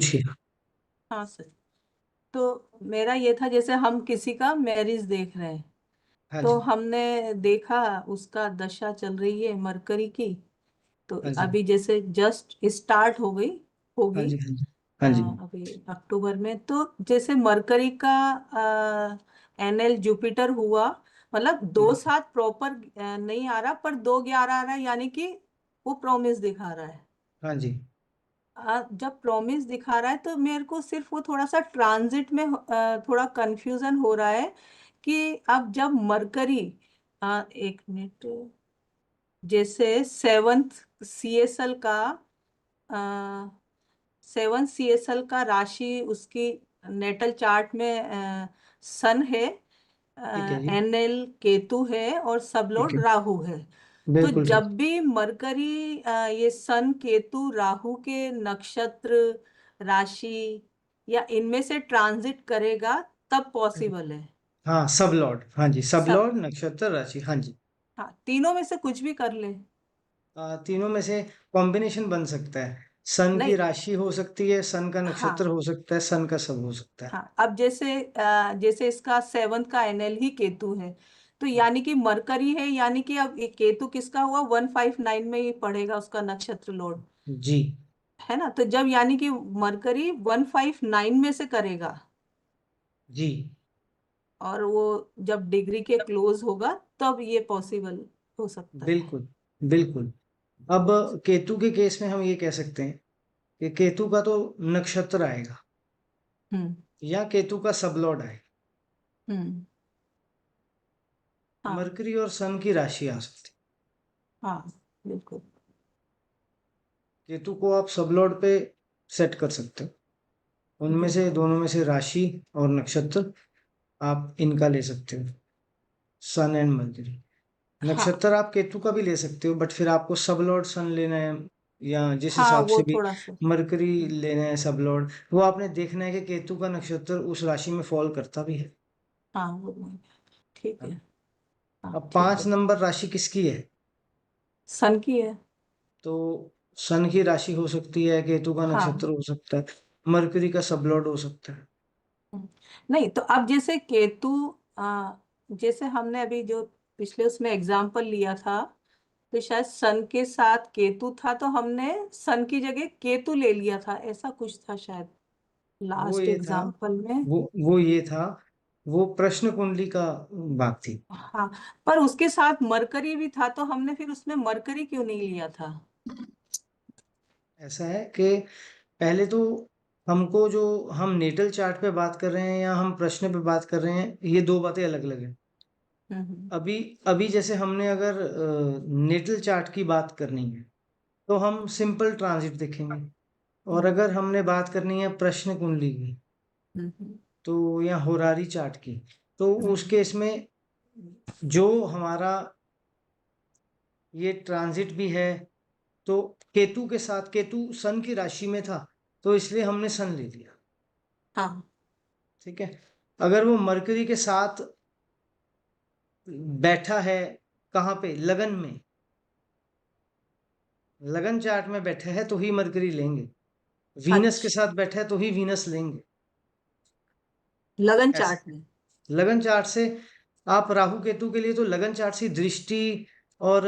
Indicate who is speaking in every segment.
Speaker 1: पूछिए।
Speaker 2: हाँ सर। तो मेरा ये था, जैसे हम किसी का मैरिज देख रहे हैं,
Speaker 1: हाँ
Speaker 2: तो
Speaker 1: जी।
Speaker 2: हमने देखा उसका दशा चल रही है मरकरी की। तो
Speaker 1: हाँ जी।
Speaker 2: अभी जैसे जस्ट स्टार्ट हो गई
Speaker 1: हाँ
Speaker 2: होगी,
Speaker 1: जी। हाँ जी। हाँ जी।
Speaker 2: अभी अक्टूबर में। तो जैसे मरकरी का एनएल जुपिटर हुआ, मतलब दो
Speaker 1: बिल्कुल।
Speaker 2: साथ प्रॉपर नहीं आ रहा, पर 2/11 आ रहा है, यानी कि वो प्रॉमिस दिखा रहा है।
Speaker 1: हाँ जी।
Speaker 2: जब प्रॉमिस दिखा रहा है तो मेरे को सिर्फ वो थोड़ा सा ट्रांजिट में थोड़ा कंफ्यूजन हो रहा है कि अब जब मरकरी, एक मिनट, जैसे सीएसएल का सेवन सीएसएल का राशि उसकी नेटल चार्ट में सन है,
Speaker 1: ठीक है जी।
Speaker 2: एनएल केतु है, और
Speaker 1: ठीक
Speaker 2: सबलॉर्ड
Speaker 1: है।
Speaker 2: राहु है। तो
Speaker 1: बिल्कुल ठीक।
Speaker 2: जब भी मरकरी ये सन केतु राहु के नक्षत्र, राशि या इनमें से ट्रांजिट करेगा, तब पॉसिबल है।
Speaker 1: हाँ, सब लॉर्ड, हाँ जी, सब
Speaker 2: सब,
Speaker 1: लॉर्ड नक्षत्र राशि, हाँ जी।
Speaker 2: हाँ, तीनों में से कुछ भी कर ले।
Speaker 1: तीनों में से कॉम्बिनेशन बन सकता है। सन की
Speaker 2: नहीं,
Speaker 1: राशि हो सकती है, सन का नक्षत्र
Speaker 2: हाँ,
Speaker 1: हो सकता है, सन का सब हो सकता है।
Speaker 2: हाँ, अब जैसे इसका सेवंथ का एनएल ही केतु है, तो यानी कि मरकरी है, यानी कि अब ये केतु किसका हुआ, 159 में ही पड़ेगा उसका नक्षत्र लोड,
Speaker 1: जी।
Speaker 2: है ना। तो जब यानी कि मरकरी 159 में से करेगा,
Speaker 1: जी।
Speaker 2: और वो जब डिग्री के क्लोज होगा, तब ये पॉसिबल हो सकता है।
Speaker 1: बिल्कुल। बिल्कुल। अब केतु के केस में हम ये कह सकते हैं कि केतु का तो नक्षत्र आएगा
Speaker 2: हम्म।
Speaker 1: या केतु का सब लॉर्ड आएगा।
Speaker 2: हम्म। हाँ।
Speaker 1: मरकरी और सन की राशि आ सकती
Speaker 2: हाँ, बिल्कुल।
Speaker 1: है। केतु को आप सब लॉर्ड पे सेट कर सकते हो। उनमें से
Speaker 2: बिल्कुल।
Speaker 1: दोनों में से राशि और नक्षत्र आप इनका ले सकते हो, सन एंड मरकरी।
Speaker 2: हाँ।
Speaker 1: नक्षत्र आप केतु का भी ले सकते हो, बट फिर आपको सब लॉर्ड सन लेना है, या जिस
Speaker 2: हाँ,
Speaker 1: हिसाब
Speaker 2: वो
Speaker 1: से भी
Speaker 2: थोड़ा सा।
Speaker 1: मरकरी लेना है सब लॉर्ड, वो आपने देखना है कि केतु का नक्षत्र उस राशि में फॉल करता भी है।
Speaker 2: हाँ, वो ठीक
Speaker 1: है
Speaker 2: है।
Speaker 1: ना?
Speaker 2: हाँ,
Speaker 1: अब
Speaker 2: ठीक
Speaker 1: पांच
Speaker 2: है।
Speaker 1: नंबर राशि किसकी है?
Speaker 2: सन की है।
Speaker 1: तो सन की राशि हो सकती है, केतु का नक्षत्र
Speaker 2: हाँ।
Speaker 1: हो सकता है, मरकरी का सब लॉर्ड हो सकता है।
Speaker 2: हम्म। नहीं, तो अब जैसे केतु, जैसे हमने अभी जो पिछले उसमें एग्जाम्पल लिया था, तो शायद सन के साथ केतु था, तो हमने सन की जगह केतु ले लिया था, ऐसा कुछ था शायद
Speaker 1: वो
Speaker 2: लास्ट
Speaker 1: ये था,
Speaker 2: एग्जाम्पल में।
Speaker 1: वो ये था, वो प्रश्न कुंडली का बात थी।
Speaker 2: हाँ, पर उसके साथ मरकरी भी था, तो हमने फिर उसमें मरकरी क्यों नहीं लिया था।
Speaker 1: ऐसा है कि पहले तो हमको, जो हम नेटल चार्ट पे बात कर रहे हैं या हम प्रश्न पे बात कर रहे हैं, ये दो बातें अलग अलग हैं।
Speaker 2: हम्म।
Speaker 1: अभी अभी जैसे हमने अगर नेटल चार्ट की बात करनी है तो हम सिंपल ट्रांजिट देखेंगे, और
Speaker 2: हम्म।
Speaker 1: अगर हमने बात करनी है प्रश्न कुंडली की,
Speaker 2: हम्म।
Speaker 1: तो या होरारी चार्ट की, तो उस
Speaker 2: हम्म।
Speaker 1: केस में जो हमारा ये ट्रांजिट भी है, तो केतु के साथ, केतु सन की राशि में था, तो इसलिए हमने सन ले लिया।
Speaker 2: हाँ।
Speaker 1: ठीक है। अगर वो मरकरी के साथ बैठा है, कहाँ पे, लगन में, लगन चार्ट में बैठा है तो ही मरकरी लेंगे, वीनस के
Speaker 2: अच्छा,
Speaker 1: साथ बैठा है तो ही वीनस लेंगे।
Speaker 2: लगन
Speaker 1: ऐसे
Speaker 2: चार्ट में
Speaker 1: लगन चार्ट से, आप राहु केतु के लिए तो लगन चार्ट से दृष्टि और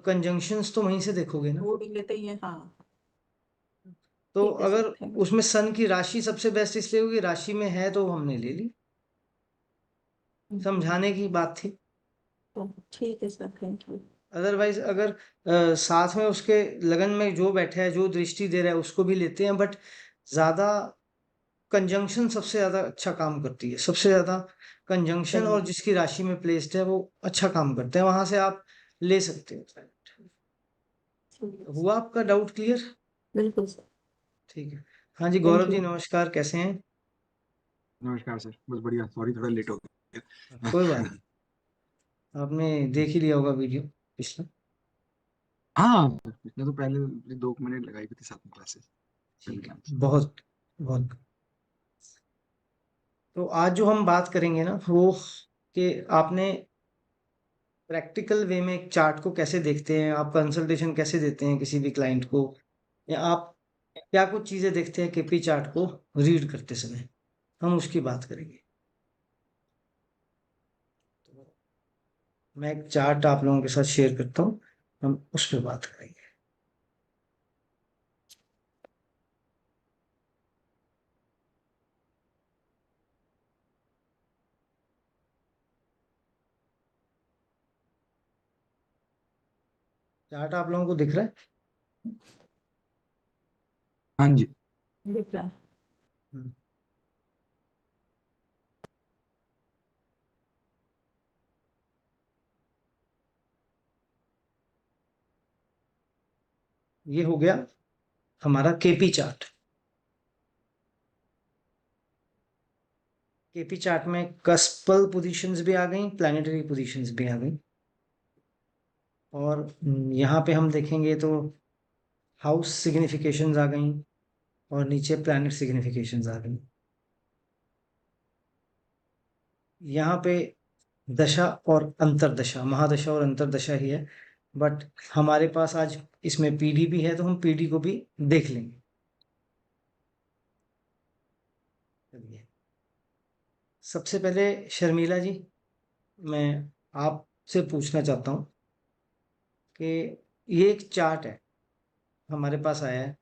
Speaker 1: कंजंक्शंस तो वहीं से देखोगे ना।
Speaker 2: वो भी लेते ही है, हाँ।
Speaker 1: तो
Speaker 2: ठीक है सर,
Speaker 1: अगर
Speaker 2: थैंक
Speaker 1: उसमें सन की राशि सबसे बेस्ट इसलिए होगी, राशि में है तो हमने ले ली,
Speaker 2: यू।
Speaker 1: समझाने की बात थी।
Speaker 2: तो ठीक है सर, थैंक यू।
Speaker 1: अदरवाइज अगर साथ में उसके लगन में जो बैठा है, जो दृष्टि दे रहा है, उसको भी लेते हैं, बट ज्यादा कंजंक्शन सबसे ज्यादा अच्छा काम करती है, सबसे ज्यादा कंजंक्शन,
Speaker 2: सही
Speaker 1: और
Speaker 2: है।
Speaker 1: जिसकी राशि में प्लेस्ड है वो अच्छा काम करते हैं, वहां से आप ले सकते हो।
Speaker 2: ठीक है सर।
Speaker 1: हुआ आपका डाउट क्लियर?
Speaker 2: बिल्कुल सर।
Speaker 1: ठीक है। हाँ जी,
Speaker 2: थैंक
Speaker 1: गौरव जी
Speaker 2: यू।
Speaker 1: नमस्कार, कैसे हैं?
Speaker 3: नमस्कार सर, बस बढ़िया। सॉरी थोड़ा लेट हो गया।
Speaker 1: कोई बात नहीं, आपने देख ही लिया होगा वीडियो पिछला।
Speaker 3: हाँ, इसने तो पहले 2 मिनट लगाई भी थी साथ में क्लासेस पहले
Speaker 1: ठीक है,
Speaker 3: क्लास।
Speaker 1: बहुत बहुत। तो आज जो हम बात करेंगे ना, वो कि आपने प्रैक्टिकल वे में एक चार्ट को कैसे देखते हैं, आप कंसल्टेशन कैसे देते हैं किसी भी क्लाइंट को, या आप क्या कुछ चीजें देखते हैं केपी चार्ट को रीड करते समय, हम उसकी बात करेंगे। तो मैं एक चार्ट आप लोगों के साथ शेयर करता हूँ, हम उस पर बात करेंगे। चार्ट आप लोगों को दिख रहा है?
Speaker 3: हाँ जी।
Speaker 2: दिख रहा है।
Speaker 1: हम्म, ये हो गया हमारा केपी चार्ट। केपी चार्ट में कस्पल पोजीशंस भी आ गई, प्लानिटरी पोजीशंस भी आ गई, और यहाँ पे हम देखेंगे तो हाउस सिग्निफिकेशंस आ गई और नीचे प्लैनेट सिग्निफिकेशंस आ गई। यहाँ पे दशा और अंतरदशा, महादशा और अंतरदशा ही है, बट हमारे पास आज इसमें पीडी भी है तो हम पीडी को भी देख लेंगे। चलिए, सबसे पहले शर्मिला जी, मैं आपसे पूछना चाहता हूँ कि ये एक चार्ट है, हमारे पास आया है,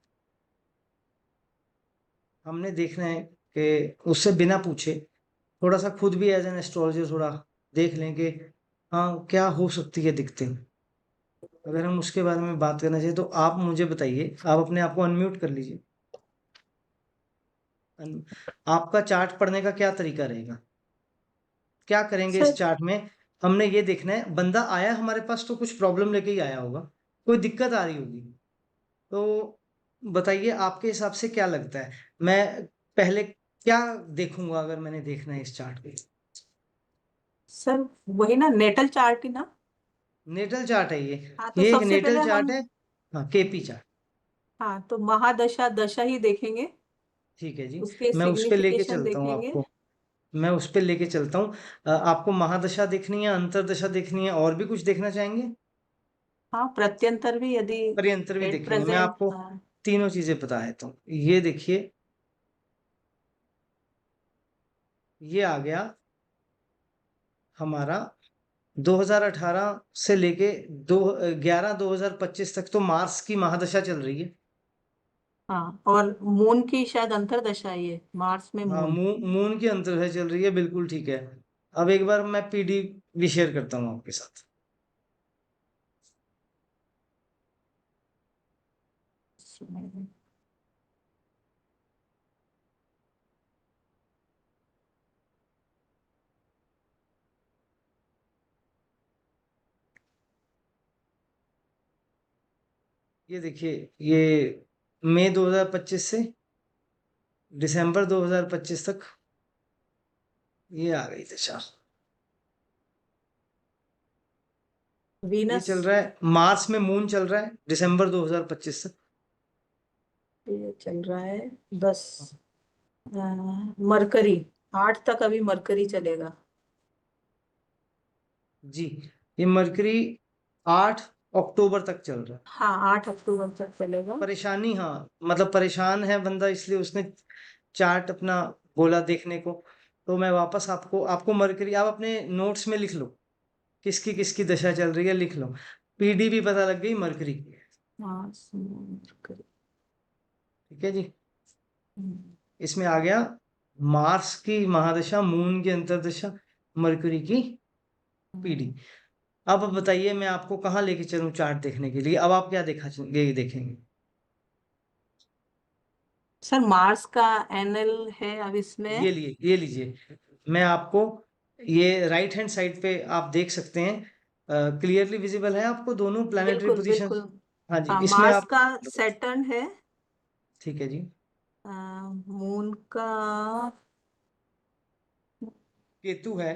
Speaker 1: हमने देखना है कि उससे बिना पूछे थोड़ा सा खुद भी एज एन एस्ट्रोलॉजर थोड़ा देख लें कि हाँ क्या हो सकती है दिक्कतें। अगर हम उसके बारे में बात करना चाहिए तो आप मुझे बताइए, आप अपने आप को अनम्यूट कर लीजिए। आपका चार्ट पढ़ने का क्या तरीका रहेगा, क्या करेंगे इस
Speaker 2: सर
Speaker 1: चार्ट में? हमने ये देखना है, बंदा आया हमारे पास तो कुछ प्रॉब्लम लेके ही आया होगा, कोई दिक्कत आ रही होगी, तो बताइए आपके हिसाब से क्या लगता है, मैं पहले क्या देखूंगा अगर मैंने देखना है इस चार्ट पे?
Speaker 2: सर वही ना, नेटल चार्ट ही ना।
Speaker 1: नेटल चार्ट है ये
Speaker 2: हाँ तो
Speaker 1: ये एक
Speaker 2: सबसे
Speaker 1: नेटल
Speaker 2: पहले
Speaker 1: चार्ट
Speaker 2: हम,
Speaker 1: है। हाँ, केपी चार्ट।
Speaker 2: हाँ तो महादशा दशा ही देखेंगे,
Speaker 1: ठीक है जी,
Speaker 2: उसके
Speaker 1: मैं उस पे लेके
Speaker 2: सिग्निफिकेशन
Speaker 1: चलता हूँ
Speaker 2: देखेंगे।
Speaker 1: आपको, मैं उस पे लेके चलता हूँ। आपको महादशा देखनी है, अंतरदशा देखनी है, और भी कुछ देखना चाहेंगे?
Speaker 2: हाँ प्रत्यंतर भी, यदि
Speaker 1: पर्यंतर भी
Speaker 2: एट
Speaker 1: देखेंगे, मैं
Speaker 2: प्रेजेंट।
Speaker 1: आपको
Speaker 2: हाँ
Speaker 1: तीनों चीजें बता देता हूँ। ये देखिए, ये आ गया हमारा 2018 से लेके 11 2025 तक तो मार्स की महादशा चल रही है।
Speaker 2: हाँ, और मून की शायद अंतर्दशा है ये, मार्स में
Speaker 1: हाँ,
Speaker 2: मून।
Speaker 1: मून की अंतर्दशा चल रही है, बिल्कुल ठीक है। अब एक बार मैं पीडी भी शेयर करता हूँ आपके साथ। ये देखिए, ये मई 2025 से दिसंबर 2025 तक ये आ गई दशा। ये
Speaker 2: वीनस।
Speaker 1: चल रहा है, मार्स में मून चल रहा है दिसंबर 2025 तक।
Speaker 2: ये चल रहा है 10, मरकरी 8 तक अभी मरकरी चलेगा।
Speaker 1: जी, ये मरकरी 8 अक्टूबर तक चल रहा है।
Speaker 2: हाँ 8 अक्टूबर तक चलेगा।
Speaker 1: परेशानी, हाँ मतलब परेशान है बंदा, इसलिए उसने चार्ट अपना बोला देखने को। तो मैं वापस आपको आपको मरकरी, आप अपने नोट्स में लिख लो किसकी किसकी दशा चल रही है, लिख लो। पीडी भी पता लग गई, मरकरी की।
Speaker 2: हाँ मरकरी।
Speaker 1: ठीक है जी,
Speaker 2: हम्म,
Speaker 1: इसमें आ गया मार्स की महादशा, मून की अंतर्दशा, मरकरी की पीडी। अब बताइए मैं आपको कहाँ लेके चलूं चार्ट देखने के लिए, अब आप क्या ये देखेंगे?
Speaker 2: सर मार्स का एनएल है अब इसमें।
Speaker 1: ये लीजिए, मैं आपको ये राइट हैंड साइड पे आप देख सकते हैं, क्लियरली विजिबल है आपको दोनों प्लैनेटरी
Speaker 2: बिल्कुल
Speaker 1: पोजीशंस?
Speaker 2: बिल्कुल।
Speaker 1: हाँ जी,
Speaker 2: हाँ
Speaker 1: इसमें
Speaker 2: मार्स
Speaker 1: आप,
Speaker 2: का सैटर्न है।
Speaker 1: ठीक है जी,
Speaker 2: मून का
Speaker 1: केतु है,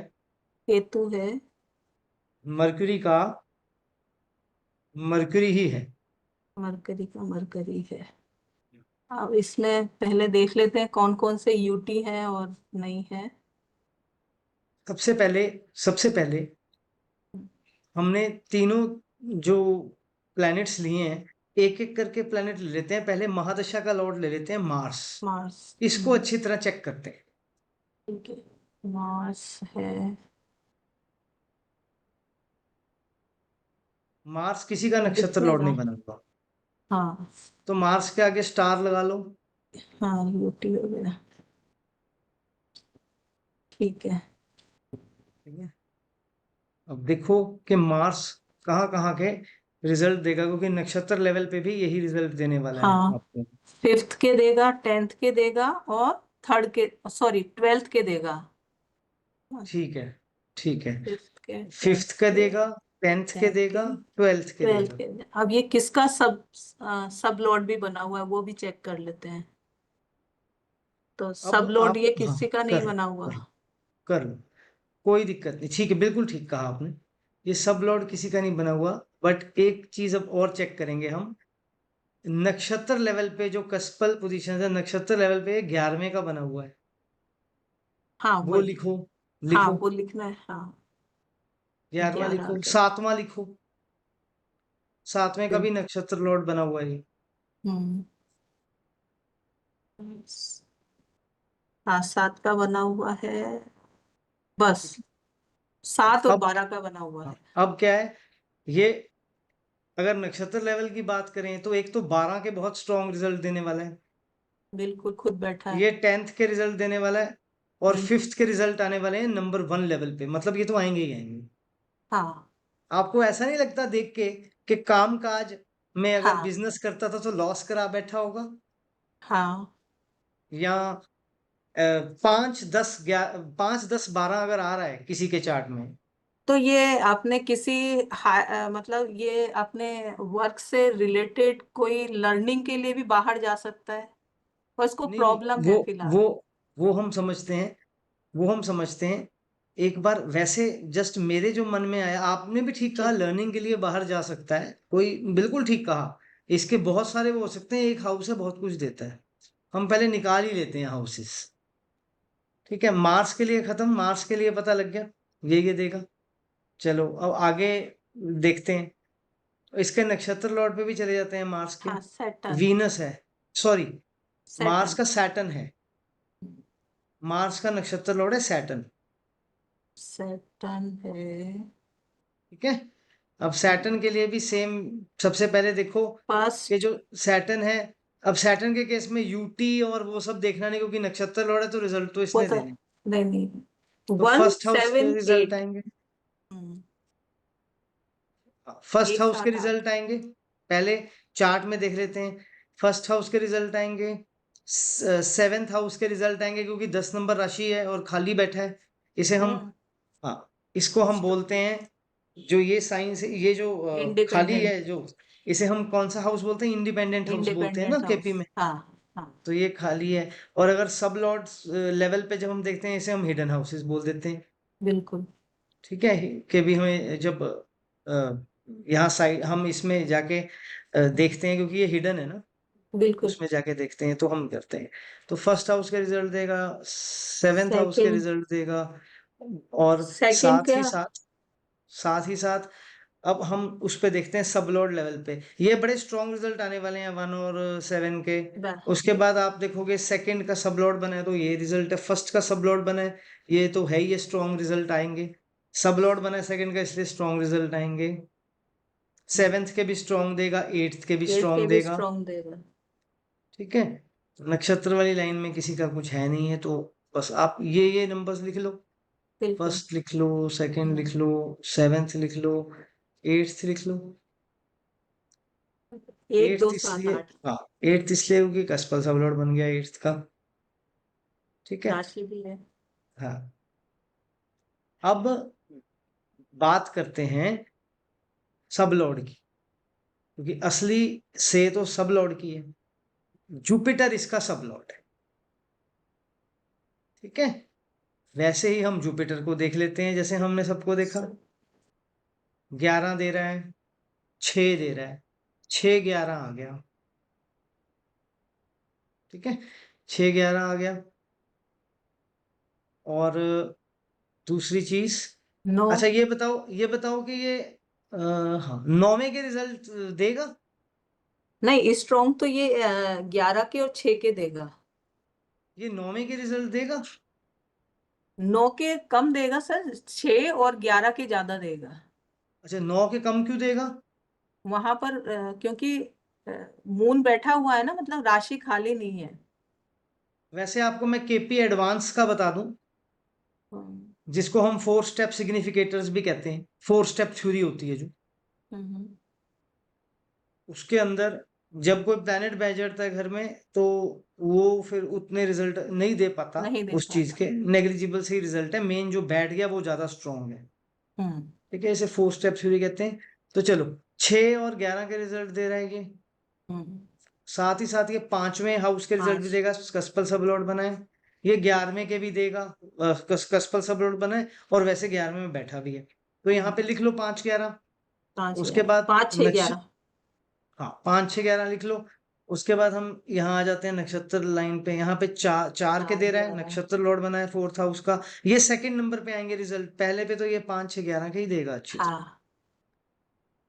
Speaker 2: केतु है।
Speaker 1: मरकरी का मरकरी ही है।
Speaker 2: मरकरी का मरकरी है। अब इसमें पहले देख लेते हैं कौन कौन से यूटी है और नहीं है।
Speaker 1: सबसे पहले, सबसे पहले हमने तीनों जो प्लैनेट्स लिए हैं, एक एक करके प्लेनेट ले लेते हैं। पहले महादशा का लॉर्ड ले लेते हैं मार्स।
Speaker 2: मार्स।
Speaker 1: इसको अच्छी तरह चेक करते हैं।
Speaker 2: ठीक है, मार्स है।
Speaker 1: मार्स किसी का नक्षत्र लॉर्ड
Speaker 2: दिखेगा।
Speaker 1: नहीं बना हुआ,
Speaker 2: हाँ।
Speaker 1: तो मार्स के आगे स्टार लगा लो।
Speaker 2: हाँ, यूटी वगैरह। ठीक है।
Speaker 1: ठीक है, अब देखो कि मार्स कहाँ कहाँ के रिजल्ट देगा, क्योंकि नक्षत्र लेवल पे भी यही रिजल्ट देने वाला है
Speaker 2: हाँ,
Speaker 1: आपको।
Speaker 2: 5th के देगा, 10th के देगा, और 3rd के, सॉरी 12th के देगा।
Speaker 1: ठीक है, ठीक है।
Speaker 2: 5th के, 10th
Speaker 1: 5th का
Speaker 2: के,
Speaker 1: देगा, 10th के
Speaker 2: 10th के,
Speaker 1: देगा, 12th के
Speaker 2: 12th
Speaker 1: देगा।
Speaker 2: के। अब ये किसका सब लॉर्ड भी बना हुआ है वो भी चेक कर लेते हैं। तो सब
Speaker 1: अब
Speaker 2: लॉर्ड
Speaker 1: आप,
Speaker 2: ये
Speaker 1: हाँ,
Speaker 2: किसी का नहीं
Speaker 1: कर लो,
Speaker 2: बना हुआ।
Speaker 1: कर लो, कर लो, कोई दिक्कत नहीं। ठीक है, बिल्कुल ठीक कहा आपने। ये सब लॉर्ड किसी का नहीं बना हुआ। बट एक चीज अब और चेक करेंगे हम। नक्षत्र लेवल पे जो कस्पल पोजीशन है, नक्षत्र लेवल पे 11वें का बना हुआ है,
Speaker 2: हाँ,
Speaker 1: वो
Speaker 2: वही।
Speaker 1: लिखो।
Speaker 2: हाँ,
Speaker 1: लिखो,
Speaker 2: वो लिखना है, हाँ।
Speaker 1: 11वां
Speaker 2: 11
Speaker 1: लिखो,
Speaker 2: के।
Speaker 1: 7वां लिखो। 7वें का भी
Speaker 2: बिल्कुल।
Speaker 1: नक्षत्र लॉर्ड बना हुआ है ये।
Speaker 2: हम्म। हाँ, 7 का बना हुआ है। बस
Speaker 1: ठीक
Speaker 2: 7
Speaker 1: है,
Speaker 2: और
Speaker 1: अब,
Speaker 2: 12 का बना हुआ
Speaker 1: हाँ,
Speaker 2: है।
Speaker 1: अब क्या है ये, अगर नक्षत्र लेवल की बात करें तो एक तो 12 के बहुत स्ट्रॉन्ग रिजल्ट देने वाला है,
Speaker 2: बिल्कुल, खुद बैठा है।
Speaker 1: ये 10th के रिजल्ट देने वाला है, और
Speaker 2: बिल्कुल।
Speaker 1: 5th के रिजल्ट आने वाले हैं नंबर 1 लेवल पे। मतलब ये तो आएंगे ही आएंगे।
Speaker 2: हाँ।
Speaker 1: आपको ऐसा नहीं लगता देख के कि काम काज में अगर
Speaker 2: हाँ।
Speaker 1: बिजनेस करता था तो लॉस करा बैठा होगा?
Speaker 2: हाँ,
Speaker 1: या 5 10 12 अगर आ रहा है किसी के चार्ट में।
Speaker 2: तो ये आपने किसी मतलब ये अपने वर्क से रिलेटेड कोई लर्निंग के लिए भी बाहर जा सकता है, और इसको
Speaker 1: नहीं नहीं,
Speaker 2: प्रॉब्लम
Speaker 1: वो
Speaker 2: है फिलहाल।
Speaker 1: वो वो हम समझते हैं, वो हम समझते हैं। एक बार वैसे जस्ट मेरे जो मन में आया, आपने भी ठीक कहा,
Speaker 2: ठीक।
Speaker 1: लर्निंग के लिए बाहर जा सकता है कोई, बिल्कुल ठीक कहा। इसके बहुत सारे वो हो सकते हैं, एक हाउस है बहुत कुछ देता है, हम पहले निकाल ही लेते हैं हाउसेस। ठीक है, मार्स के लिए खत्म, मार्स के लिए पता लग गया ये देगा। चलो अब आगे देखते हैं। इसके नक्षत्र लॉर्ड पे भी चले जाते हैं मार्स के।
Speaker 2: हाँ, सैटर्न।
Speaker 1: वीनस है, सॉरी, मार्स
Speaker 2: सैटर्न।
Speaker 1: का सैटर्न है। मार्स का नक्षत्र लॉर्ड है सैटर्न।
Speaker 2: सैटर्न है।
Speaker 1: ठीक है, अब सैटर्न के लिए भी सेम। सबसे पहले देखो कि
Speaker 2: फर्स्ट।
Speaker 1: जो सैटर्न है, अब सैटर्न के केस में यूटी और वो सब देखना नहीं, क्योंकि नक्षत्र लॉर्ड है तो रिजल्ट तो
Speaker 2: वो
Speaker 1: इसने
Speaker 2: तो,
Speaker 1: देने।
Speaker 2: नहीं नहीं,
Speaker 1: तो
Speaker 2: 1
Speaker 1: फर्स्ट हाउस के
Speaker 2: 7
Speaker 1: रिजल्ट
Speaker 2: 8।
Speaker 1: आएंगे।
Speaker 2: हम्म।
Speaker 1: फर्स्ट
Speaker 2: एक
Speaker 1: हाउस के
Speaker 2: साथ 8।
Speaker 1: रिजल्ट आएंगे, पहले चार्ट में देख लेते हैं। फर्स्ट हाउस के रिजल्ट आएंगे, 7th हाउस के रिजल्ट आएंगे, क्योंकि 10 नंबर राशि है और खाली बैठा है। इसे हम,
Speaker 2: हम्म।
Speaker 1: हाँ, इसको हम
Speaker 2: स्टो
Speaker 1: बोलते हैं, जो ये साइंस, ये जो खाली
Speaker 2: इंडिपेंडेंट।
Speaker 1: है जो, इसे हम कौन सा हाउस बोलते हैं? इंडिपेंडेंट हाउस बोलते हैं ना
Speaker 2: इंडिपेंडेंट
Speaker 1: केपी
Speaker 2: हाउस,
Speaker 1: में।
Speaker 2: हाँ। हाँ।
Speaker 1: तो ये खाली है। और अगर सब लॉर्ड्स लेवल पे जब हम देखते हैं, इसे हम हिडन हाउसेस बोल देते हैं।
Speaker 2: बिल्कुल।
Speaker 1: ठीक है, कि भी हमें जब यहाँ साइड हम इसमें जाके देखते हैं, क्योंकि ये हिडन है ना,
Speaker 2: बिल्कुल।
Speaker 1: उसमें जाके देखते हैं तो हम करते हैं। तो फर्स्ट हाउस का रिजल्ट देगा, 7th हाउस के
Speaker 2: सेकंड।
Speaker 1: रिजल्ट देगा, और
Speaker 2: सेकंड
Speaker 1: साथ
Speaker 2: क्या?
Speaker 1: ही साथ, साथ ही साथ अब हम उस पे देखते हैं सब लॉर्ड लेवल पे। ये बड़े स्ट्रॉन्ग रिजल्ट आने वाले हैं 1 और 7 के। उसके
Speaker 2: बिल्कुल।
Speaker 1: बाद आप देखोगे सेकंड का सब लॉर्ड बना है तो ये रिजल्ट है, फर्स्ट का सब लॉर्ड बना है, ये तो है ही, ये स्ट्रॉन्ग रिजल्ट आएंगे। सब लॉर्ड बना है सेकंड का, इसलिए स्ट्रॉन्ग रिजल्ट आएंगे। 7th के भी स्ट्रॉन्ग देगा, 8th के भी
Speaker 2: 8 के
Speaker 1: स्ट्रॉन्ग
Speaker 2: भी
Speaker 1: देगा।
Speaker 2: स्ट्रॉन्ग देगा।
Speaker 1: ठीक है, नक्षत्र वाली लाइन में किसी का कुछ है नहीं है, तो बस आप ये नंबर्स लिख लो।
Speaker 2: बिल्कुल।
Speaker 1: फर्स्ट लिख लो, सेकंड लिख लो, 7th लिख लो, 8th लिख लो।
Speaker 2: 1 2
Speaker 1: 8th
Speaker 2: 7
Speaker 1: इसलिए,
Speaker 2: 8।
Speaker 1: हाँ, 8th इसलिए क्योंकि कस्पल सब लॉर्ड बन गया 8th का। ठीक है,
Speaker 2: राशि भी है।
Speaker 1: हाँ। अब बात करते हैं सब लॉर्ड की, क्योंकि असली से तो सब लॉर्ड की है। जुपिटर इसका सब लॉर्ड है। ठीक है, वैसे ही हम जुपिटर को देख लेते हैं, जैसे हमने सबको देखा।
Speaker 2: सब।
Speaker 1: 11 दे रहा है, 6 दे रहा है, 6 11 आ गया। ठीक है, 6 11 आ गया। और दूसरी चीज,
Speaker 2: 9।
Speaker 1: अच्छा ये बताओ कि ये हाँ, 9वें के रिजल्ट देगा?
Speaker 2: नहीं, स्ट्रॉन्ग तो ये 11 के और 6 के देगा।
Speaker 1: ये 9वें के रिजल्ट देगा?
Speaker 2: 9 के कम देगा सर, 6 और 11 के ज्यादा देगा।
Speaker 1: अच्छा, 9 के कम क्यों देगा?
Speaker 2: वहां पर क्योंकि मून बैठा हुआ है ना, मतलब राशि खाली नहीं है।
Speaker 1: वैसे आपको मैं केपी एडवांस का बता दूं,
Speaker 2: हम्म।
Speaker 1: जिसको हम 4 स्टेप सिग्निफिकेटर्स भी कहते हैं, 4 स्टेप थ्योरी होती है जो,
Speaker 2: हम्म।
Speaker 1: उसके अंदर जब कोई प्लैनेट बैठ जाता है घर में, तो वो फिर उतने रिजल्ट नहीं दे पाता।
Speaker 2: नहीं दे
Speaker 1: उस चीज
Speaker 2: पाता।
Speaker 1: के नेग्लिजिबल से ही रिजल्ट है, मेन जो बैठ गया वो ज्यादा स्ट्रांग है।
Speaker 2: हम्म।
Speaker 1: ठीक है, इसे 4 स्टेप थ्योरी कहते हैं। तो चलो, 6 और 11 के रिजल्ट दे रहा है ये।
Speaker 2: हम्म।
Speaker 1: साथ ही साथ ये 5वें हाउस के रिजल्ट भी
Speaker 2: 5।
Speaker 1: देगा, कस्पल सब लॉर्ड बना है। ये 11वें के भी देगा, कस्पल सब लॉर्ड बना है, और वैसे 11वें में बैठा भी है। तो यहाँ पे लिख लो 5 11।
Speaker 2: 5
Speaker 1: उसके
Speaker 2: 11,
Speaker 1: बाद
Speaker 2: 5 6
Speaker 1: नक्ष
Speaker 2: 11।
Speaker 1: हाँ, 5 6 11 लिख लो। उसके बाद हम यहाँ आ जाते हैं नक्षत्र लाइन पे। यहाँ पे 4 4 के
Speaker 2: 4
Speaker 1: दे रहा है,
Speaker 2: 11।
Speaker 1: नक्षत्र लॉर्ड बना है 4th हाउस का। ये सेकंड नंबर पे आएंगे रिजल्ट, पहले पे तो ये 5 6 11 के ही देगा अच्छी तरह।
Speaker 2: हाँ।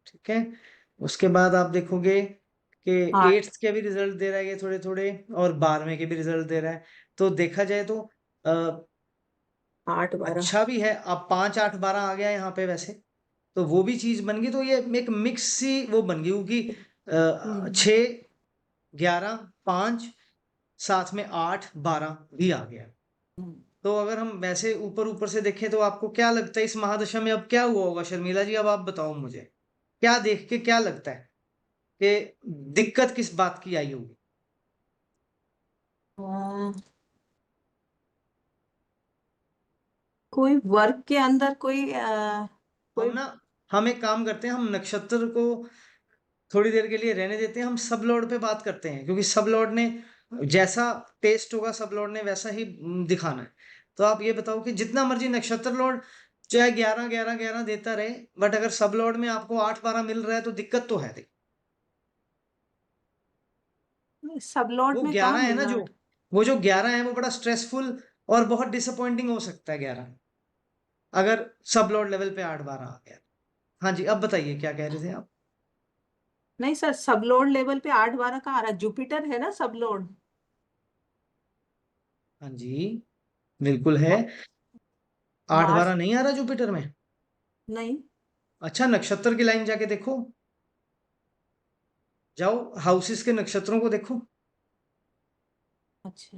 Speaker 1: ठीक है। उसके बाद आप देखोगे कि
Speaker 2: 8।
Speaker 1: 8th के भी रिजल्ट दे रहा है ये थोड़े थोड़े, और 12वें के भी रिजल्ट दे रहा है। तो देखा जाए तो अ,
Speaker 2: 8 12।
Speaker 1: अच्छा भी है। अब 5 8 12 आ गया यहाँ पे वैसे, तो वो भी चीज बन गई। तो ये एक मिक्स सी वो बन गई, क्योंकि
Speaker 2: हम्म।
Speaker 1: 6 11 5, साथ में 8 12 भी आ गया।
Speaker 2: हम्म।
Speaker 1: तो अगर हम वैसे ऊपर ऊपर से देखें, तो आपको क्या लगता है इस महादशा में अब क्या हुआ होगा शर्मिला जी? अब आप बताओ मुझे, क्या देख के क्या लगता है कि दिक्कत किस बात की आई होगी?
Speaker 2: हाँ, कोई वर्क के अंदर कोई
Speaker 1: हम
Speaker 2: कोई।
Speaker 1: ना हम एक काम करते हैं, हम नक्षत्र को थोड़ी देर के लिए रहने देते हैं, हम सब लॉर्ड पे बात करते हैं, क्योंकि सब लॉर्ड ने जैसा टेस्ट होगा, सब लॉर्ड ने वैसा ही दिखाना है। तो आप ये बताओ कि जितना मर्जी नक्षत्र लॉर्ड चाहे 11 11 11 देता रहे, बट अगर सब लॉर्ड में आपको 8 12 मिल रहा है, तो दिक्कत तो है। देख,
Speaker 2: सब लॉट
Speaker 1: वो
Speaker 2: में कहाँ
Speaker 1: 11 है
Speaker 2: मिल
Speaker 1: ना
Speaker 2: रहा
Speaker 1: जो,
Speaker 2: है?
Speaker 1: वो जो 11 है वो बड़ा स्ट्रेसफुल और बहुत डिसअपॉइंटिंग हो सकता है 11, अगर सब लॉर्ड लेवल पे 8 12 आ गया। हाँ जी, अब बताइए क्या कह रहे थे आप?
Speaker 2: नहीं सर, सब लोड लेवल पे 8 12 कहाँ आ रहा है? जुपिटर है ना सब लोड।
Speaker 1: हाँ जी, बिल्कुल है। 8
Speaker 2: मार्स।
Speaker 1: 12 नहीं आ रहा जुपिटर में?
Speaker 2: नहीं।
Speaker 1: अच्छा, नक्षत्र की लाइन जाके देखो, जाओ हाउसेस के नक्षत्रों को देखो,
Speaker 2: अच्छा।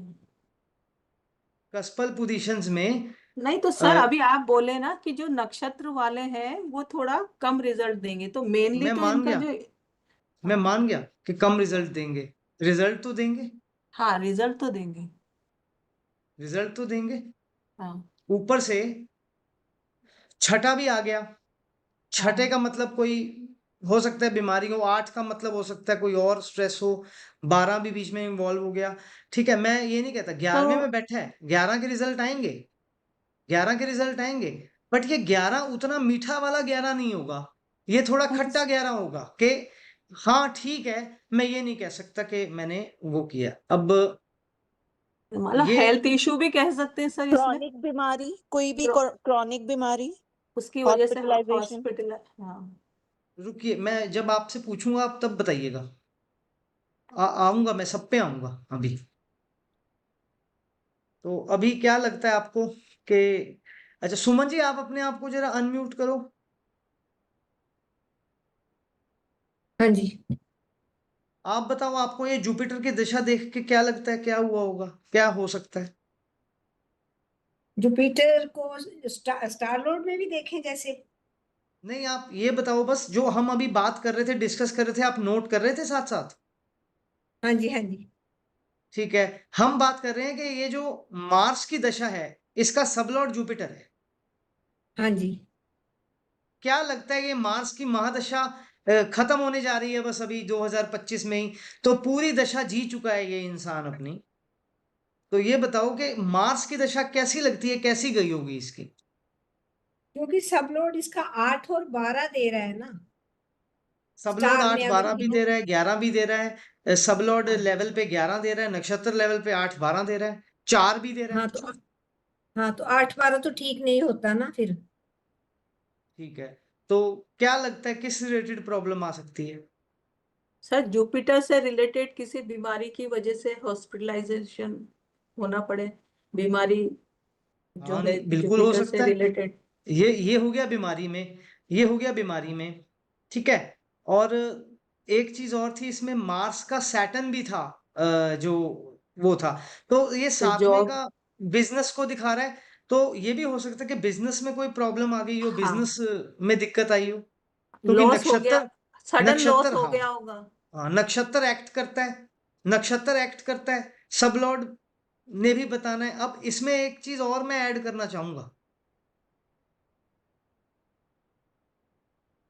Speaker 1: कस्पल पोजीशंस में।
Speaker 2: नहीं तो
Speaker 1: अ,
Speaker 2: सर, अभी आप बोले ना कि जो नक्षत्र वाले हैं वो थोड़ा कम रिजल्ट देंगे, तो मेनली
Speaker 1: मैं
Speaker 2: तो
Speaker 1: मान
Speaker 2: इनका
Speaker 1: गया,
Speaker 2: जो।
Speaker 1: मैं
Speaker 2: हाँ।
Speaker 1: मान गया कि कम रिजल्ट देंगे। रिजल्ट तो देंगे,
Speaker 2: हाँ, रिजल्ट तो देंगे।
Speaker 1: रिजल्ट तो देंगे।
Speaker 2: हाँ।
Speaker 1: ऊपर से छठा भी आ गया। छठे
Speaker 2: हाँ।
Speaker 1: का मतलब कोई हो सकता है बीमारी हो, 8 का मतलब हो सकता है कोई और स्ट्रेस हो, 12 भी बीच में इन्वॉल्व हो गया। ठीक है, मैं ये नहीं कहता,
Speaker 2: तो
Speaker 1: 11वें में बैठा है, 11 के रिजल्ट आएंगे, 11 के रिजल्ट आएंगे। बट ये 11 उतना मीठा वाला 11 नहीं होगा, ये थोड़ा
Speaker 2: नहीं तो
Speaker 1: खट्टा 11 होगा कि हाँ ठीक है। मैं ये नहीं कह सकता कि मैंने वो किया। अब
Speaker 2: मतलब
Speaker 1: ये
Speaker 2: हेल्थ इशू भी कह सकते हैं सर इसमें।
Speaker 4: क्रॉनिक बीमारी, कोई भी
Speaker 2: तो
Speaker 4: क्रॉनिक बीमारी,
Speaker 2: उसकी वजह से
Speaker 4: हॉस्पिटलाइजेशन।
Speaker 2: हॉस्पिटल। हाँ।
Speaker 1: रुकिए, मैं जब आपसे पूछूंगा आप तब बताइएगा। आऊंगा, मैं सब पे आऊंगा अभी। तो अभी क्या लगता है आपको कि, अच्छा सुमन जी, आप अपने आप को जरा अनम्यूट करो।
Speaker 5: हाँ जी।
Speaker 1: आप बताओ, आपको ये जुपिटर की दिशा देख के क्या लगता है, क्या हुआ होगा, क्या हो सकता है?
Speaker 5: जुपिटर को स्टार लॉर्ड में भी देखें जैसे।
Speaker 1: नहीं, आप ये बताओ बस, जो हम अभी बात कर रहे थे, डिस्कस कर रहे थे, आप नोट कर रहे थे साथ साथ?
Speaker 5: हाँ जी, हाँ जी।
Speaker 1: ठीक है। हम बात कर रहे हैं कि ये जो मार्स की दशा है, इसका सबलॉर्ड जुपिटर है।
Speaker 5: हाँ जी।
Speaker 1: क्या लगता है ये मार्स की महादशा खत्म होने जा रही है बस अभी 2025 में ही, तो पूरी दशा जी चुका है ये इंसान अपनी। तो ये बताओ कि मार्स की दशा कैसी लगती है, कैसी गई होगी इसकी?
Speaker 5: क्योंकि सब लॉर्ड इसका 8 और 12 दे रहा है ना।
Speaker 1: सब लॉर्ड
Speaker 5: स्टार
Speaker 1: 8
Speaker 5: में अगर
Speaker 1: 12 भी दे रहा है, 11 भी दे रहा है। सब लॉर्ड
Speaker 5: हाँ।
Speaker 1: लेवल पे 11 दे रहा है, नक्षत्र लेवल पे 8 12 दे रहा है, 4 भी दे रहा है।
Speaker 5: हाँ तो 8 12 तो ठीक नहीं होता ना फिर।
Speaker 1: ठीक है। तो क्या लगता है किस रिलेटेड प्रॉब्लम आ सकती है?
Speaker 2: सर जुपिटर से रिलेटेड किसी बीमारी की वजह से हॉस्पिटलाइजेशन होना पड़े, बीमारी जो
Speaker 1: हाँ
Speaker 2: है
Speaker 1: बिल्कुल हो
Speaker 2: जुपिटर से
Speaker 1: सकता है।
Speaker 2: रिलेटेड।
Speaker 1: ये हो गया बीमारी में, ये हो गया बीमारी में, ठीक है। और एक चीज और थी इसमें, मार्स का सैटर्न भी था, जो वो था, तो ये
Speaker 2: तो
Speaker 1: सातवें
Speaker 2: जॉब,
Speaker 1: का बिजनेस को दिखा रहा है। तो ये भी हो सकता है कि बिजनेस में कोई प्रॉब्लम आ गई हो, बिजनेस
Speaker 2: हाँ,
Speaker 1: में दिक्कत आई हो, क्योंकि
Speaker 2: लॉस हो गया,
Speaker 1: नक्षत्र,
Speaker 2: सडन लॉस
Speaker 1: नक्षत्र
Speaker 2: हो
Speaker 1: हाँ,
Speaker 2: गया होगा।
Speaker 1: हाँ नक्षत्र एक्ट करता है, नक्षत्र एक्ट करता है, सब लॉर्ड ने भी बताना है। अब इसमें एक चीज और मैं ऐड करना चाहूंगा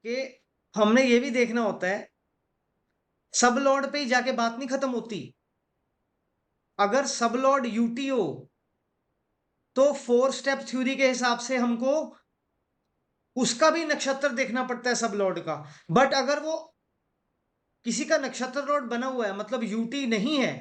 Speaker 1: कि हमने ये भी देखना होता है, सब लॉर्ड पे ही जाके बात नहीं खत्म होती। अगर सब लॉर्ड यूटी हो तो 4 स्टेप थ्योरी के हिसाब से हमको उसका भी नक्षत्र देखना पड़ता है सब लॉर्ड का। बट अगर वो किसी का नक्षत्र लॉर्ड बना हुआ है, मतलब यूटी नहीं है,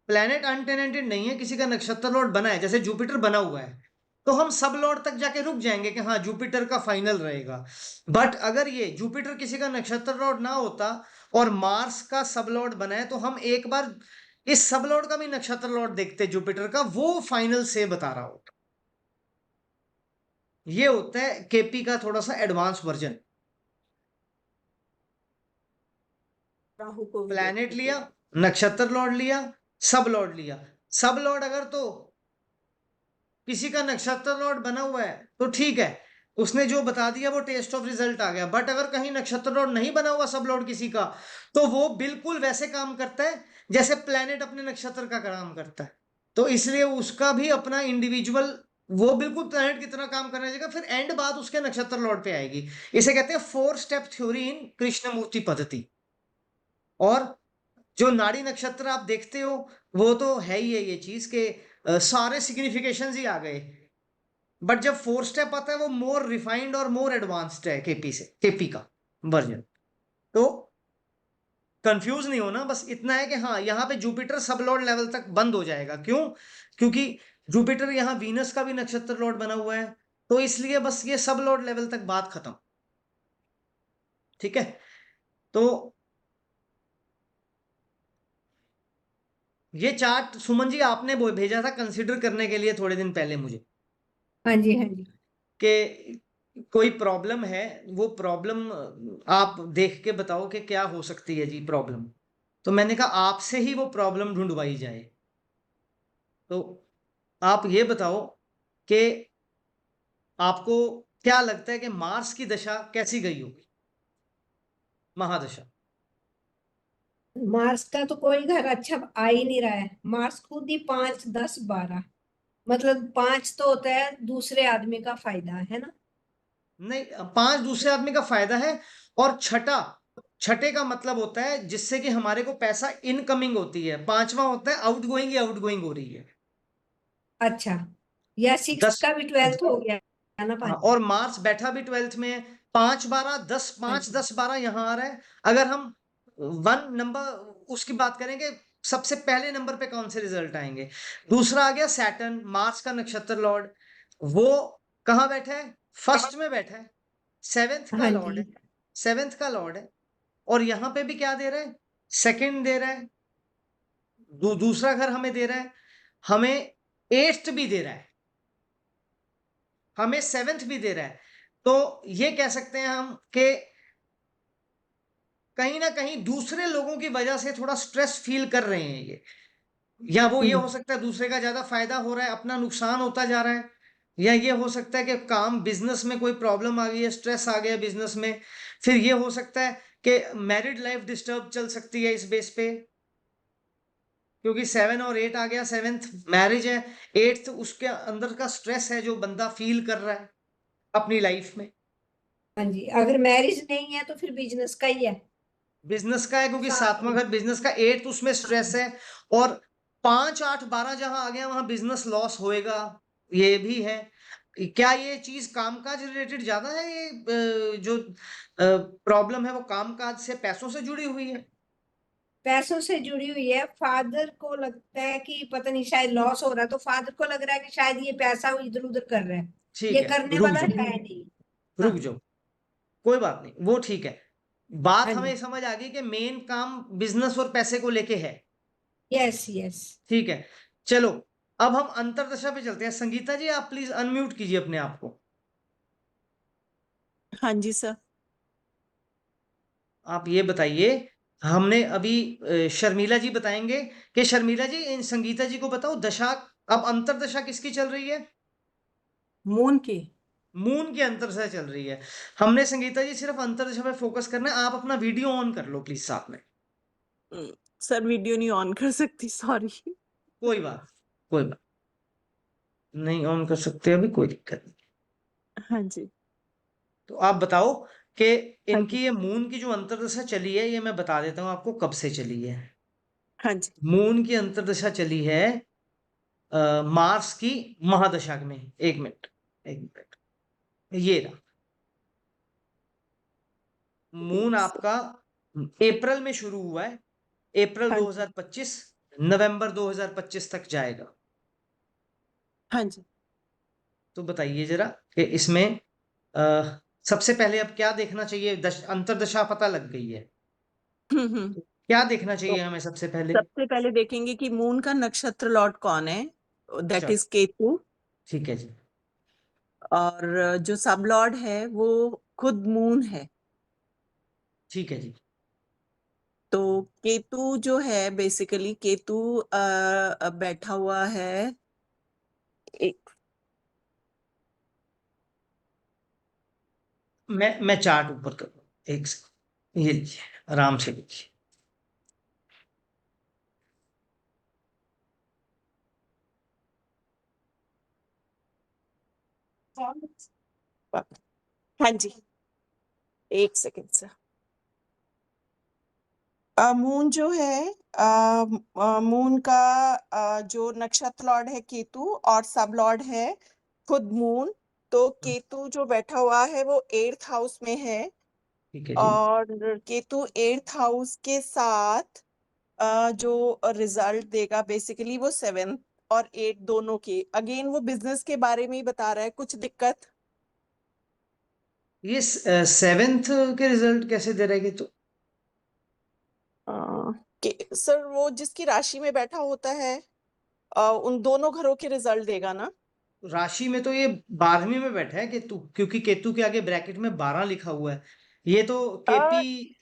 Speaker 1: प्लेनेट अनटेनेंटेड नहीं है, किसी का नक्षत्र लॉर्ड बना है, जैसे जुपिटर बना हुआ है, तो हम सब लॉर्ड तक जाके रुक जाएंगे कि हाँ जुपिटर का फाइनल रहेगा। बट अगर ये जुपिटर किसी का नक्षत्र लॉर्ड ना होता और मार्स का सब लॉर्ड बना है, तो हम एक बार इस सब लॉर्ड का भी नक्षत्र लॉर्ड देखते जुपिटर का, वो फाइनल से बता रहा होता। ये होता है केपी का थोड़ा सा एडवांस वर्जन।
Speaker 2: राहु को भी
Speaker 1: प्लैनेट
Speaker 2: देखते
Speaker 1: लिया,
Speaker 2: थे।
Speaker 1: नक्षत्र लॉर्ड लिया, सब लॉर्ड लिया। सब लॉर्ड अगर तो किसी का नक्षत्र लॉर्ड बना हुआ है तो ठीक है, उसने जो बता दिया वो टेस्ट ऑफ रिजल्ट आ गया। बट अगर कहीं नक्षत्र लॉर्ड नहीं बना हुआ सब लॉर्ड किसी का, तो वो बिल्कुल वैसे काम करता है जैसे प्लेनेट अपने नक्षत्र का काम करता है। तो इसलिए उसका भी अपना इंडिविजुअल, वो बिल्कुल प्लेनेट की तरह काम करने लगेगा, फिर एंड बात उसके नक्षत्र लॉर्ड पे आएगी। इसे कहते हैं 4 स्टेप थ्योरी इन कृष्णमूर्ति पद्धति। और जो नाड़ी नक्षत्र आप देखते हो, वो तो है ही है ये चीज के सारे सिग्निफिकेशंस ही आ गए। बट जब 4 स्टेप आता है वो मोर रिफाइंड और मोर एडवांस्ड है केपी का वर्जन। तो कंफ्यूज नहीं होना, बस इतना है कि हाँ यहाँ पे जुपिटर सब लॉर्ड लेवल तक बंद हो जाएगा। क्यों? क्योंकि जुपिटर यहाँ वीनस का भी नक्षत्र लॉर्ड बना हुआ है, तो इसलिए बस ये सब लॉर्ड लेवल तक बात खत्म। ठीक है, तो ये चार्ट सुमन जी आपने भेजा था कंसिडर करने के लिए थोड़े दिन पहले मुझे,
Speaker 5: हाँ जी, हाँ जी।
Speaker 1: कि कोई प्रॉब्लम है, वो प्रॉब्लम आप देख के बताओ कि क्या हो सकती है जी प्रॉब्लम। तो मैंने कहा आपसे ही वो प्रॉब्लम ढूंढवाई जाए। तो आप ये बताओ कि आपको क्या लगता है कि मार्स की दशा कैसी गई होगी, महादशा?
Speaker 5: मार्स का तो कोई घर अच्छा आ ही नहीं रहा है। मार्स खुद ही 5, 10, 12, मतलब 5 तो होता है दूसरे आदमी का फायदा, है ना।
Speaker 1: नहीं, 5 दूसरे आदमी का फायदा है, और छठा, छठे का मतलब होता है जिससे कि हमारे को पैसा इनकमिंग होती है। 5वां होता है आउट गोइंग, आउट गोइंग हो रही है।
Speaker 5: अच्छा, या 6
Speaker 1: 10,
Speaker 5: का भी 12th हो गया है ना,
Speaker 1: हाँ,
Speaker 5: 5।
Speaker 1: और मार्स बैठा भी 12th में है। 5 12 10,
Speaker 5: हाँ
Speaker 1: 5
Speaker 5: जी,
Speaker 1: 10 12 यहाँ आ रहा है। अगर हम वन नंबर उसकी बात करेंगे, सबसे पहले नंबर पे कौन से रिजल्ट आएंगे? दूसरा आ गया सैटर्न, मार्स का नक्षत्र लॉर्ड, वो कहाँ बैठा है? फर्स्ट में बैठा है, सेवेंथ का
Speaker 5: हाँ
Speaker 1: लॉर्ड है,
Speaker 5: जी,
Speaker 1: सेवेंथ का लॉर्ड है। और यहाँ पे भी क्या दे रहा है? सेकंड दे रहा है, दूसरा घर हमें दे रहा है, हमें एट्थ भी दे रहा है, हमें सेवेंथ भी दे रहा है। तो ये कह सकते हैं हम कि कहीं ना कहीं दूसरे लोगों की वजह से थोड़ा स्ट्रेस फील कर रहे हैं ये, या वो ये हो सकता है दूसरे का ज्यादा फायदा हो रहा है, अपना नुकसान होता जा रहा है, या ये हो सकता है कि काम बिजनेस में कोई प्रॉब्लम आ गई है, स्ट्रेस आ गया बिजनेस में। फिर ये हो सकता है कि मैरिड लाइफ डिस्टर्ब चल सकती है इस बेस पे, क्योंकि 7 और 8 आ गया, सेवेंथ मैरिज है, एट्थ उसके अंदर का स्ट्रेस है जो बंदा फील कर रहा है अपनी लाइफ में।
Speaker 5: हाँ जी। अगर मैरिज नहीं है तो फिर बिजनेस का ही है
Speaker 1: बिजनेस का है, क्योंकि
Speaker 5: साथ
Speaker 1: सातवां
Speaker 5: में।
Speaker 1: घर बिजनेस का, एट्थ उसमें स्ट्रेस
Speaker 5: हाँ,
Speaker 1: है। और 5 8 12 जहां आ गया वहां बिजनेस लॉस होएगा, ये भी है। क्या ये चीज कामकाज रिलेटेड ज्यादा है, ये जो प्रॉब्लम है वो कामकाज से, पैसों से जुड़ी हुई है?
Speaker 5: पैसों से जुड़ी हुई है। फादर को लगता है कि पता नहीं शायद लॉस हो रहा है, तो फादर को लग रहा है कि शायद ये पैसा इधर उधर कर रहा है।
Speaker 1: ठीक
Speaker 5: ये
Speaker 1: है,
Speaker 5: करने
Speaker 1: रुक
Speaker 5: वाला
Speaker 1: जाओ,
Speaker 5: है नहीं।
Speaker 1: रुक
Speaker 5: हाँ,
Speaker 1: जाओ, कोई बात नहीं, वो ठीक है। बात
Speaker 5: हाँ जी,
Speaker 1: हमें समझ आ गई कि मेन काम बिजनेस और पैसे को लेके है।
Speaker 5: Yes yes.
Speaker 1: ठीक है, चलो अब हम अंतरदशा पे चलते हैं। संगीता जी आप प्लीज अनम्यूट कीजिए अपने आप को।
Speaker 4: हाँ जी सर।
Speaker 1: आप ये बताइए, हमने अभी शर्मिला जी बताएंगे कि शर्मिला जी इन संगीता जी को बताओ दशा, अब अंतरदशा किसकी चल रही है?
Speaker 2: मून की।
Speaker 1: मून की अंतरदशा चल रही है। हमने संगीता जी सिर्फ अंतरदशा पे फोकस करना है। आप अपना वीडियो ऑन कर लो प्लीज साथ में।
Speaker 4: सर वीडियो नहीं ऑन कर सकती, सॉरी।
Speaker 1: कोई बात, कोई बात नहीं, ऑन कर सकते अभी, कोई दिक्कत नहीं।
Speaker 4: हाँ जी।
Speaker 1: तो आप बताओ कि
Speaker 4: हाँ जी।
Speaker 1: इनकी ये मून की जो अंतरदशा चली है, ये मैं बता देता हूँ आपको कब से चली है।
Speaker 4: हाँ जी।
Speaker 1: मून की अंतरदशा चली है मार्स की महादशा में। एक मिनट, एक मिनट, ये रहा। मून आपका अप्रैल में शुरू हुआ है, अप्रैल
Speaker 4: हाँ जी।
Speaker 1: 2025 नवंबर 2025 तक जाएगा।
Speaker 4: हाँ जी।
Speaker 1: तो बताइए जरा कि इसमें अ, सबसे पहले अब क्या देखना चाहिए? अंतरदशा पता लग गई है,
Speaker 4: हम्म।
Speaker 1: तो क्या देखना
Speaker 4: तो
Speaker 1: चाहिए हमें सबसे पहले?
Speaker 4: सबसे पहले देखेंगे कि मून का नक्षत्र लॉर्ड कौन है, दैट
Speaker 1: चलो
Speaker 4: इज केतु।
Speaker 1: ठीक है जी।
Speaker 4: और जो सब लॉर्ड है वो खुद मून है।
Speaker 1: ठीक है जी।
Speaker 4: तो केतु जो है, बेसिकली केतु बैठा हुआ है एक।
Speaker 1: मैं चार्ट ऊपर कर दूं, एक सेकंड, ये लीजिए आराम से लीजिए।
Speaker 4: हाँ जी, एक सेकेंड सर। मून जो है, मून का जो नक्षत्र लॉर्ड है केतु, और सब लॉर्ड है खुद मून। तो केतु जो बैठा हुआ है वो 8th हाउस में है।
Speaker 1: ठीक है जी।
Speaker 4: और केतु 8th हाउस के साथ जो रिजल्ट देगा बेसिकली वो 7th और 8 दोनों के, अगेन वो बिजनेस के बारे में ही बता रहा है। कुछ दिक्कत?
Speaker 1: ये सेवेंथ के रिजल्ट कैसे दे रहेगी? तो
Speaker 4: सर वो जिसकी राशि में बैठा होता है उन दोनों घरों के रिजल्ट देगा ना।
Speaker 1: राशि में तो ये 12वीं में बैठा है केतु, क्योंकि केतु के आगे ब्रैकेट में 12 लिखा हुआ है। ये तो
Speaker 4: अ,
Speaker 1: केपी,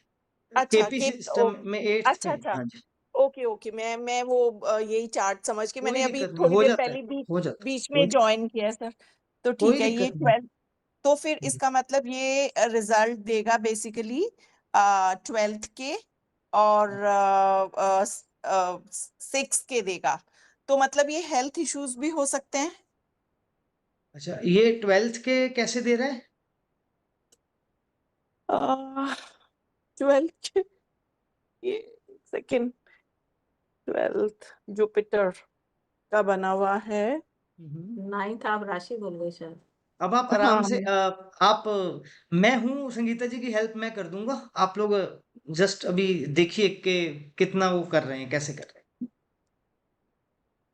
Speaker 4: अच्छा
Speaker 1: केपी
Speaker 4: के
Speaker 1: सिस्टम में 8th पे
Speaker 4: अच्छा
Speaker 1: है।
Speaker 4: अच्छा।
Speaker 1: हाँ जी,
Speaker 4: ओके ओके, मैं वो यही चार्ट समझ के,
Speaker 1: कोई
Speaker 4: मैंने अभी
Speaker 1: दिक्कत नहीं,
Speaker 4: थोड़ी
Speaker 1: हो
Speaker 4: देर
Speaker 1: जाता है,
Speaker 4: पहले बीच
Speaker 1: हो जाता है,
Speaker 4: बीच
Speaker 1: कोई
Speaker 4: में
Speaker 1: दिक्कत,
Speaker 4: ज्वाइन किया है सर। तो
Speaker 1: कोई
Speaker 4: ठीक है, ये
Speaker 1: दिक्कत नहीं।
Speaker 4: 12। तो फिर इसका मतलब ये रिजल्ट देगा बेसिकली 12th के और 6 के देगा। तो मतलब ये हेल्थ इश्यूज भी हो सकते हैं।
Speaker 1: अच्छा, ये 12th के कैसे दे रहा है?
Speaker 4: 12th के, ये सेकेंड, 12th जुपिटर का बना हुआ है।
Speaker 1: हम्म।
Speaker 2: 9th आप राशि बोल गए शायद।
Speaker 1: अब आप आराम
Speaker 4: हाँ।
Speaker 1: से आप मैं हूँ संगीता जी की हेल्प मैं कर दूंगा। आप लोग जस्ट अभी देखिए कि कितना वो कर रहे हैं, कैसे कर रहे हैं।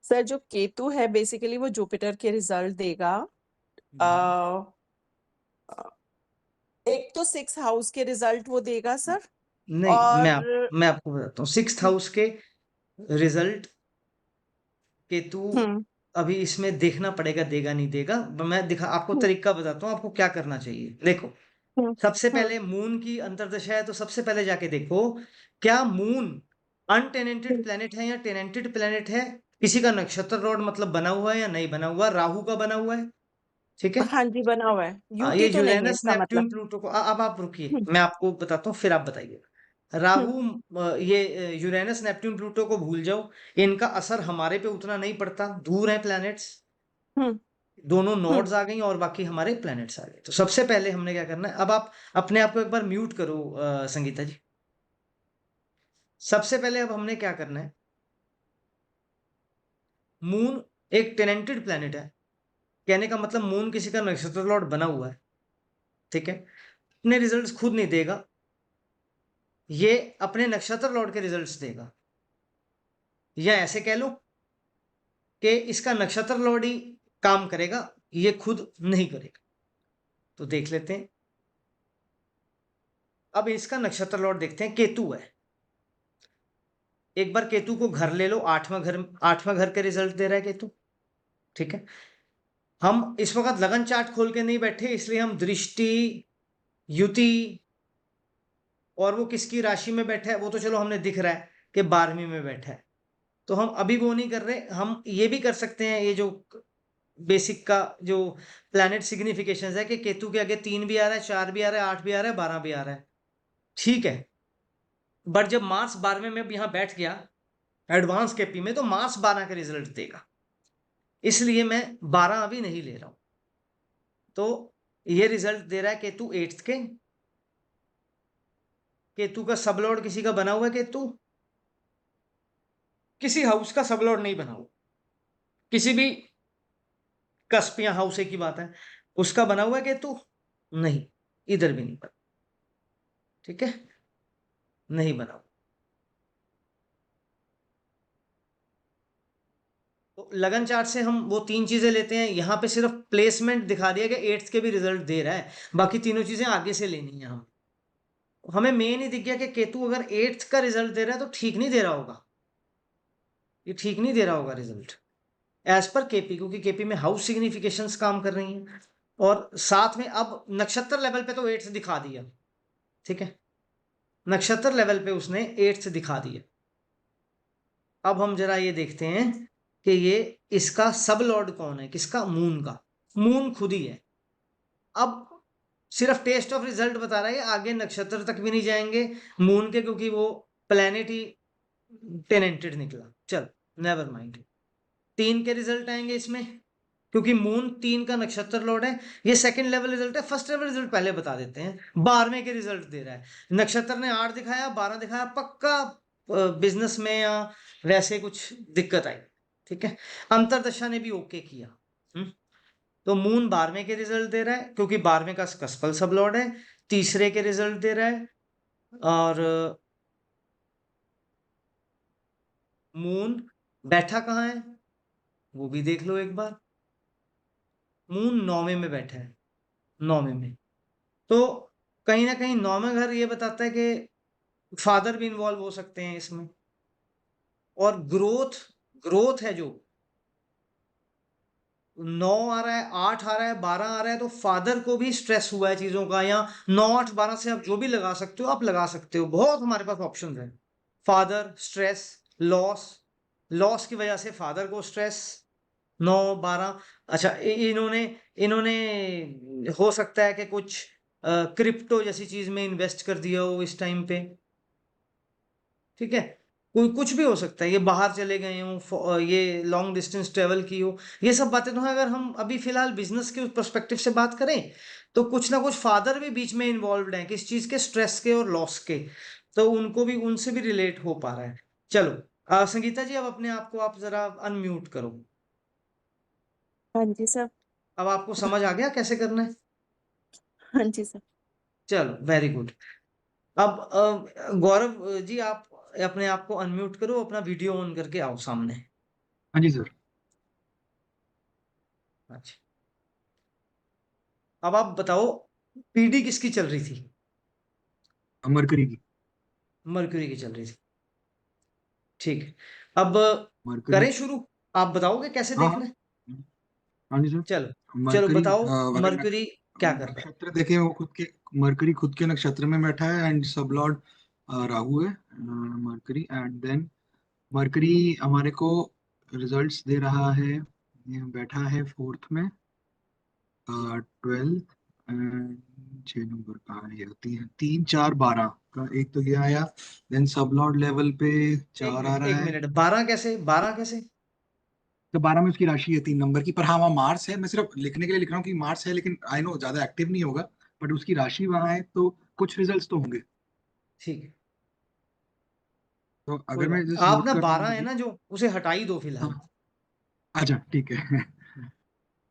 Speaker 4: सर जो केतु है बेसिकली वो जुपिटर के रिजल्ट देगा।
Speaker 1: हम्म।
Speaker 4: अ, एक तो 6 हाउस के रिजल्ट वो देगा सर।
Speaker 1: नहीं,
Speaker 4: और
Speaker 1: मैं आपको बताता हूँ 6th हाउस के रिजल्ट केतु
Speaker 4: हम्म
Speaker 1: अभी इसमें देखना पड़ेगा, देगा नहीं देगा। मैं दिखा आपको
Speaker 4: हम्म
Speaker 1: तरीका बताता हूँ आपको क्या करना चाहिए। देखो,
Speaker 4: हम्म
Speaker 1: सबसे
Speaker 4: हम्म
Speaker 1: पहले मून की अंतर्दशा है, तो सबसे पहले जाके देखो क्या मून अनटेनेंटेड
Speaker 4: हम्म।
Speaker 1: प्लेनेट है या टेनेंटेड प्लेनेट है। किसी का नक्षत्र लॉर्ड मतलब बना हुआ है या नहीं बना हुआ, राहु का बना हुआ है। ठीक है।
Speaker 4: हाँ जी, बना हुआ है,
Speaker 1: ये
Speaker 4: यूटी तो नहीं है
Speaker 1: यूरेनस
Speaker 4: इसका मतलब।
Speaker 1: नेपट्टून प्लूटो को अब आप रुकिए,
Speaker 4: हम्म
Speaker 1: मैं आपको बताता हूँ फिर आप बताइए।
Speaker 4: हम्म
Speaker 1: राहु ये यूरेनस नेपट्टून प्लूटो को भूल जाओ। इनका असर हमारे पे उतना नहीं पड़ता, दूर है प्लैनेट्स।
Speaker 4: हम्म
Speaker 1: दोनों
Speaker 4: हम्म।
Speaker 1: नोड्स आ गई और बाकी हमारे प्लैनेट्स आ गए। तो सबसे पहले हमने क्या करना है, अब आप अपने आप को एक बार म्यूट करो संगीता जी। सबसे पहले अब हमने क्या करना है, मून एक टेनेंटेड प्लैनेट है, कहने का मतलब मून किसी का नक्षत्र लॉर्ड बना हुआ है। ठीक है, अपने रिजल्ट्स खुद नहीं देगा, ये अपने नक्षत्र लॉर्ड के रिजल्ट्स देगा। या ऐसे कह लो कि इसका नक्षत्र लॉर्ड ही काम करेगा, ये खुद नहीं करेगा। तो देख लेते हैं। अब इसका नक्षत्र लॉर्ड देखते हैं, केतु है। एक बार केतु को घर ले लो, 8वां घर के रिजल्ट दे रहा है केतु, ठीक है। हम इस वक्त लगन चार्ट खोल के नहीं बैठे, इसलिए हम दृष्टि, युति और वो किसकी राशि में बैठा है वो तो चलो हमने दिख रहा है कि 12वीं में बैठा है, तो हम अभी वो नहीं कर रहे। हम ये भी कर सकते हैं, ये जो बेसिक का जो प्लैनेट सिग्निफिकेशन है कि केतु के आगे 3 भी आ रहा है, 4 भी आ रहा है, 8 भी आ रहा है, 12 भी आ रहा है, ठीक है। बट जब मार्स 12वें में यहाँ बैठ गया एडवांस केपी में, तो मार्स 12 का रिजल्ट देगा, इसलिए मैं 12 अभी नहीं ले रहा हूं। तो ये रिजल्ट दे रहा है केतु 8th के। केतु का सबलॉर्ड किसी का बना हुआ है, केतु किसी हाउस का सबलॉर्ड नहीं बना हुआ, किसी भी कस्प या हाउस की बात है, उसका बना हुआ है केतु नहीं, इधर भी नहीं बना, ठीक है, नहीं बना हुआ। तो लगन चार्ट से हम वो 3 चीजें लेते हैं, यहाँ पे सिर्फ प्लेसमेंट दिखा दिया कि 8th के भी रिजल्ट दे रहा है, बाकी तीनों चीजें आगे से लेनी है। हमें मेन ही दिख गया कि केतु अगर 8th का रिजल्ट दे रहा है तो ठीक नहीं दे रहा होगा, ये ठीक नहीं दे रहा होगा रिजल्ट एज पर केपी, क्योंकि केपी में हाउस सिग्निफिकेशंस काम कर रही हैं, और साथ में अब नक्षत्र लेवल पे तो 8th दिखा दिया, ठीक है, नक्षत्र लेवल पे उसने 8th दिखा दिया। अब हम जरा ये देखते हैं कि ये इसका सब लॉर्ड कौन है, किसका, मून का। मून खुद ही है। अब सिर्फ टेस्ट ऑफ रिजल्ट बता रहा है, आगे नक्षत्र तक भी नहीं जाएंगे मून के, क्योंकि वो प्लेनेट ही टेनेंटेड निकला। चल नेवर माइंड, 3 के रिजल्ट आएंगे इसमें, क्योंकि मून 3 का नक्षत्र लॉर्ड है। ये सेकंड लेवल रिजल्ट है, फर्स्ट लेवल रिजल्ट पहले बता देते हैं। 12वें के रिजल्ट दे रहा है, नक्षत्र ने 8 दिखाया, 12 दिखाया, पक्का बिजनेस में या वैसे कुछ दिक्कत आई, ठीक है। अंतरदशा ने भी ओके किया। तो मून 12वें के रिजल्ट दे रहा है, क्योंकि 12वें का कस्पल सब लॉर्ड है। तीसरे के रिजल्ट दे रहा है, और मून बैठा कहाँ है वो भी देख लो एक बार। मून 9वें में बैठा है, 9वें में, तो कहीं ना कहीं 9वां घर ये बताता है कि फादर भी इन्वॉल्व हो सकते हैं इसमें, और ग्रोथ ग्रोथ है जो 9 आ रहा है, 8 आ रहा है, 12 आ रहा है, तो फादर को भी स्ट्रेस हुआ है चीजों का, या 9 8 12 से आप जो भी लगा सकते हो आप लगा सकते हो, बहुत हमारे पास ऑप्शन है। फादर स्ट्रेस, लॉस, लॉस की वजह से फादर को स्ट्रेस, 9 12। अच्छा, इन्होंने इन्होंने हो सकता है कि कुछ क्रिप्टो जैसी चीज में इन्वेस्ट कर दिया हो इस टाइम पे, ठीक है, कोई कुछ भी हो सकता है, ये बाहर चले गए हो, ये लॉन्ग डिस्टेंस ट्रेवल की हो, ये सब बातें तो हैं। अगर हम अभी फिलहाल बिजनेस के पर्सपेक्टिव से बात करें तो कुछ ना कुछ फादर भी बीच में इन्वॉल्व हैं, किस चीज के, स्ट्रेस के और लॉस के, तो उनको भी, उनसे भी रिलेट हो पा रहा है। चलो संगीता जी, अब अपने आप को आप जरा अनम्यूट करो।
Speaker 4: हाँ जी सर।
Speaker 1: अब आपको समझ आ गया कैसे करना है?
Speaker 4: हाँ जी सर।
Speaker 1: चलो वेरी गुड। अब गौरव जी, आप अपने आप को अनम्यूट करो, अपना वीडियो ऑन करके आओ सामने।
Speaker 3: हाँ जी सर।
Speaker 1: अच्छा, अब आप बताओ, पीडी किसकी चल रही थी?
Speaker 3: मरकरी की।
Speaker 1: मर्क्यूरी की चल रही थी, ठीक है। अब
Speaker 3: मरकरी।
Speaker 1: करें शुरू, आप बताओगे कैसे
Speaker 3: हाँ
Speaker 1: देखना है?
Speaker 3: हाँ जी सर।
Speaker 1: चलो चलो
Speaker 3: मरकरी
Speaker 1: बताओ,
Speaker 3: अगर
Speaker 1: मर्क्यूरी क्या कर रहा है?
Speaker 3: नक्षत्र देखें, वो खुद के, मरकरी खुद के नक्षत्र में बैठा है, एंड सब लॉर्ड राहु है, मरकरी, एंड देन मरकरी हमारे को रिजल्ट्स दे रहा है, ये बैठा है 4th में, 12th, 6 नंबर का ये होती है, 3 4 12 का एक तो ये आया, देन सब लॉर्ड लेवल पे 4 आ रहा
Speaker 1: एक
Speaker 3: है।
Speaker 1: मिनट, 12 कैसे, 12 कैसे?
Speaker 3: तो 12 में उसकी राशि है 3 नंबर की, पर हाँ वहाँ मार्स है, मैं सिर्फ लिखने के लिए लिख रहा हूँ कि मार्स है, लेकिन आई नो ज्यादा एक्टिव नहीं होगा, बट उसकी राशि वहाँ है, तो कुछ रिजल्ट्स तो होंगे।
Speaker 1: ठीक है,
Speaker 3: तो
Speaker 1: कोई
Speaker 3: अगर मैं
Speaker 1: बात
Speaker 3: जस्ट
Speaker 1: आप
Speaker 3: नोट
Speaker 1: ना,
Speaker 3: कर रहा
Speaker 1: 12
Speaker 3: हूँ
Speaker 1: है
Speaker 3: अभी।
Speaker 1: ना जो, उसे हटा ही दो फिलहाल।
Speaker 3: हाँ, अच्छा ठीक है।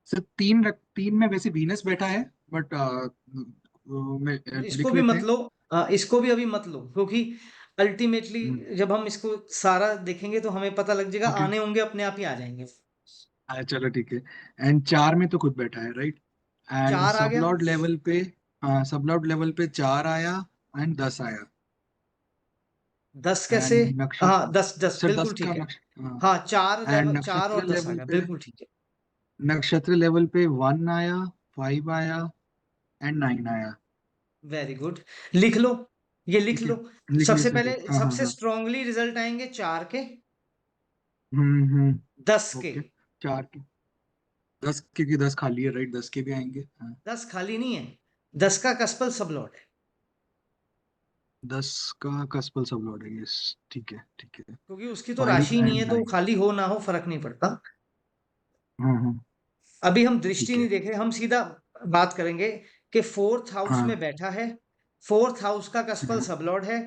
Speaker 3: सर 3 में वैसे वीनस बैठा है, बट मैं
Speaker 1: इसको
Speaker 3: लिख
Speaker 1: भी
Speaker 3: लेते
Speaker 1: मत
Speaker 3: हैं।
Speaker 1: लो, इसको भी अभी मत लो, क्योंकि अल्टीमेटली जब हम इसको सारा देखेंगे तो हमें पता लग जाएगा,
Speaker 3: ओके,
Speaker 1: आने होंगे अपने आप ही आ जाएंगे।
Speaker 3: चलो ठीक है। एंड 4 में तो खुद बैठा है, राइट, एंड
Speaker 1: 4 आ
Speaker 3: सब
Speaker 1: गया,
Speaker 3: लॉर्ड लेवल पे, हाँ सब लॉर्ड लेवल पे 4 आया, एंड 10 आया
Speaker 1: 10 कैसे?
Speaker 3: एंड नक्षत्र
Speaker 1: हाँ 10
Speaker 3: सर
Speaker 1: बिल्कुल
Speaker 3: 10
Speaker 1: ठीक
Speaker 3: का
Speaker 1: है।
Speaker 3: नक्षत्र
Speaker 1: हाँ 4
Speaker 3: एंड
Speaker 1: लेवल, 4
Speaker 3: नक्षत्र
Speaker 1: और 10 आ
Speaker 3: लेवल
Speaker 1: गया,
Speaker 3: पे
Speaker 1: बिल्कुल ठीक है।
Speaker 3: नक्षत्र लेवल पे 1 आया 5 आया एंड 9 आया।
Speaker 1: वेरी गुड, लिख लो, ये लिख
Speaker 3: ठीक है
Speaker 1: लो।
Speaker 3: लिख लिया
Speaker 1: सबसे
Speaker 3: सर
Speaker 1: पहले
Speaker 3: हाँ हाँ
Speaker 1: सबसे
Speaker 3: हाँ
Speaker 1: स्ट्रांगली रिजल्ट आएंगे 4 के, 10 के।
Speaker 3: ओके 4 के 10 क्योंकि 10 खाली है राइट 10 के भी आएंगे हाँ
Speaker 1: 10 खाली नहीं है, 10 का कस्पल सबलॉट है,
Speaker 3: 10 का कस्पल सब लॉर्ड है यस ठीक है
Speaker 1: क्योंकि उसकी तो
Speaker 3: 5
Speaker 1: राशि ही नहीं है,
Speaker 3: एंड
Speaker 1: तो
Speaker 3: 9
Speaker 1: खाली हो ना हो फर्क नहीं पड़ता।
Speaker 3: हाँ
Speaker 1: अभी हम दृष्टि
Speaker 3: ठीक
Speaker 1: नहीं
Speaker 3: है
Speaker 1: देख रहे, हम सीधा बात करेंगे कि 4th हाउस में
Speaker 3: हाँ
Speaker 1: बैठा है, 4th हाउस का कस्पल
Speaker 3: हाँ
Speaker 1: सबलॉर्ड है,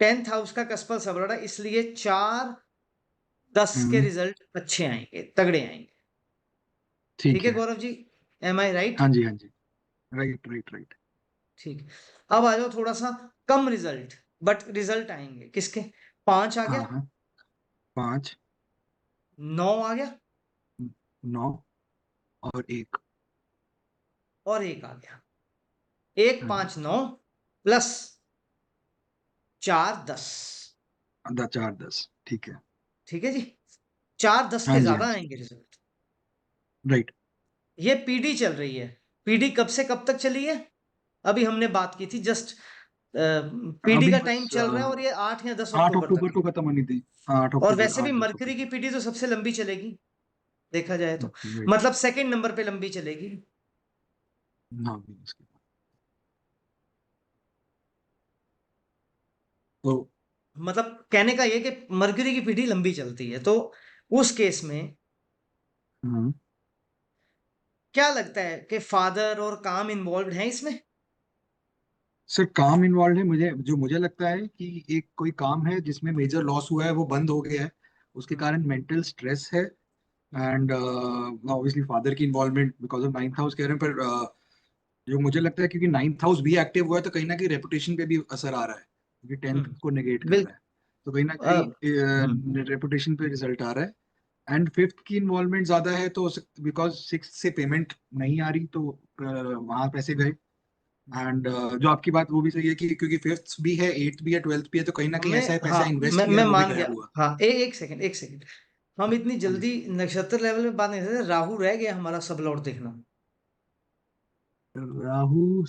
Speaker 1: 10th हाउस का कस्पल सबलॉर्ड है, इसलिए 4-10 के
Speaker 3: हम्म,
Speaker 1: रिजल्ट अच्छे आएंगे, तगड़े आएंगे। ठीक
Speaker 3: ठीक
Speaker 1: है
Speaker 3: है
Speaker 1: गौरव जी, एम आई राइट?
Speaker 3: हाँ जी राइट
Speaker 1: ठीक। अब आ जाओ थोड़ा सा कम रिजल्ट, बट रिजल्ट आएंगे किसके? 5 आ गया,
Speaker 3: हाँ 5
Speaker 1: 9 आ गया
Speaker 3: 9 और 1
Speaker 1: और 1 आ गया। 1
Speaker 3: हाँ जी
Speaker 1: 5 9 प्लस 4 10।
Speaker 3: 4 10 ठीक है
Speaker 1: ठीक है जी, 4-10 के
Speaker 3: हाँ
Speaker 1: ज्यादा
Speaker 3: जी
Speaker 1: आएंगे रिजल्ट।
Speaker 3: राइट
Speaker 1: ये पीडी चल रही है, पीडी कब से कब तक चली है? अभी हमने बात की थी जस्ट, पीडी
Speaker 3: अभी
Speaker 1: का टाइम
Speaker 3: बस
Speaker 1: चल रहा है और ये 8 या 10
Speaker 3: 8
Speaker 1: अक्टूबर
Speaker 3: अक्टूबर
Speaker 1: तक
Speaker 3: को
Speaker 1: है।
Speaker 3: खत्म होनी थी हाँ 8
Speaker 1: और
Speaker 3: अक्टूबर
Speaker 1: वैसे भी
Speaker 3: 8-10
Speaker 1: मरकरी की
Speaker 3: अक्टूबर
Speaker 1: पीडी तो सबसे लंबी चलेगी, देखा जाए तो,
Speaker 3: राइट
Speaker 1: मतलब सेकंड नंबर पे लंबी चलेगी।
Speaker 3: हाँ इसके बाद तो
Speaker 1: मतलब कहने का ये कि मरकरी की पीढ़ी लंबी चलती है, तो उस केस में
Speaker 3: हम्म,
Speaker 1: क्या लगता है कि फादर और काम इन्वॉल्व हैं इसमें?
Speaker 3: सर काम इन्वॉल्व है मुझे लगता है कि एक कोई काम है जिसमें मेजर लॉस हुआ है वो बंद हो गया है उसके
Speaker 1: हम्म,
Speaker 3: कारण मेंटल स्ट्रेस है
Speaker 1: हम्म,
Speaker 3: एंड ऑब्वियसली फादर की involvement because of 9th house कह रहे हैं पर जो मुझे लगता है क्योंकि 9th हाउस भी एक्टिव हुआ है तो कहीं ना कहीं रेपुटेशन पे भी असर आ रहा है क्योंकि 10th को नेगेट कर
Speaker 1: बिल्कुल।
Speaker 3: रहा है तो कहीं ना कहीं रेपुटेशन पे रिजल्ट आ रहा है एंड 5th की इन्वॉल्वमेंट ज्यादा है तो बिकॉज 6th से पेमेंट नहीं आ रही तो वहां पैसे गए एंड जो आपकी बात वो भी सही है कि क्योंकि 5th भी है 8th भी है 12th भी है तो कहीं ना कहीं
Speaker 1: मैं
Speaker 3: ऐसा है पैसा
Speaker 1: हाँ
Speaker 3: इन्वेस्ट
Speaker 1: मैं
Speaker 3: किया
Speaker 1: मैं
Speaker 3: है वो भी
Speaker 1: मान गया।
Speaker 3: गायब हुआ
Speaker 1: हाँ एक सेकंड, हम इतनी
Speaker 3: हाँ जी
Speaker 1: जल्दी नक्षत्र लेवल में बात नहीं करते, राहु रह गया हमारा सब लॉर्ड देखना।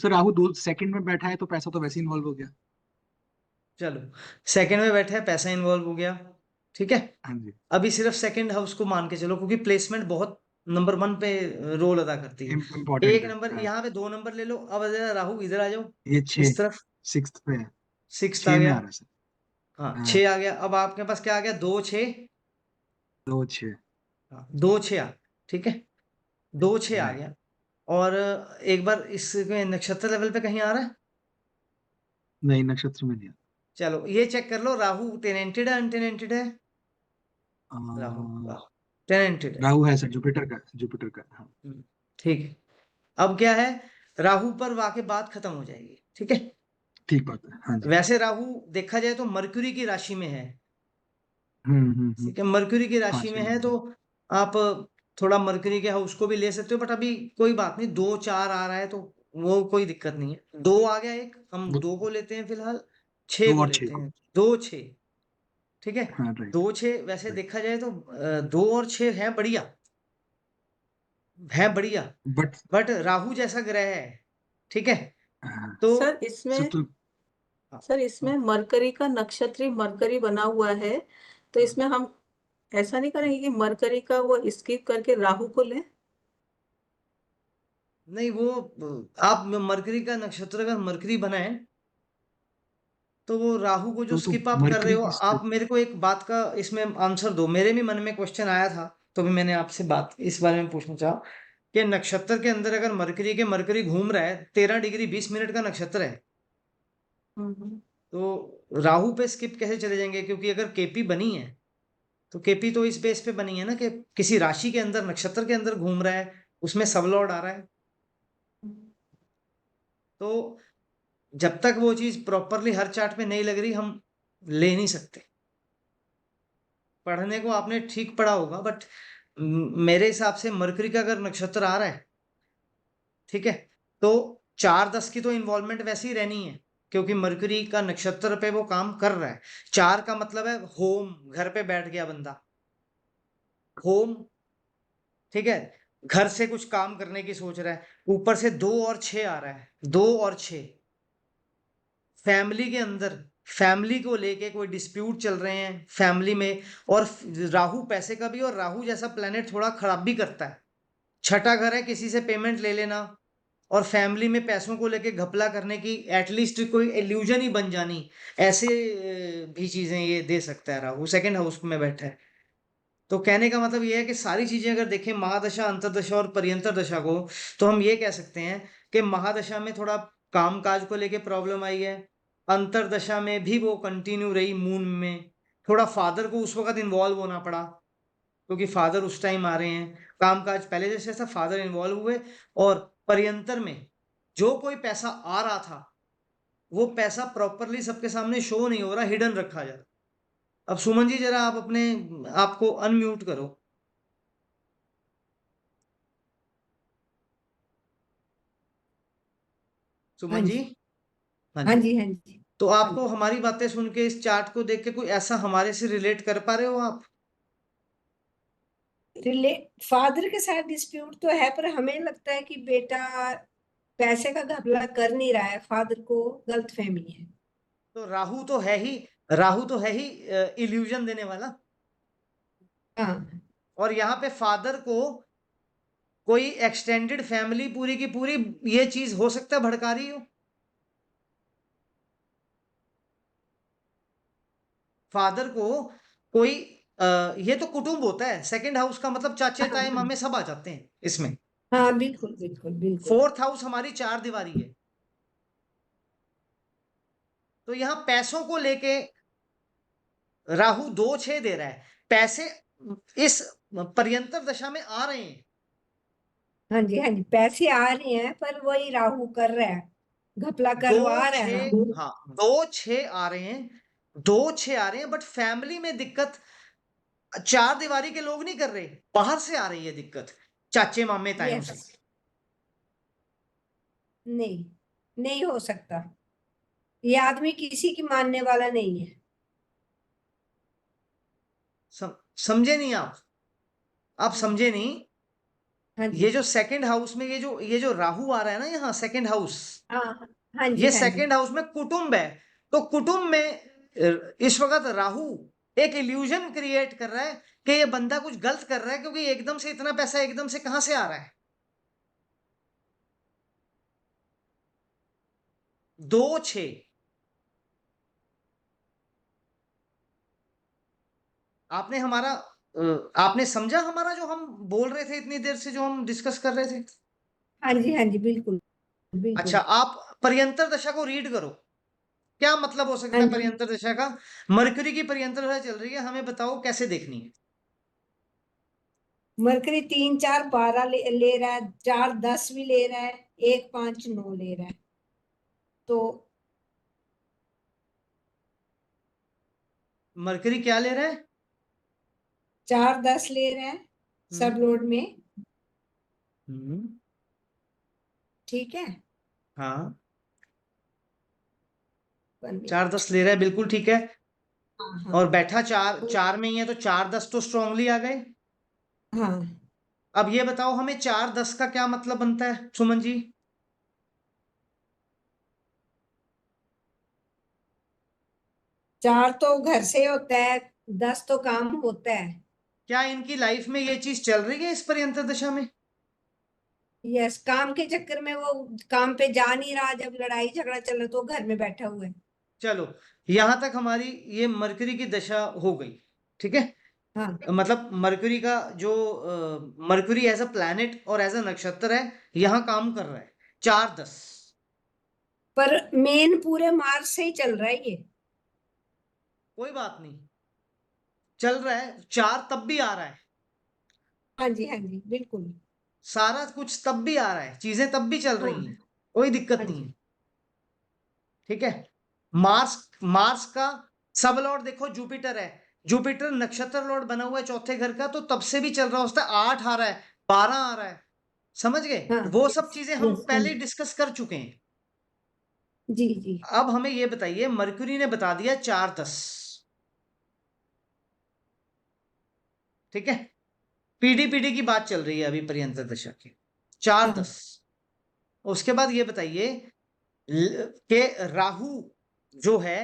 Speaker 3: राहु 2 सेकंड में बैठा है तो पैसा तो वैसे इन्वॉल्व हो गया
Speaker 1: चलो, सेकंड में बैठा है, पैसा इन्वॉल्व हो गया, ठीक है।
Speaker 3: हाँ जी
Speaker 1: अभी सिर्फ सेकंड हाउस को मान के चलो, क्योंकि प्लेसमेंट बहुत नंबर 1 पे रोल अदा करती है।
Speaker 3: इम्पोर्टेंट
Speaker 1: एक
Speaker 3: है
Speaker 1: नंबर
Speaker 3: हाँ
Speaker 1: यहाँ पे, 2 नंबर ले लो। अब जरा राहु इधर आ जाओ,
Speaker 3: ये 6
Speaker 1: इस तरफ।
Speaker 3: 6th पे है
Speaker 1: 6 आ
Speaker 3: 6 में
Speaker 1: गया,
Speaker 3: आ रहा है सर
Speaker 1: हाँ
Speaker 3: हाँ
Speaker 1: 6 आ गया। अब आपके पास क्या आ गया? 2 6,
Speaker 3: 2 6
Speaker 1: हाँ 2 6 आ, ठीक है, 2 6 आ
Speaker 3: राइट
Speaker 1: गया। और एक बार इस नक्षत्र लेवल पे कहीं आ रहा है?
Speaker 3: नहीं नक्षत्र में नहीं
Speaker 1: चलो ये चेक कर लो, राहु टेनेंटेड है अनटेनेंटेड है?
Speaker 3: आ,
Speaker 1: राहु, राहु टेनेंटेड है।
Speaker 3: राहु है सर जुपिटर का हाँ
Speaker 1: ठीक है। अब क्या है, राहु पर वाके बात खत्म हो जाएगी, ठीक है।
Speaker 3: ठीक बात है हाँ जी
Speaker 1: वैसे राहु देखा जाए तो मरक्यूरी की राशि में है,
Speaker 3: हम्म
Speaker 1: ठीक है, मरक्यूरी की राशि में
Speaker 3: 5वें
Speaker 1: है,
Speaker 3: घर
Speaker 1: तो
Speaker 3: में
Speaker 1: आप थोड़ा मरक्यूरी के हाउस को भी ले सकते हो, बट अभी कोई बात नहीं, 2 4 आ रहा है तो वो कोई दिक्कत नहीं है। 2 आ गया, एक हम
Speaker 3: वो
Speaker 1: 2 को लेते हैं फिलहाल, 6
Speaker 3: 2
Speaker 1: को
Speaker 3: और 6
Speaker 1: लेते
Speaker 3: को
Speaker 1: हैं, 2 6, ठीक है।
Speaker 3: हाँ राइट
Speaker 1: 2 6 वैसे
Speaker 3: राइट
Speaker 1: देखा जाए तो 2 और 6 है बढ़िया, है बढ़िया,
Speaker 3: बट
Speaker 1: बट राहु जैसा ग्रह है, ठीक है, तो
Speaker 2: सर
Speaker 3: सर
Speaker 2: इसमें
Speaker 3: तो
Speaker 1: हाँ,
Speaker 2: सर इसमें मरकरी का नक्षत्री मरकरी बना हुआ है, तो
Speaker 1: हाँ।
Speaker 2: इसमें हम ऐसा नहीं करेंगे कि मरकरी का वो स्किप करके राहु को लें?
Speaker 1: नहीं वो आप मरकरी का नक्षत्र अगर मरकरी बना है तो वो राहु को जो
Speaker 3: तो
Speaker 1: स्किप आप कर रहे
Speaker 3: मरकरी
Speaker 1: हो,
Speaker 3: की
Speaker 1: आप मेरे को एक बात का इसमें आंसर दो। मेरे भी मन में क्वेश्चन आया था, तो भी मैंने आपसे बात इस बारे में पूछना चाहा कि नक्षत्र के अंदर अगर मरकरी घूम रहा है, 13 डिग्री 20 मिनट का नक्षत्र है,
Speaker 2: हम्म।
Speaker 1: तो राहु पे स्किप कैसे चले जाएंगे? क्योंकि अगर केपी बनी है तो केपी तो इस बेस पे बनी है ना कि किसी राशि के अंदर नक्षत्र के अंदर घूम रहा है, उसमें सब लॉर्ड आ रहा है, तो जब तक वो चीज प्रॉपरली हर चार्ट में नहीं लग रही, हम ले नहीं सकते। पढ़ने को आपने ठीक पढ़ा होगा, बट मेरे हिसाब से मरकरी का अगर नक्षत्र आ रहा है, ठीक है, तो 4 10 की तो इन्वॉल्वमेंट वैसे ही रहनी है, क्योंकि मरकरी का नक्षत्र पे वो काम कर रहा है। 4 का मतलब है होम, घर पे बैठ गया बंदा, होम, ठीक है, घर से कुछ काम करने की सोच रहा है। ऊपर से 2 और 6 आ रहा है, 2 और 6 फैमिली के अंदर, फैमिली को लेके कोई डिस्प्यूट चल रहे हैं फैमिली में। और राहु पैसे का भी, और राहु जैसा प्लेनेट थोड़ा खराब भी करता है। छठा घर है, किसी से पेमेंट ले लेना और फैमिली में पैसों को लेके घपला करने की, एटलीस्ट कोई इल्यूजन ही बन जानी, ऐसे भी चीजें ये दे सकता है राहु, सेकंड हाउस में बैठा है। तो कहने का मतलब ये है कि सारी चीजें अगर देखें महादशा, अंतर्दशा और पर्यंतर दशा को, तो हम ये कह सकते हैं कि महादशा में थोड़ा काम काज को लेके प्रॉब्लम आई है। अंतर्दशा में भी वो कंटिन्यू रही मून में। थोड़ा फादर को उस वक्त इन्वॉल्व होना पड़ा, क्योंकि फादर उस टाइम आ रहे हैं। कामकाज पहले जैसे था, फादर इन्वॉल्व हुए। और पर्यंतर में जो कोई पैसा आ रहा था, वो पैसा प्रॉपरली सबके सामने शो नहीं हो रहा, हिडन रखा जा रहा। अब सुमन जी जरा आप अपने आपको अनम्यूट करो।
Speaker 5: हाँ
Speaker 1: सुमन जी,
Speaker 5: जी,
Speaker 1: हाँ
Speaker 5: हाँ
Speaker 1: जी।
Speaker 5: जी, हाँ जी,
Speaker 1: तो
Speaker 5: हाँ
Speaker 1: आपको
Speaker 5: जी।
Speaker 1: हमारी बातें सुन के, इस चार्ट को देख के कोई ऐसा हमारे से रिलेट कर पा रहे हो आप?
Speaker 5: रिले फादर के साथ डिस्प्यूट तो है, पर हमें लगता है कि बेटा पैसे का घपला कर नहीं रहा है, फादर को गलत फहमी है।
Speaker 1: तो राहु तो है ही, राहु तो है ही इल्यूजन देने वाला।
Speaker 5: हाँ,
Speaker 1: और यहाँ पे फादर को कोई एक्सटेंडेड फैमिली पूरी की पूरी ये चीज हो सकता है भड़का रही हो। फादर को कोई ये तो कुटुंब होता है, सेकंड हाउस का मतलब चाचे
Speaker 5: हाँ,
Speaker 1: ताए
Speaker 5: हाँ,
Speaker 1: मामे सब आ जाते हैं इसमें।
Speaker 5: हाँ, बिल्कुल, बिल्कुल, बिल्कुल।
Speaker 1: फोर्थ हाउस हमारी चार दीवारी है। तो यहाँ पैसों को लेके राहु 2-6 दे रहा है। पैसे इस पर्यंतर दशा में आ रहे हैं।
Speaker 5: हाँ जी, हाँ जी, पैसे आ रहे हैं, पर वही राहु कर रहा है, घपला
Speaker 1: दो
Speaker 5: करवा रहा है
Speaker 1: छः
Speaker 5: राहु।
Speaker 1: हाँ, 2-6 आ रहे हैं, 2-6 आ रहे हैं, बट फैमिली में दिक्कत चार दीवारी के लोग नहीं कर रहे, बाहर से आ रही है दिक्कत, चाचे मामे तायों
Speaker 5: यस,
Speaker 1: से।
Speaker 5: नहीं, नहीं हो सकता, ये आदमी किसी की मानने वाला नहीं है।
Speaker 1: समझे नहीं आप समझे नहीं।
Speaker 5: हाँ
Speaker 1: ये
Speaker 5: जी,
Speaker 1: जो सेकंड हाउस में ये जो राहु आ रहा है ना, यहाँ सेकंड हाउस,
Speaker 5: हाँ, हाँ, हाँ जी,
Speaker 1: ये
Speaker 5: हाँ जी,
Speaker 1: सेकंड हाउस में कुटुंब है। तो कुटुंब में इस वक्त राहु एक इल्यूजन क्रिएट कर रहा है कि ये बंदा कुछ गलत कर रहा है, क्योंकि एकदम से इतना पैसा एकदम से कहां से आ रहा है। 2-6 आपने हमारा आपने समझा हमारा जो हम बोल रहे थे इतनी देर से, जो हम डिस्कस कर रहे थे?
Speaker 5: हाँ जी, हाँ जी, बिल्कुल,
Speaker 1: अच्छा,
Speaker 5: बिल्कुल।
Speaker 1: आप पर्यंतर दशा को रीड करो, क्या मतलब हो
Speaker 5: हाँ
Speaker 1: सकता है
Speaker 5: जी,
Speaker 1: पर्यंतर दशा का। मरकरी की पर्यंतर दशा चल रही है, हमें बताओ कैसे देखनी है।
Speaker 5: मरकरी 3, 4, 12 ले रहा है, 4, 10 भी ले रहा है, 1, 5, 9 ले रहा है, तो
Speaker 1: मरकरी क्या ले रहा है?
Speaker 5: 4, 10 ले रहा है सब
Speaker 1: हम्म
Speaker 5: लोड में।
Speaker 1: हम्म,
Speaker 5: ठीक है,
Speaker 1: हाँ,
Speaker 5: 1 मिनट।
Speaker 1: 4-10 ले रहा है, बिल्कुल ठीक है।
Speaker 5: हाँ, हाँ,
Speaker 1: और बैठा चार
Speaker 5: तो
Speaker 1: चार में ही है, तो 4-10 तो स्ट्रांगली आ गए।
Speaker 5: हाँ,
Speaker 1: अब ये बताओ हमें 4-10 का क्या मतलब बनता है सुमन जी?
Speaker 5: 4 तो घर से होता है, 10 तो काम होता है।
Speaker 1: क्या इनकी लाइफ में ये चीज चल रही है इस पर्यंतर दशा में?
Speaker 5: यस, काम के चक्कर में वो काम पे जा नहीं रहा, जब लड़ाई झगड़ा चल रहा तो घर में बैठा हुआ है।
Speaker 1: चलो, यहां तक हमारी ये मरकरी की दशा हो गई, ठीक है।
Speaker 5: हाँ,
Speaker 1: मतलब मरकरी का जो मरकरी एज अ प्लैनेट और एज अ नक्षत्र है, यहाँ काम कर रहा है 4-10।
Speaker 5: पर मेन पूरे मार्च से ही चल रहा है ये।
Speaker 1: कोई बात नहीं, चल रहा है 4 तब भी आ रहा है,
Speaker 5: हाँ जी, हाँ जी, बिल्कुल।
Speaker 1: सारा कुछ तब भी आ रहा है, चीजें तब भी चल
Speaker 5: हाँ,
Speaker 1: रही हैं, कोई दिक्कत
Speaker 5: हाँ
Speaker 1: नहीं
Speaker 5: जी,
Speaker 1: है, ठीक है। मार्स मार्स का सब लॉर्ड देखो जुपिटर है। जुपिटर नक्षत्र लॉर्ड बना हुआ है चौथे घर का, तो तब से भी चल रहा होता है, 8 आ रहा है, 12 आ रहा है। समझ गए?
Speaker 5: हाँ,
Speaker 1: वो सब
Speaker 5: यस,
Speaker 1: चीजें हम
Speaker 5: यस, हाँ
Speaker 1: पहले
Speaker 5: जी,
Speaker 1: डिस्कस कर चुके हैं।
Speaker 5: जी जी।
Speaker 1: अब हमें ये बताइए, मरक्यूरी ने बता दिया 4-10, ठीक है, पीडी की बात चल रही है अभी पर्यंत दशा की, 4-10। उसके बाद ये बताइए कि राहु जो है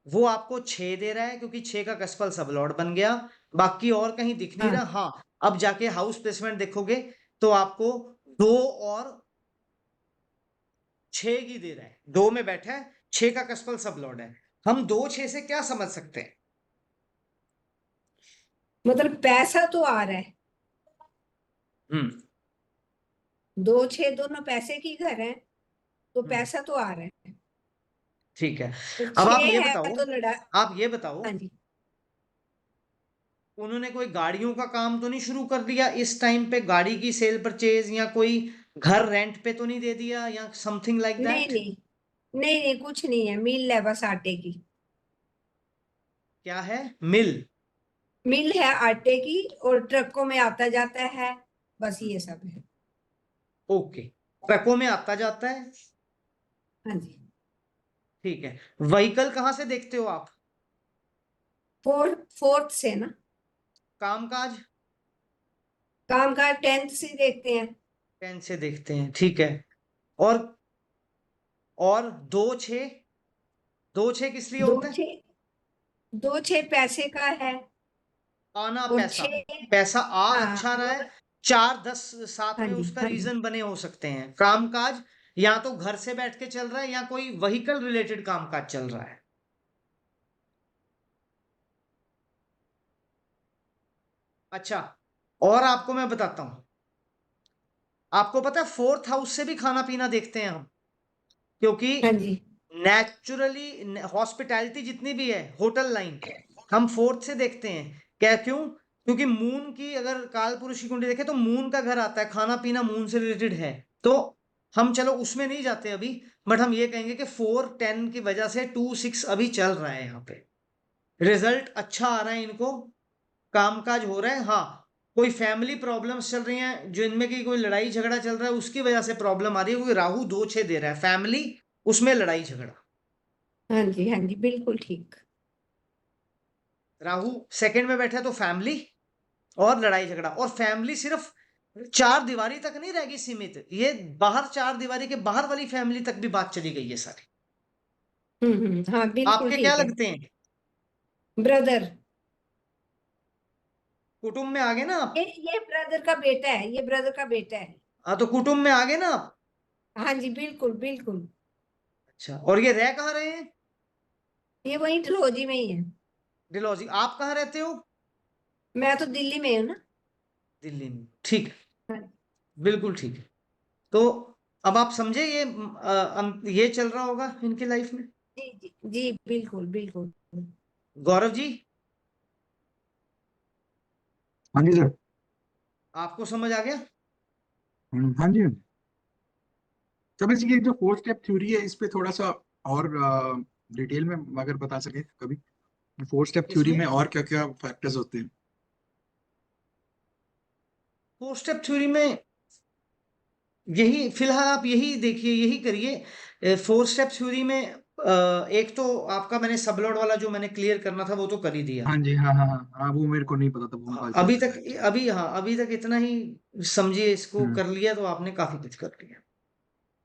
Speaker 1: वो आपको 6 दे रहा है, क्योंकि 6 का कसफल सबलॉर्ड बन गया, बाकी और कहीं दिख नहीं
Speaker 5: हाँ
Speaker 1: रहा। हाँ, अब जाके हाउस प्लेसमेंट देखोगे तो आपको 2 और 6 की दे रहा है, 2 में बैठा है, 6 का कसफल सबलॉर्ड है। हम 2-6 से क्या समझ सकते हैं?
Speaker 5: मतलब पैसा तो आ रहा है,
Speaker 1: हम्म
Speaker 5: 2 6 दोनों पैसे की घर है, तो
Speaker 1: हम्म
Speaker 5: पैसा तो आ रहा है।
Speaker 1: ठीक है।
Speaker 5: तो
Speaker 1: अब
Speaker 5: 6 है तो लड़ा।
Speaker 1: आप ये बताओ,
Speaker 5: हाँ जी।
Speaker 1: उन्होंने कोई गाड़ियों का काम तो नहीं शुरू कर दिया इस टाइम पे? गाड़ी की सेल परचेज, या कोई घर रेंट पे तो नहीं दे दिया, या समथिंग लाइक
Speaker 5: नहीं
Speaker 1: दैट?
Speaker 5: नहीं नहीं नहीं, कुछ नहीं है, मिल है बस आटे की।
Speaker 1: क्या है? मिल?
Speaker 5: मिल है आटे की, और ट्रकों में आता जाता है, बस ये सब है।
Speaker 1: ओके, ट्रकों में आता जाता है,
Speaker 5: हाँ जी।
Speaker 1: ठीक है। व्हीकल कहाँ से देखते हो आप?
Speaker 5: फोर्थ से ना।
Speaker 1: कामकाज?
Speaker 5: काम का 10th से देखते हैं।
Speaker 1: 10 से देखते हैं, ठीक है। और 2-6, 2-6 किस लिए
Speaker 5: दो
Speaker 1: होता है?
Speaker 5: छः 2 6 पैसे का है।
Speaker 1: आना
Speaker 5: और
Speaker 1: पैसा,
Speaker 5: 6।
Speaker 1: पैसा आ
Speaker 5: हाँ
Speaker 1: अच्छा रहा है।
Speaker 5: और
Speaker 1: 4-10 साथ
Speaker 5: हाँ
Speaker 1: में
Speaker 5: जी
Speaker 1: उसका
Speaker 5: हाँ जी।
Speaker 1: रीजन बने हो सकते हैं। कामकाज या तो घर से बैठ के चल रहा है, या कोई व्हीकल रिलेटेड कामकाज चल रहा है। अच्छा, और आपको मैं बताता हूं, आपको पता है 4th हाउस से भी खाना पीना देखते हैं हम, क्योंकि
Speaker 5: हाँ जी
Speaker 1: नेचुरली हॉस्पिटैलिटी जितनी भी है, होटल लाइन, हम 4th से देखते हैं। क्या, क्यों? क्योंकि मून की अगर काल पुरुष की कुंडली देखें तो मून का घर आता है, खाना पीना मून से रिलेटेड है। तो हम चलो उसमें नहीं जाते अभी, बट हम ये कहेंगे कि 4-10 की वजह से 2-6 अभी चल रहा है यहाँ पे, रिजल्ट अच्छा आ रहा है इनको, कामकाज हो रहा है। हाँ, कोई फैमिली प्रॉब्लम्स चल रही हैं जो इनमें की कोई लड़ाई झगड़ा चल रहा है, उसकी वजह से प्रॉब्लम आ रही है, क्योंकि राहु 2-6 दे रहा है, फैमिली उसमें लड़ाई झगड़ा।
Speaker 5: हाँ जी बिल्कुल ठीक।
Speaker 1: राहु सेकंड में बैठा है तो फैमिली और लड़ाई झगड़ा, और फैमिली सिर्फ 4 दीवारी तक नहीं रहेगी सीमित, ये बाहर 4 दीवारी के बाहर वाली फैमिली तक भी बात चली गई है सारी।
Speaker 5: हाँ बिल्कुल
Speaker 1: आपके क्या
Speaker 5: ठीक है।
Speaker 1: लगते हैं?
Speaker 5: ब्रदर।
Speaker 1: कुटुंब में आ गए ना आप?
Speaker 5: ये ब्रदर का बेटा है, ये ब्रदर का बेटा है।
Speaker 1: हाँ, तो कुटुंब में आ गए ना आप।
Speaker 5: हाँ जी बिल्कुल बिल्कुल।
Speaker 1: अच्छा, और ये रह कहाँ रहे हैं?
Speaker 5: ये वही डलहौजी में ही है।
Speaker 1: डिलौजी। आप कहाँ रहते हो?
Speaker 5: मैं तो दिल्ली में हूँ ना।
Speaker 1: दिल्ली में, ठीक है,
Speaker 5: हाँ
Speaker 1: बिल्कुल ठीक है। तो अब आप समझे, ये चल रहा होगा इनकी लाइफ में।
Speaker 5: जी जी जी बिल्कुल बिल्कुल।
Speaker 1: गौरव जी,
Speaker 3: हाँ जी सर।
Speaker 1: आपको समझ आ गया?
Speaker 3: हाँ जी। तो बेसिकली जो 4 स्टेप थ्योरी है इस पे थोड़ा सा और डिटेल में अगर बता सके कभी, 4 स्टेप थ्योरी
Speaker 1: इसमें
Speaker 3: में और क्या क्या फैक्टर्स होते हैं।
Speaker 1: 4 स्टेप थ्योरी में यही फिलहाल आप यही देखिए, यही करिए। 4 स्टेप थ्योरी में एक तो आपका मैंने सबलॉर्ड वाला जो मैंने क्लियर करना था वो तो कर ही दिया।
Speaker 3: हाँ जी, हाँ हाँ हाँ हाँ, वो मेरे को नहीं पता था, भूमकाल
Speaker 1: अभी
Speaker 3: चक्र
Speaker 1: तक,
Speaker 3: का एक्चुअली।
Speaker 1: अभी हाँ, अभी तक इतना ही समझिए, इसको
Speaker 3: हम्म।
Speaker 1: कर लिया तो आपने काफी कुछ कर लिया।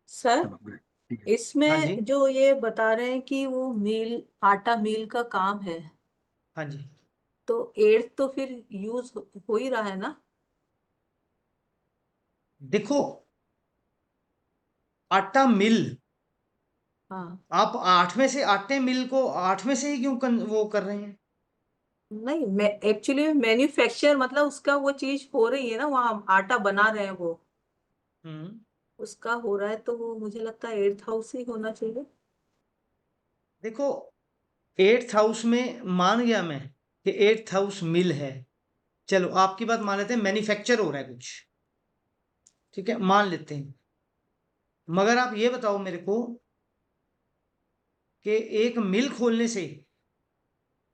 Speaker 2: सर,
Speaker 3: चलो great, ठीक है।
Speaker 1: हाँ जी,
Speaker 2: इसमें जो ये बता रहे हैं कि वो मील, आटा मील का काम है,
Speaker 1: हाँ जी।
Speaker 2: तो 8 तो फिर यूज हो ही रहा है ना?
Speaker 1: देखो, आटा मिल,
Speaker 2: हाँ।
Speaker 1: आप 8 में से आटे मिल को 8 में से ही क्यों वो कर रहे हैं?
Speaker 2: नहीं, मैं एक्चुअली मैन्युफैक्चर मतलब उसका वो चीज हो रही है ना, वहाँ आटा बना रहे हैं वो,
Speaker 1: हम्म
Speaker 2: उसका हो रहा है, तो वो मुझे लगता है 8th हाउस ही होना चाहिए।
Speaker 1: देखो, 8th हाउस में मान गया मैं कि 8th हाउस मिल है, चलो आपकी बात मान लेते हैं, मैन्युफैक्चर हो रहा है कुछ, ठीक है, मान लेते हैं। मगर आप ये बताओ मेरे को कि एक मिल खोलने से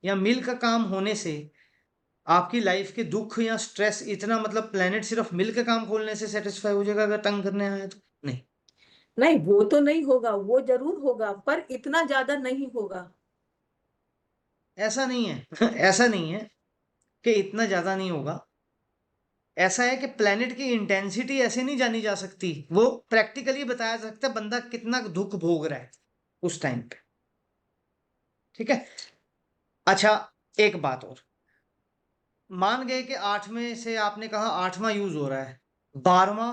Speaker 1: या मिल का काम होने से आपकी लाइफ के दुख या स्ट्रेस इतना, मतलब प्लेनेट सिर्फ मिल के काम खोलने से सेटिस्फाई हो जाएगा अगर तंग करने आया तो? नहीं।
Speaker 2: नहीं, वो तो नहीं होगा, वो जरूर होगा, पर इतना ज्यादा नहीं होगा।
Speaker 1: ऐसा नहीं है ऐसा नहीं है कि इतना ज्यादा नहीं होगा। ऐसा है कि प्लेनेट की इंटेंसिटी ऐसे नहीं जानी जा सकती, वो प्रैक्टिकली बताया जा सकता है बंदा कितना दुख भोग रहा है उस टाइम पे। ठीक है। अच्छा, एक बात और, मान गए कि 8 में से आपने कहा 8वां यूज हो रहा है, 12वां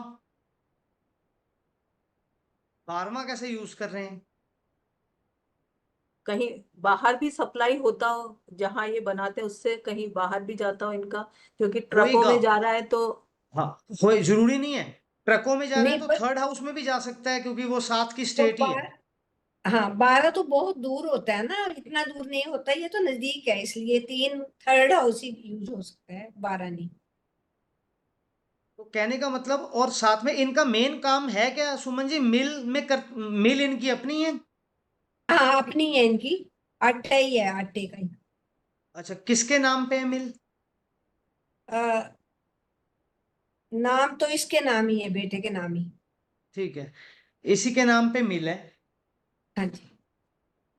Speaker 1: 12वां कैसे यूज कर रहे हैं?
Speaker 2: कहीं बाहर भी सप्लाई होता हो, जहां ये बनाते हैं उससे कहीं बाहर भी जाता हो इनका, क्योंकि ट्रकों
Speaker 1: होएगा।
Speaker 2: में जा रहा है तो।
Speaker 1: हाँ, हो जरूरी नहीं है। ट्रकों में जा रहे हैं
Speaker 5: नहीं
Speaker 1: तो
Speaker 5: पर
Speaker 1: थर्ड हाउस में भी जा सकता है, क्योंकि वो 7 की
Speaker 5: तो
Speaker 1: स्टेट ही है।
Speaker 5: हाँ 12 तो बहुत दूर होता है ना, इतना दूर नहीं होता, ये तो नजदीक है, इसलिए 3 थर्ड हाउस ही यूज हो सकता है, 12 नहीं।
Speaker 1: तो कहने का मतलब, और साथ में इनका मेन काम है क्या सुमन जी? मिल इनकी अपनी है?
Speaker 5: हाँ अपनी है इनकी, आटा ही है, आटे का ही।
Speaker 1: अच्छा, किसके नाम पे है मिल?
Speaker 5: अ, नाम तो इसके नाम ही है, बेटे के नाम ही।
Speaker 1: ठीक है, इसी के नाम पे मिल है।
Speaker 5: हाँ जी।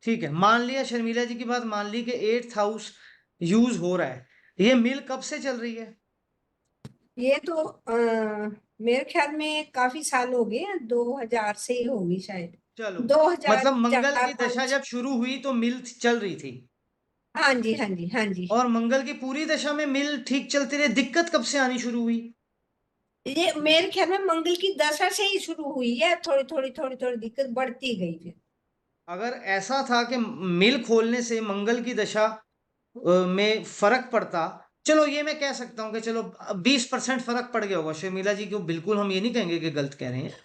Speaker 1: ठीक है, मान लिया, शर्मिला जी की बात मान ली कि 8th हाउस यूज हो रहा है, ये मिल कब से चल रही है?
Speaker 5: ये तो मेरे ख्याल में काफी साल हो गए, 2000 से ही होगी शायद,
Speaker 1: चलो, मतलब मंगल की दशा
Speaker 5: 2004-5।
Speaker 1: जब शुरू हुई तो मिल चल रही थी,
Speaker 5: हाँ जी हाँ जी हाँ जी।
Speaker 1: और मंगल की पूरी दशा में मिल ठीक चलती रही। दिक्कत कब से आनी शुरू हुई?
Speaker 5: ये मेरे ख्याल में मंगल की दशा से ही शुरू हुई है, थोड़ी थोड़ी थोड़ी थोड़ी दिक्कत बढ़ती गई फिर।
Speaker 1: अगर ऐसा था कि मिल खोलने से मंगल की दशा में फर्क पड़ता, चलो ये मैं कह सकता हूँ कि चलो 20% फर्क पड़ गया होगा शर्मिला जी को, बिल्कुल हम ये नहीं कहेंगे कि गलत कह रहे हैं।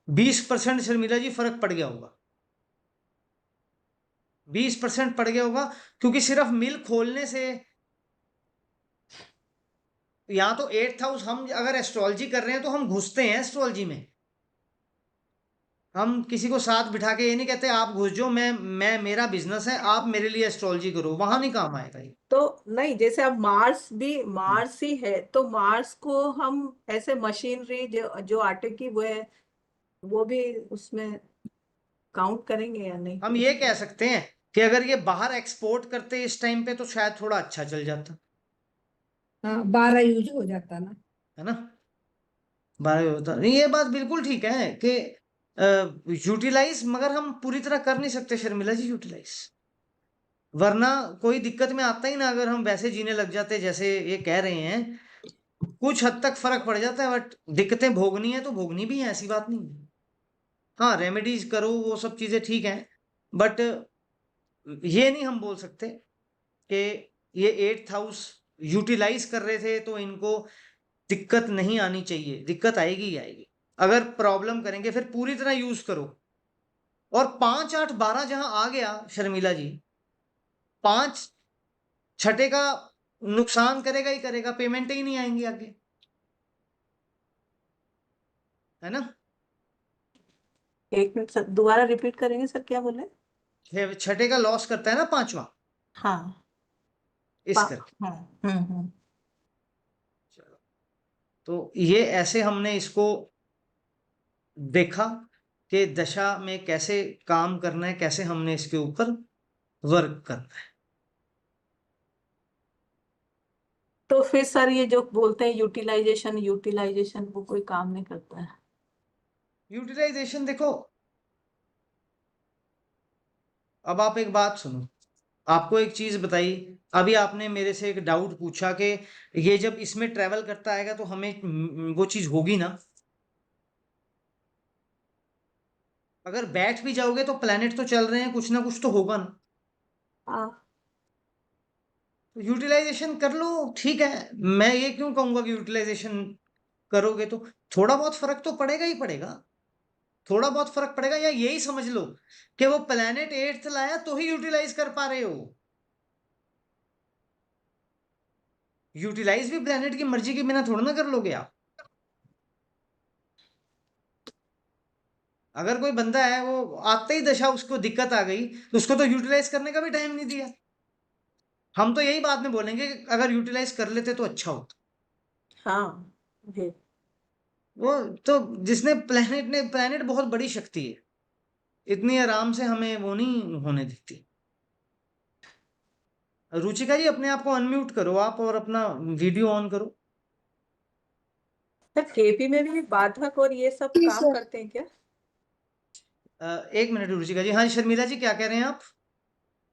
Speaker 1: 20% शर्मिला जी फर्क पड़ गया होगा, 20% पड़ गया होगा, क्योंकि सिर्फ मिल खोलने से, यहाँ तो 8th हाउस, हम अगर एस्ट्रोलॉजी कर रहे हैं तो हम घुसते हैं एस्ट्रोलॉजी में। हम किसी को साथ बिठा के ये नहीं कहते आप घुस जाओ, मैं मेरा बिजनेस है, आप मेरे लिए एस्ट्रोलॉजी करो, वहां नहीं काम आएगा ये।
Speaker 2: तो नहीं, जैसे अब मार्स भी
Speaker 1: हम्म।
Speaker 2: मार्स ही है, तो मार्स को हम ऐसे मशीनरी जो जो आटे की वो है, वो भी उसमें काउंट करेंगे या नहीं
Speaker 1: हम ये
Speaker 2: कुछ?
Speaker 1: कह सकते हैं कि अगर ये बाहर एक्सपोर्ट करते इस टाइम पे तो शायद थोड़ा अच्छा चल जाता,
Speaker 5: हाँ 12 यूज हो जाता ना।
Speaker 1: है ना? 12 होता नहीं, ये बात बिल्कुल ठीक है कि यूटिलाइज, मगर हम पूरी तरह कर नहीं सकते शर्मिला जी यूटिलाइज, वरना कोई दिक्कत में आता ही ना, अगर हम वैसे जीने लग जाते जैसे ये कह रहे हैं। कुछ हद तक फर्क पड़ जाता है, बट दिक्कतें भोगनी है तो भोगनी भी है, ऐसी बात नहीं है। हाँ, रेमेडीज करो, वो सब चीजें ठीक हैं, बट ये नहीं हम बोल सकते कि ये 8th हाउस यूटिलाइज कर रहे थे तो इनको दिक्कत नहीं आनी चाहिए। दिक्कत आएगी ही आएगी, अगर प्रॉब्लम करेंगे फिर पूरी तरह यूज करो। और 5 8 12 जहां आ गया शर्मिला जी, 5 छठे का नुकसान करेगा ही करेगा, पेमेंट ही नहीं आएंगी आगे, है ना?
Speaker 2: एक मिनट सर, दोबारा रिपीट करेंगे सर, क्या बोले?
Speaker 1: छठे का लॉस करता है ना 5वां,
Speaker 2: हाँ।
Speaker 1: इस करके।
Speaker 2: हाँ। हम्म।
Speaker 1: चलो, तो ये ऐसे हमने इसको देखा कि दशा में कैसे काम करना है, कैसे हमने इसके ऊपर वर्क करना है।
Speaker 2: तो फिर सर ये जो बोलते हैं यूटिलाइजेशन यूटिलाइजेशन, वो कोई काम नहीं करता है?
Speaker 1: यूटिलाइजेशन देखो, अब आप एक बात सुनो, आपको एक चीज बताई। अभी आपने मेरे से एक डाउट पूछा कि ये जब इसमें ट्रेवल करता आएगा तो हमें वो चीज होगी ना? अगर बैठ भी जाओगे तो प्लेनेट तो चल रहे हैं, कुछ ना कुछ तो होगा ना।
Speaker 2: हाँ।
Speaker 1: तो यूटिलाइजेशन कर लो, ठीक है। मैं ये क्यों कहूंगा कि यूटिलाइजेशन करोगे तो थोड़ा बहुत फर्क तो पड़ेगा ही पड़ेगा, थोड़ा बहुत फर्क पड़ेगा। या यही समझ लो कि वो प्लेनेट 8th लाया तो ही यूटिलाइज कर पा रहे हो। यूटिलाइज भी प्लेनेट की मर्जी के बिना थोड़ा ना कर लोगे आप। अगर कोई बंदा है वो आते ही दशा उसको दिक्कत आ गई, तो उसको तो यूटिलाइज करने का भी टाइम नहीं दिया। हम तो यही बात में बोलेंगे कि अगर यूटिलाइज कर लेते तो अच्छा होता।
Speaker 2: हाँ। जी।
Speaker 1: वो तो जिसने प्लेनेट बहुत बड़ी शक्ति है, इतनी आराम से हमें वो नहीं होने देती। रुचिका जी अपने आप को अनम्यूट करो आप और अपना वीडियो ऑन करो।
Speaker 2: सर केपी में भी बाधक और ये सब
Speaker 6: जी
Speaker 2: काम
Speaker 6: सर।
Speaker 2: करते हैं क्या?
Speaker 1: एक मिनट रुचिका जी, हाँ शर्मिला जी क्या कह रहे हैं आप?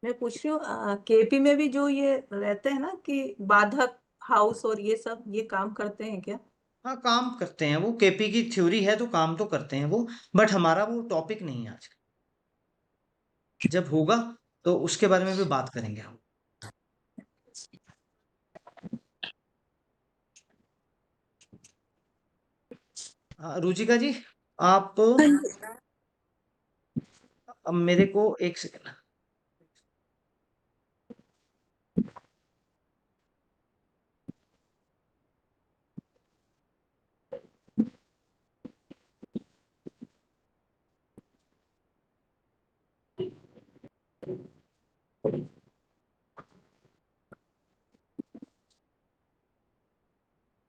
Speaker 2: मैं पूछ रही हूँ केपी में भी जो ये रहते हैं ना कि बाधक हाउस और ये सब ये काम करते हैं क्या?
Speaker 1: हाँ काम करते हैं, वो केपी की थ्योरी है तो काम तो करते हैं वो, बट हमारा वो टॉपिक नहीं है आज। जब होगा तो उसके बारे में भी बात करेंगे हम। रुचिका जी आप
Speaker 6: हाँ जी।
Speaker 1: अब मेरे को एक सेकंड।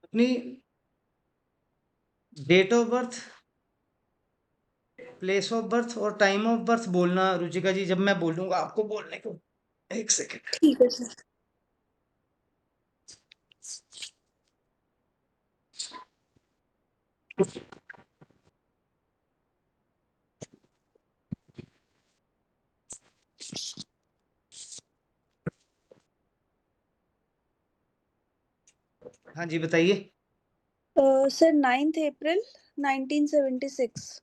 Speaker 1: अपनी date of birth, place of birth और टाइम ऑफ बर्थ बोलना रुचिका जी, जब मैं बोलूंगा आपको बोलने को। एक सेकंड।
Speaker 6: ठीक है सर।
Speaker 1: हाँ जी बताइए।
Speaker 6: सर 9 अप्रैल 1976।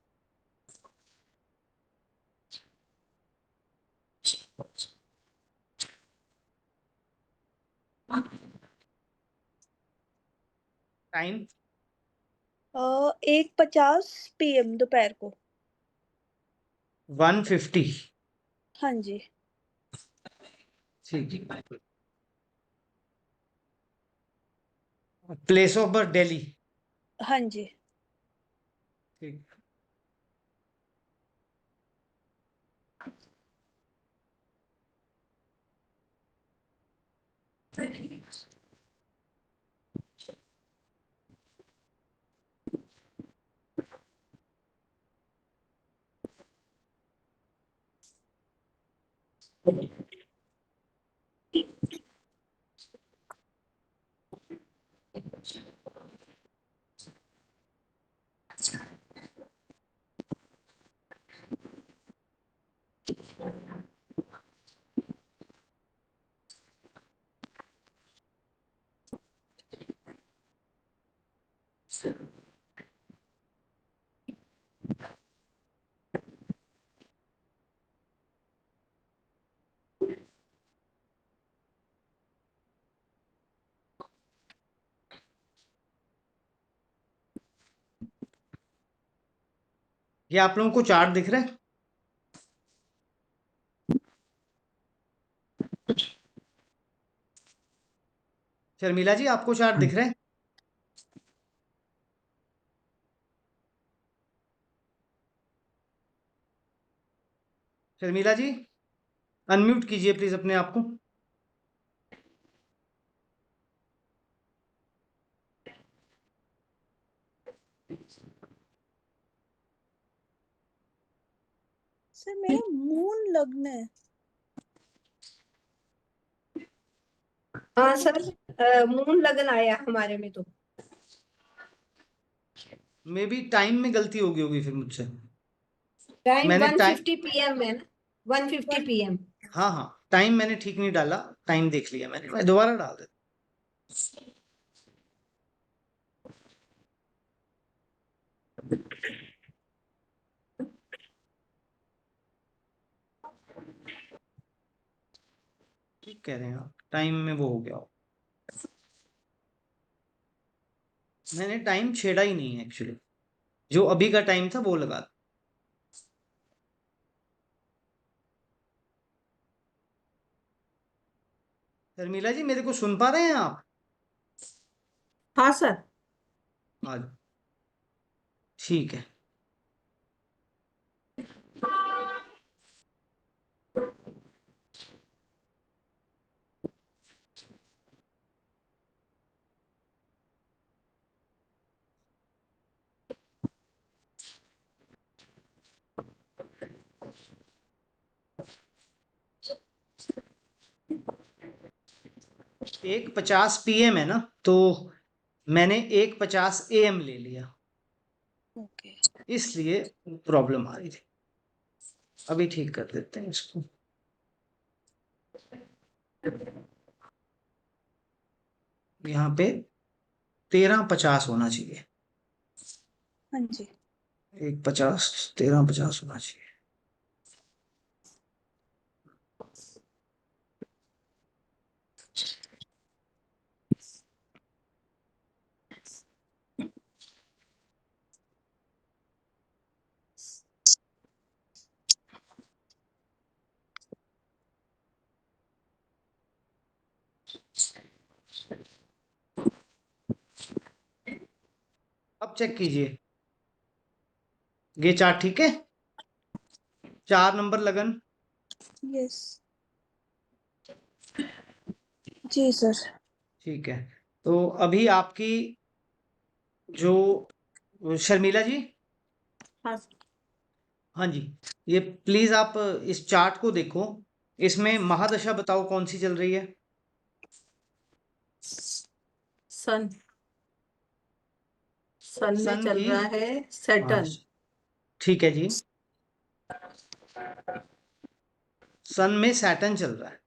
Speaker 1: टाइम
Speaker 6: 1:50 PM दोपहर को।
Speaker 1: 1:50।
Speaker 6: हाँ जी।
Speaker 1: ठीक है। Place of birth Delhi.
Speaker 6: हाँ जी।
Speaker 1: ठीक। ये आप लोगों को चार्ट दिख रहा है? शर्मिला जी आपको चार्ट दिख रहा है? शर्मिला जी अनम्यूट कीजिए प्लीज अपने आप को।
Speaker 6: सर मेरा मून लग्न है।
Speaker 5: हाँ सर, मून लगन आया हमारे में तो।
Speaker 1: मे बी टाइम में गलती होगी फिर मुझसे।
Speaker 5: टाइम
Speaker 1: मैंने टाइम
Speaker 5: 1:50 PM है ना, 1:50 PM।
Speaker 1: हाँ हाँ टाइम मैंने ठीक नहीं डाला। टाइम देख लिया मैंने, मैं दोबारा डाल देता। ठीक कह रहे हैं आप, टाइम में वो हो गया हो। मैंने टाइम छेड़ा ही नहीं है एक्चुअली, जो अभी का टाइम था वो लगा। शर्मिला जी मेरे को सुन पा रहे हैं आप?
Speaker 2: हाँ सर।
Speaker 1: आज ठीक है। 1:50 PM है ना, तो मैंने 1:50 AM ले लिया,
Speaker 6: ओके।
Speaker 1: इसलिए प्रॉब्लम आ रही थी। अभी ठीक कर देते हैं इसको। यहाँ पे 13:50 होना चाहिए।
Speaker 6: हाँ जी।
Speaker 1: 1:50 13:50 होना चाहिए। अब चेक कीजिए, ये चार्ट ठीक है? 4 नंबर लगन।
Speaker 6: यस। जी सर।
Speaker 1: ठीक है, तो अभी आपकी जो शर्मिला जी,
Speaker 2: हाँ
Speaker 1: हाँ जी, ये प्लीज आप इस चार्ट को देखो, इसमें महादशा बताओ कौन सी चल रही है?
Speaker 2: सन सन में
Speaker 1: सन
Speaker 2: चल
Speaker 1: की
Speaker 2: रहा है सैटर्न।
Speaker 1: महादशा, ठीक है जी। सन में सैटर्न चल रहा है।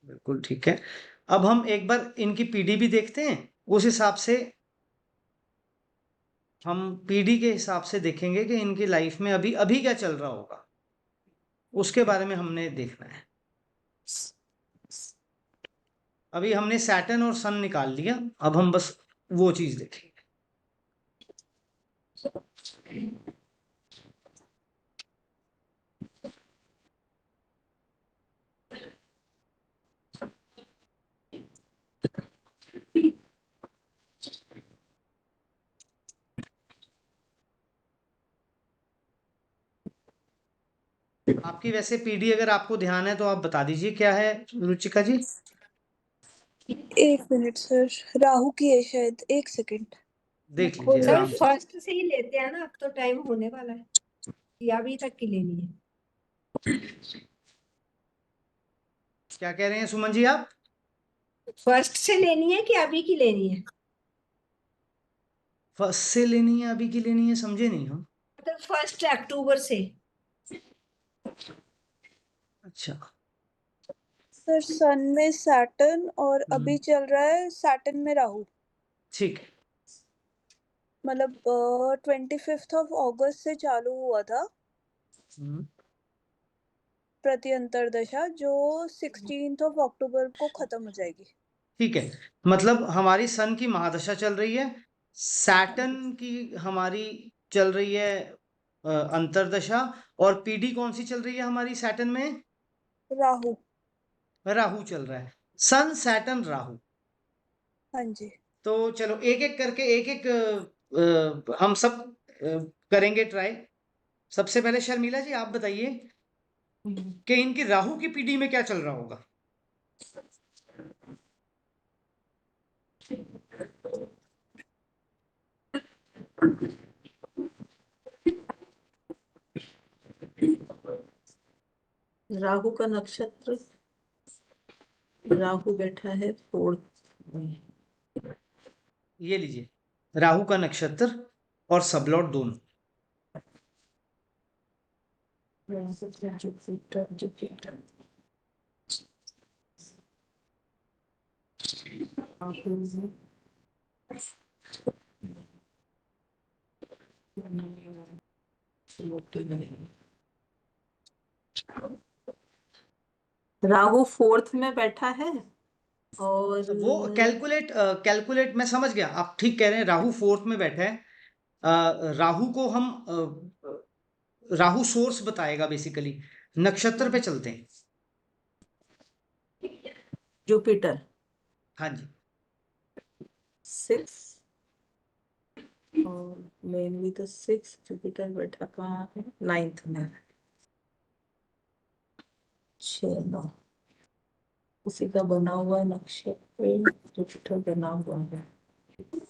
Speaker 1: बिल्कुल ठीक है। अब हम एक बार इनकी पीडी भी देखते हैं, उस हिसाब से हम पीडी के हिसाब से देखेंगे कि इनकी लाइफ में अभी अभी क्या चल रहा होगा, उसके बारे में हमने देखना है। अभी हमने सैटर्न और सन निकाल लिया, अब हम बस वो चीज देखेंगे। आपकी वैसे पीडी अगर आपको ध्यान है तो आप बता दीजिए क्या है रुचिका जी।
Speaker 6: 1 मिनट सर, राहु की है शायद, 1 सेकंड मैं
Speaker 1: देख
Speaker 6: खोल
Speaker 1: लीजिए
Speaker 5: सर
Speaker 1: आराम
Speaker 6: लेती
Speaker 1: से।
Speaker 5: फर्स्ट से ही लेते हैं ना, अब तो टाइम होने वाला है, या अभी तक की लेनी है?
Speaker 1: क्या कह रहे हैं सुमन जी आप?
Speaker 5: फर्स्ट से लेनी है कि अभी की लेनी है?
Speaker 1: फर्स्ट से लेनी है अभी की लेनी है, समझे नहीं हम।
Speaker 5: मतलब 1 अक्टूबर से।
Speaker 1: अच्छा।
Speaker 6: सर। सन में सैटर्न और अभी
Speaker 1: हम्म,
Speaker 6: चल रहा है सैटर्न में राहु।
Speaker 1: ठीक है।
Speaker 6: मतलब 25 से चालू हुआ था
Speaker 1: हम्म,
Speaker 6: प्रति अंतरदशा, जो 16 अक्टूबर को खत्म हो जाएगी।
Speaker 1: ठीक है, मतलब हमारी सन की महादशा चल रही है, सैटर्न की हमारी चल रही है अंतरदशा, और पीडी कौन सी चल रही है हमारी सैटर्न में?
Speaker 6: राहु।
Speaker 1: राहु चल रहा है। सन सैटर्न राहु।
Speaker 6: हाँ जी।
Speaker 1: तो चलो एक एक करके एक एक हम सब करेंगे ट्राई। सबसे पहले शर्मिला जी आप बताइए कि इनकी राहु की पीडी में क्या चल रहा होगा?
Speaker 2: राहु का नक्षत्र, राहु बैठा है 4th में।
Speaker 1: ये लीजिए, राहु का नक्षत्र और सबलॉट दोनों।
Speaker 2: जुपिटर जुपिटर राहु में राहु 4th में बैठा है, और
Speaker 1: वो कैलकुलेट मैं समझ गया, आप ठीक कह रहे हैं, राहु 4th में बैठा है। राहु को हम राहु सोर्स बताएगा बेसिकली। नक्षत्र पे चलते हैं।
Speaker 2: जुपिटर
Speaker 1: हाँ जी।
Speaker 2: 6, और मेनली तो 6 जुपिटर बैठा कहाँ है, 9th में। 6 9 उसी का बना हुआ नक्षत्र जुपिटर बना हुआ है।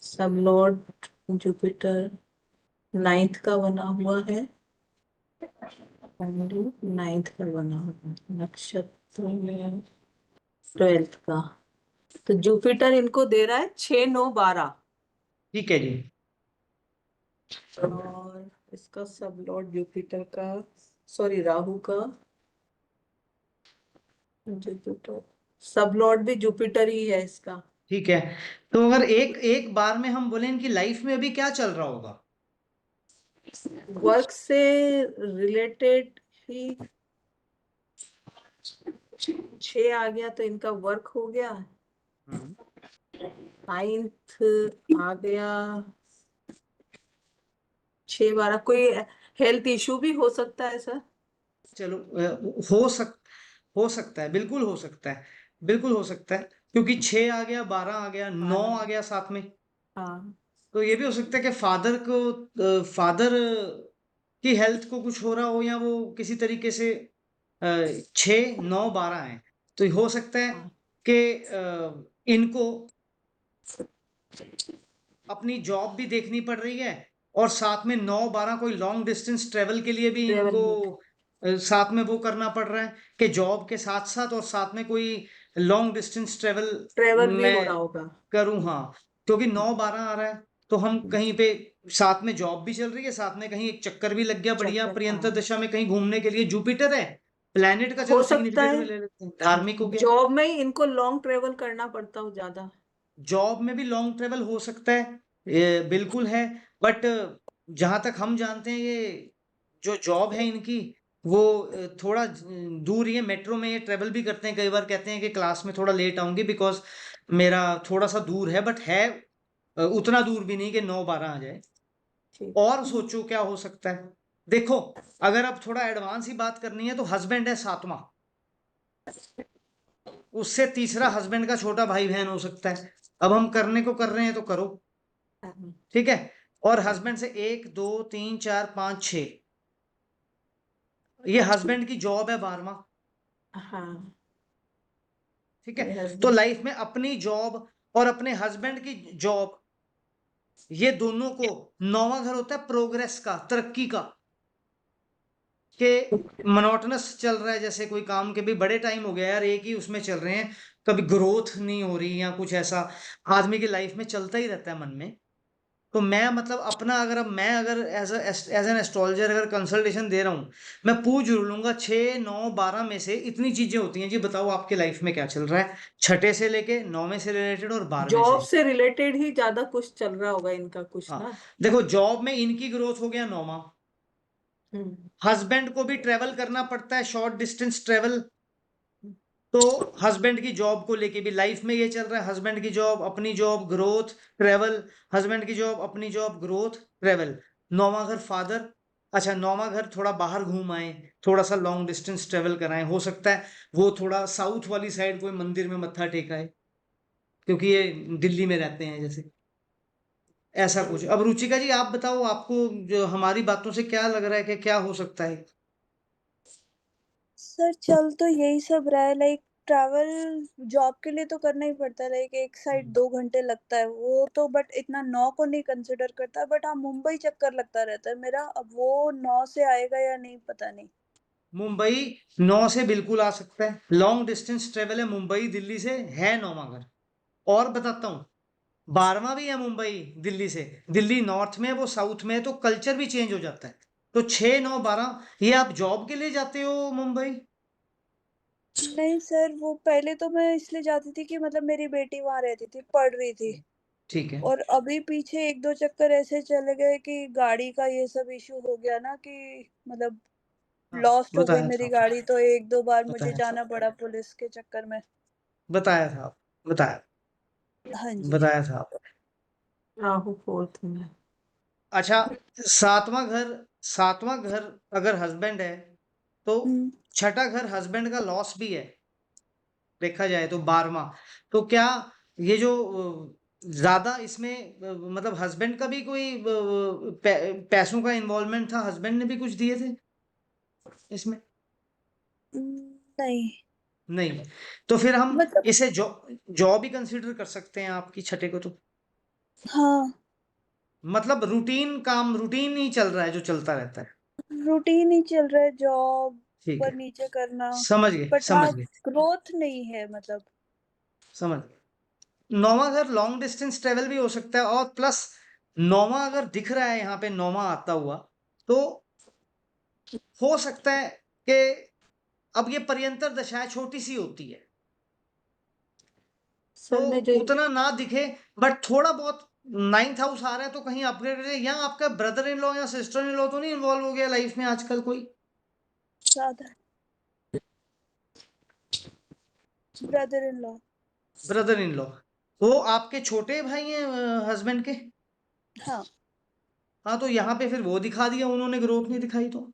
Speaker 2: सब लॉर्ड जुपिटर 9th का बना हुआ है, और 9th का बना हुआ है, नक्षत्र में 12th का। तो जुपिटर इनको दे रहा है 6 9 12,
Speaker 1: ठीक है जी।
Speaker 2: और इसका सब लॉर्ड जुपिटर का, सॉरी राहु का, जुपिटर सब लॉर्ड भी जुपिटर ही है इसका।
Speaker 1: ठीक है, तो अगर एक एक बार में हम बोले इनकी लाइफ में अभी क्या चल रहा होगा?
Speaker 2: वर्क से रिलेटेड ही 6 आ गया तो इनका वर्क हो गया,
Speaker 1: हम्म,
Speaker 2: 9th आ गया 6 12, कोई हेल्थ इशू भी हो सकता है सर।
Speaker 1: चलो हो सकता है, बिल्कुल हो सकता है, बिल्कुल हो सकता है, क्योंकि 6 आ गया, 12 आ गया, 9 आ
Speaker 2: 12,
Speaker 1: गया साथ में।
Speaker 2: हाँ
Speaker 1: तो ये भी हो सकता है कि फादर की हेल्थ को कुछ हो रहा हो, या वो किसी तरीके से 6 9 12 है, तो हो सकता है
Speaker 2: हाँ
Speaker 1: कि इनको अपनी जॉब भी देखनी पड़ रही है, और साथ में 9 12 कोई लॉन्ग डिस्टेंस ट्रेवल के लिए भी
Speaker 2: ट्रेवल
Speaker 1: इनको
Speaker 2: भी,
Speaker 1: साथ में वो करना पड़ रहा है कि जॉब के साथ साथ और साथ में कोई लॉन्ग डिस्टेंस ट्रेवल
Speaker 2: ट्रेवल भी हो
Speaker 1: मैं
Speaker 2: रहा होगा।
Speaker 1: करूं। हाँ, क्योंकि 9 12 आ रहा है, तो हम कहीं पे साथ में जॉब भी चल रही है, साथ में कहीं एक चक्कर भी लग गया बढ़िया,
Speaker 2: चक्कर,
Speaker 1: प्रियंतर
Speaker 2: हाँ
Speaker 1: दशा में कहीं घूमने के लिए जुपिटर है प्लेनेट का,
Speaker 2: हो
Speaker 1: चलो
Speaker 2: सकता
Speaker 1: सिग्निफिकेंट में
Speaker 2: है,
Speaker 1: ले लेते हैं, धार्मिक हो गया।
Speaker 2: जॉब में ही इनको लॉन्ग ट्रेवल करना पड़ता हो ज्यादा।
Speaker 1: जॉब में भी लॉन्ग ट्रेवल हो सकता है, ये बिल्कुल है, बट जहां तक हम जानते हैं, ये जो जॉब है इनकी, वो थोड़ा दूर ही है, मेट्रो में ये ट्रेवल भी करते हैं, कई बार कहते हैं कि क्लास में थोड़ा लेट आऊंगी बिकॉज मेरा थोड़ा सा दूर है, बट है उतना दूर भी नहीं कि 9 12 आ जाए।
Speaker 2: ठीक,
Speaker 1: और सोचो क्या हो सकता है। देखो, अगर अब थोड़ा एडवांस ही बात करनी है, तो हस्बैंड है 7वां, उससे तीसरा हस्बैंड का छोटा भाई बहन हो सकता है। अब हम करने को कर रहे हैं तो करो,
Speaker 2: हाँ
Speaker 1: ठीक है। और हस्बैंड से 1 2 3 4 5 6, ये हस्बैंड की जॉब है 12वां,
Speaker 2: हाँ,
Speaker 1: ठीक है।
Speaker 2: ये
Speaker 1: तो
Speaker 2: हस्बैंड,
Speaker 1: लाइफ में अपनी जॉब और अपने हस्बैंड की जॉब, ये दोनों को 9वां घर होता है प्रोग्रेस का, तरक्की का, कि मोनोटोनस चल रहा है, जैसे कोई काम के भी बड़े टाइम हो गया यार, एक ही उसमें चल रहे हैं, कभी ग्रोथ नहीं हो रही या कुछ ऐसा आदमी की लाइफ में चलता ही रहता है मन में। तो मैं मतलब अपना मैं अगर एज एन एस्ट्रोलॉजर अगर कंसल्टेशन दे रहा हूँ, मैं पूछ जरूर लूंगा 6 9 12 में से इतनी चीजें होती हैं जी, बताओ आपके लाइफ में क्या चल रहा है, छठे से लेके 9वें से रिलेटेड और 12वें
Speaker 2: जॉब
Speaker 1: से।
Speaker 2: से रिलेटेड ही ज्यादा कुछ चल रहा होगा इनका कुछ
Speaker 1: हाँ,
Speaker 2: ना।
Speaker 1: देखो जॉब में इनकी ग्रोथ हो गया 9वां,
Speaker 2: हम्म,
Speaker 1: हस्बैंड को भी ट्रेवल करना पड़ता है, शॉर्ट डिस्टेंस ट्रेवल, तो हस्बैंड की जॉब को लेके भी लाइफ में ये चल रहा है, हस्बैंड की जॉब अपनी जॉब ग्रोथ ट्रेवल, हस्बैंड की जॉब अपनी जॉब ग्रोथ ट्रेवल। 9वां घर फादर, अच्छा 9वां घर थोड़ा बाहर घूम आए, थोड़ा सा लॉन्ग डिस्टेंस ट्रेवल कराएं, हो सकता है वो थोड़ा साउथ वाली साइड कोई मंदिर में मत्था टेका है, क्योंकि ये दिल्ली में रहते हैं जैसे, ऐसा कुछ। अब रुचिका जी आप बताओ, आपको जो हमारी बातों से क्या लग रहा है कि क्या हो सकता है?
Speaker 6: सर चल तो यही सब रहा है, लाइक ट्रैवल जॉब के लिए तो करना ही पड़ता है, लाइक एक साइड 2 घंटे लगता है वो तो, बट इतना 9 को नहीं कंसिडर करता, बट हाँ मुंबई चक्कर लगता रहता है मेरा, अब वो 9 से आएगा या नहीं पता नहीं।
Speaker 1: मुंबई 9 से बिल्कुल आ सकता है, लॉन्ग डिस्टेंस ट्रेवल है, मुंबई दिल्ली से है 9वां घर। और बताता हूँ, 12वां भी है मुंबई दिल्ली से, दिल्ली नॉर्थ में है, वो साउथ में है, तो कल्चर भी चेंज हो जाता है। तो 6 9 12, ये आप जॉब के लिए जाते हो मुंबई?
Speaker 6: नहीं सर, वो पहले तो मैं इसलिए जाती थी कि मतलब मेरी बेटी वहां रहती थी, पढ़ रही थी,
Speaker 1: ठीक है।
Speaker 6: और अभी पीछे 1 2 चक्कर ऐसे चले गए कि गाड़ी का ये सब इशू हो गया ना, कि मतलब
Speaker 1: हाँ,
Speaker 6: लॉस्ट हो गई
Speaker 1: बताया था
Speaker 6: मेरी
Speaker 1: आपने,
Speaker 6: गाड़ी, तो 1 2 बार मुझे
Speaker 1: बताया था,
Speaker 6: जाना पड़ा पुलिस के चक्कर में।
Speaker 1: बताया था आप, बताया,
Speaker 6: हाँ जी।
Speaker 1: बताया था आप।
Speaker 2: राहु 4th में।
Speaker 1: अच्छा, 7वां घर अगर हस्बैंड है, तो
Speaker 6: हम्म।
Speaker 1: छठा घर हस्बैंड का लॉस भी है, देखा जाए तो 12वां। तो क्या ये जो ज्यादा इसमें मतलब हस्बैंड का भी कोई पैसों का इन्वॉल्वमेंट था, हस्बैंड ने भी कुछ दिए थे इसमें?
Speaker 6: नहीं,
Speaker 1: नहीं, तो फिर हम
Speaker 6: मतलब
Speaker 1: इसे जॉब ही कंसीडर कर सकते हैं आपकी छठे को तो।
Speaker 6: हाँ,
Speaker 1: मतलब रूटीन काम, रूटीन ही चल रहा है जो चलता रहता है।
Speaker 6: रूटीन ही चल रहा है, जॉब
Speaker 1: ठीक
Speaker 6: ऊपर
Speaker 1: है,
Speaker 6: नीचे करना,
Speaker 1: समझ गए
Speaker 6: बट
Speaker 1: समझ
Speaker 6: हाँ
Speaker 1: गए
Speaker 6: ग्रोथ नहीं है मतलब।
Speaker 1: समझ गए। नौवां घर लॉन्ग डिस्टेंस ट्रेवल भी हो सकता है, और प्लस नौवां अगर दिख रहा है यहाँ पे, नौवां आता हुआ, तो हो सकता है कि अब ये पर्यंतर दशाएं छोटी सी होती है, तो
Speaker 2: सर मैं जो
Speaker 1: उतना ना दिखे, बट थोड़ा बहुत नाइन्थ हाउस आ रहा है तो कहीं अपग्रेड है। या आपका ब्रदर इन लॉ या सिस्टर इन लॉ तो नहीं इन्वॉल्व हो गया लाइफ में आजकल कोई?
Speaker 6: ज्यादा brother in law.
Speaker 1: Brother in law, वो आपके छोटे भाई हैं हस्बैंड के?
Speaker 6: हाँ
Speaker 1: हाँ, तो यहाँ पे फिर वो दिखा दिया उन्होंने, ग्रोथ नहीं दिखाई तो।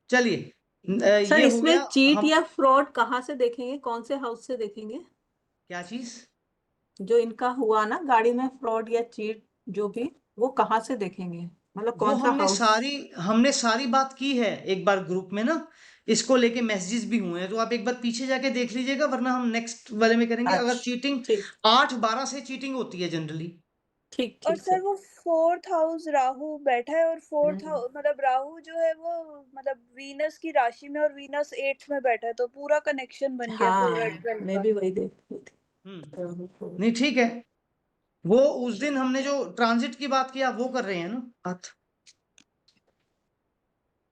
Speaker 1: चलिए,
Speaker 2: सर
Speaker 1: ये हो
Speaker 2: इसमें
Speaker 1: गया।
Speaker 2: चीट
Speaker 1: हम
Speaker 2: या फ्रॉड कहाँ से देखेंगे, कौन से हाउस से देखेंगे?
Speaker 1: क्या चीज?
Speaker 2: जो इनका हुआ ना गाड़ी में फ्रॉड या चीट जो भी, वो कहाँ से देखेंगे, मतलब
Speaker 1: वो
Speaker 2: कौन सा हाउस?
Speaker 1: हमने सारी बात की है एक बार ग्रुप में ना, इसको लेके मैसेजेस भी हुए हैं, तो आप एक बार पीछे जाके देख लीजिएगा, वरना हम नेक्स्ट वाले में करेंगे। अगर
Speaker 2: अच्छा
Speaker 1: चीटिंग
Speaker 2: ठीक
Speaker 1: 8-12 से चीटिंग होती है जनरली।
Speaker 2: ठीक
Speaker 6: और
Speaker 2: ठीक
Speaker 6: सर
Speaker 2: सर।
Speaker 6: वो फोर्थ हाउस राहु बैठा है, और फोर्थ
Speaker 2: हम्म,
Speaker 6: हाउस मतलब राहु जो है वो मतलब वीनस की राशि में, और वीनस 8th में बैठा है, तो पूरा कनेक्शन बन गया
Speaker 2: हाँ
Speaker 6: 4 और 12
Speaker 2: मैं
Speaker 6: का।
Speaker 2: भी वही देख रही थी।
Speaker 1: हम्म नहीं, ठीक है। वो उस दिन हमने जो ट्रांजिट की बात की, आप वो कर रहे हैं ना बात,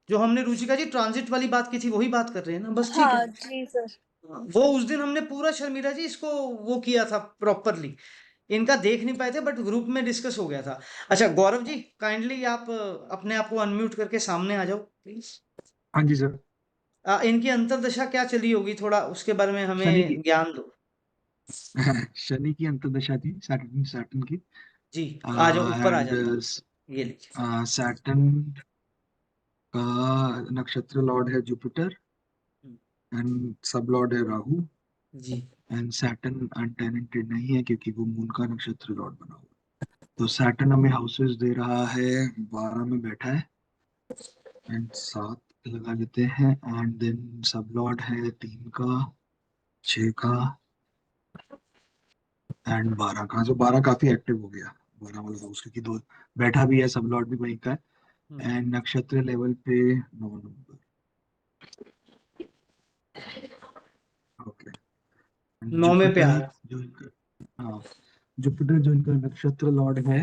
Speaker 1: जो हमने रुचिका जी ट्रांजिट वाली बात की थी, वही बात कर रहे हैं ना? बस ठीक है।
Speaker 6: हाँ जी सर।
Speaker 1: वो उस दिन हमने पूरा शर्मिला जी इसको वो किया था प्रॉपरली, इनका देख नहीं पाए थे, बट ग्रुप में डिस्कस हो गया था। अच्छा गौरव जी, काइंडली आप अपने आप को अनम्यूट करके सामने आ जाओ प्लीज।
Speaker 3: हाँ जी सर।
Speaker 1: इनकी अंतर्दशा क्या चली होगी, थोड़ा उसके बारे में
Speaker 3: शनि की
Speaker 1: हमें ज्ञान दो।
Speaker 3: शनि की अंतर्दशा थी, सैटर्न सैटर्न की।
Speaker 1: जी, आ जाओ, ऊपर आ
Speaker 3: एंड
Speaker 1: जाता हूँ, ये लीजिए।
Speaker 3: सैटर्न का नक्षत्र लॉर्ड है जुपिटर,
Speaker 1: हम्म,
Speaker 3: एंड सब लॉर्ड है राहु।
Speaker 1: जी
Speaker 3: एंड सैटर्न अनटेनेंटेड नहीं है क्योंकि वो मून का नक्षत्र लॉर्ड बना हुआ है। तो सैटर्न हमें हाउसेस दे रहा है, 12 में बैठा है, एंड 7 लगा लेते हैं। एंड देन सब लॉर्ड है 3 का, 6 का, एंड 12 का। जो 12 काफी एक्टिव हो गया, 12 वाला हाउस, क्योंकि दो बैठा भी है, सब लॉर्ड भी वहीं का
Speaker 1: हम्म,
Speaker 3: है। एंड नक्षत्र लेवल पे 9 नंबर। ओके।
Speaker 1: 9वें पे आ
Speaker 3: जुपिटर
Speaker 1: रहा।
Speaker 3: जो इनका, हाँ, जुपिटर जो इनका नक्षत्र लॉर्ड है,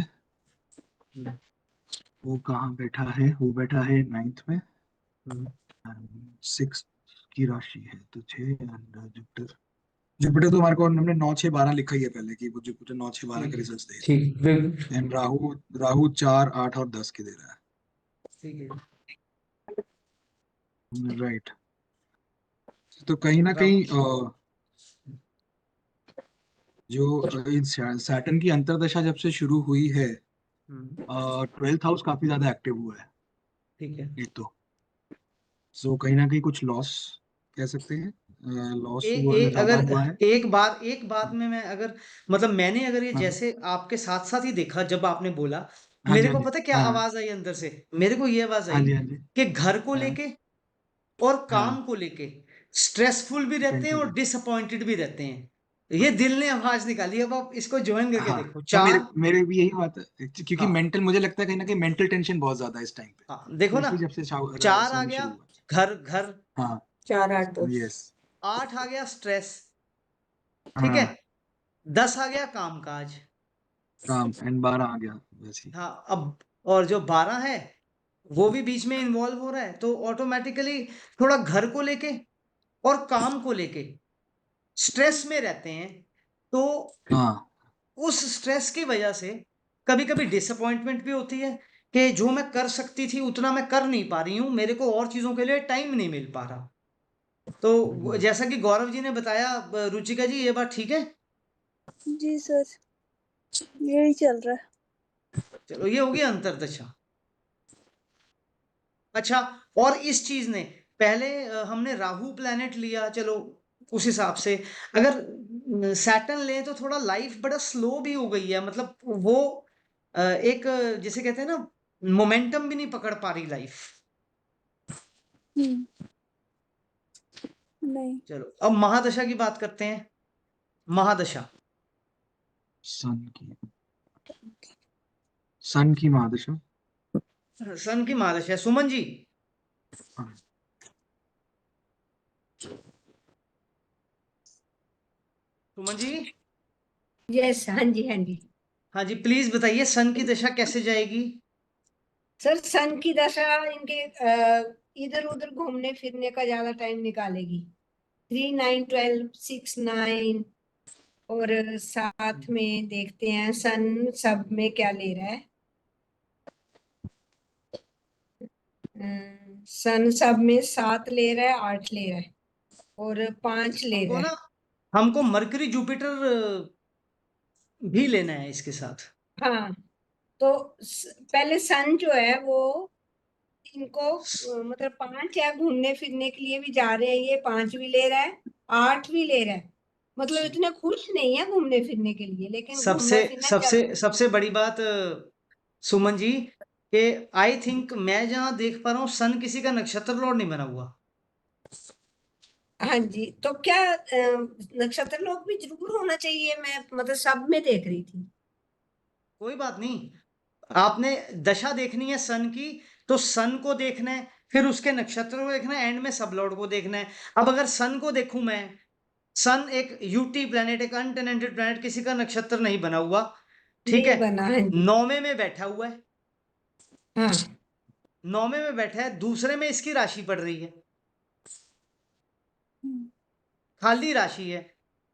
Speaker 1: हम्म,
Speaker 3: वो कहाँ बैठा है? वो बैठा है 9th में,
Speaker 1: हम्म,
Speaker 3: 6 की राशि है, तो 6। एंड जुपिटर, जुपिटर तो हमारे को हमने 9, 6, 12 लिखा ही है पहले, कि वो जुपिटर 9, 6, 12
Speaker 1: ठीक
Speaker 3: के
Speaker 1: है,
Speaker 3: रिजल्ट दे रहा
Speaker 1: ठीक बिल्कुल
Speaker 3: है। एंड राहु, राहु 4, 8 और 10 के दे रहा
Speaker 1: ठीक है।
Speaker 3: है। राइट। तो कहीं ना
Speaker 1: राहु,
Speaker 3: कहीं जो सैटर्न की अंतर्दशा जब से शुरू हुई है,
Speaker 1: हम्म,
Speaker 3: 12th हाउस काफी ज्यादा एक्टिव हुआ है।
Speaker 1: ठीक है।
Speaker 3: एक तो सो कहीं ना कहीं कुछ लॉस कह सकते हैं, लॉस हुआ है, ज्यादा
Speaker 1: अगर
Speaker 3: हुआ है।
Speaker 1: एक बात में मैं अगर, मतलब मैंने अगर ये
Speaker 3: हाँ
Speaker 1: जैसे आपके साथ साथ ही देखा, जब आपने बोला,
Speaker 3: हाँ जी,
Speaker 1: मेरे
Speaker 3: हाँ
Speaker 1: को
Speaker 3: जी,
Speaker 1: पता है क्या
Speaker 3: हाँ
Speaker 1: आवाज आई अंदर से? मेरे को ये आवाज
Speaker 3: हाँ
Speaker 1: आई
Speaker 3: जी, हाँ जी,
Speaker 1: कि घर को
Speaker 3: हाँ
Speaker 1: लेके और
Speaker 3: हाँ।
Speaker 1: काम को लेके स्ट्रेसफुल भी रहते हैं और
Speaker 3: टेंशन।
Speaker 1: डिसअपॉइंटेड भी रहते हैं। ये
Speaker 3: हाँ
Speaker 1: दिल ने आवाज निकाली। अब आप इसको ज्वाइन करके
Speaker 3: हाँ।
Speaker 1: देखो,
Speaker 3: हाँ, मेरे
Speaker 1: 4।
Speaker 3: मेरे भी यही बात है, क्योंकि
Speaker 1: हाँ
Speaker 3: मेंटल, मुझे लगता है कहीं ना कहीं मेंटल टेंशन बहुत ज्यादा है इस टाइम पे,
Speaker 1: हाँ, देखो ना,
Speaker 3: स्पेशली जब से
Speaker 1: 4 आ
Speaker 3: सन
Speaker 1: गया
Speaker 3: शुरू हुआ।
Speaker 1: घर घर,
Speaker 3: हाँ।
Speaker 2: 4, 8, 10।
Speaker 3: यस।
Speaker 1: 8 आ गया स्ट्रेस, ठीक है,
Speaker 3: हाँ,
Speaker 1: 10 आ गया काम काज।
Speaker 3: काम, एंड 12 आ गया वैसे ही।
Speaker 1: हाँ, अब और जो 12 है वो भी बीच में इन्वॉल्व हो रहा है, तो ऑटोमेटिकली थोड़ा घर को लेके और काम को लेके स्ट्रेस में रहते हैं। तो
Speaker 3: हाँ।
Speaker 1: उस स्ट्रेस की वजह से कभी कभी डिसअपॉइंटमेंट भी होती है कि जो मैं कर सकती थी उतना मैं कर नहीं पा रही हूँ, मेरे को और चीजों के लिए टाइम नहीं मिल पा रहा। तो जैसा कि गौरव जी ने बताया, रुचिका जी, ये बात ठीक है?
Speaker 6: जी सर, यही चल रहा है।
Speaker 1: चलो, ये होगी अंतर्दशा। अच्छा, और इस चीज ने पहले हमने राहु प्लैनेट लिया, चलो उस हिसाब से अगर सैटर्न ले तो थोड़ा लाइफ बड़ा स्लो भी हो गई है, मतलब वो एक जिसे कहते हैं ना, मोमेंटम भी नहीं पकड़ पा रही लाइफ।
Speaker 6: हम्म। नहीं।
Speaker 1: चलो अब महादशा की बात करते हैं। महादशा,
Speaker 3: सन की सन की महादशा।
Speaker 1: सन की महादशा। सुमन जी,
Speaker 3: हाँ।
Speaker 1: सुमन जी,
Speaker 5: यस, हाँ जी, हाँ जी।
Speaker 1: हाँ जी, प्लीज बताइए सन की दशा कैसे जाएगी?
Speaker 5: सर, सन की दशा इनके इधर उधर घूमने फिरने का ज्यादा टाइम निकालेगी। 3 9 12 6 9, और साथ में देखते हैं सन सब में क्या ले रहा है। सन सब में 7 ले रहा है, 8 ले रहा है, और 5 ले
Speaker 1: हमको
Speaker 5: रहा
Speaker 1: ना,
Speaker 5: है।
Speaker 1: हमको मरकरी जुपिटर भी लेना है इसके साथ।
Speaker 5: हाँ, तो पहले सन जो है वो इनको मतलब 5 है, घूमने फिरने के लिए भी जा रहे हैं, ये 5 भी ले रहा है, 8 भी ले रहा है। मतलब इतने खुश नहीं है घूमने फिरने के लिए, लेकिन
Speaker 1: सबसे
Speaker 5: घूमना फिरना
Speaker 1: सबसे
Speaker 5: जरूर।
Speaker 1: सबसे बड़ी बात सुमन जी, कि आई थिंक मैं जहां देख पा रहा हूँ सन किसी का नक्षत्र लॉर्ड नहीं बना हुआ।
Speaker 5: हाँ जी, तो क्या नक्षत्र लोग भी जरूर होना चाहिए? मैं मतलब सब में देख रही थी।
Speaker 1: कोई बात नहीं, आपने दशा देखनी है सन की, तो सन को देखना है, फिर उसके नक्षत्र को देखना है, एंड में सब लॉर्ड को देखना है। अब अगर सन को देखूं मैं, सन एक यूटी प्लेनेट, एक अनटेनेंटेड प्लेनेट, किसी का नक्षत्र नहीं बना हुआ, ठीक
Speaker 5: नहीं
Speaker 1: है,
Speaker 5: बना, हाँ जी।
Speaker 1: नौवे में बैठा हुआ है,
Speaker 5: हाँ,
Speaker 1: नौवे में बैठा है, दूसरे में इसकी राशि पड़ रही है, खाली राशि है,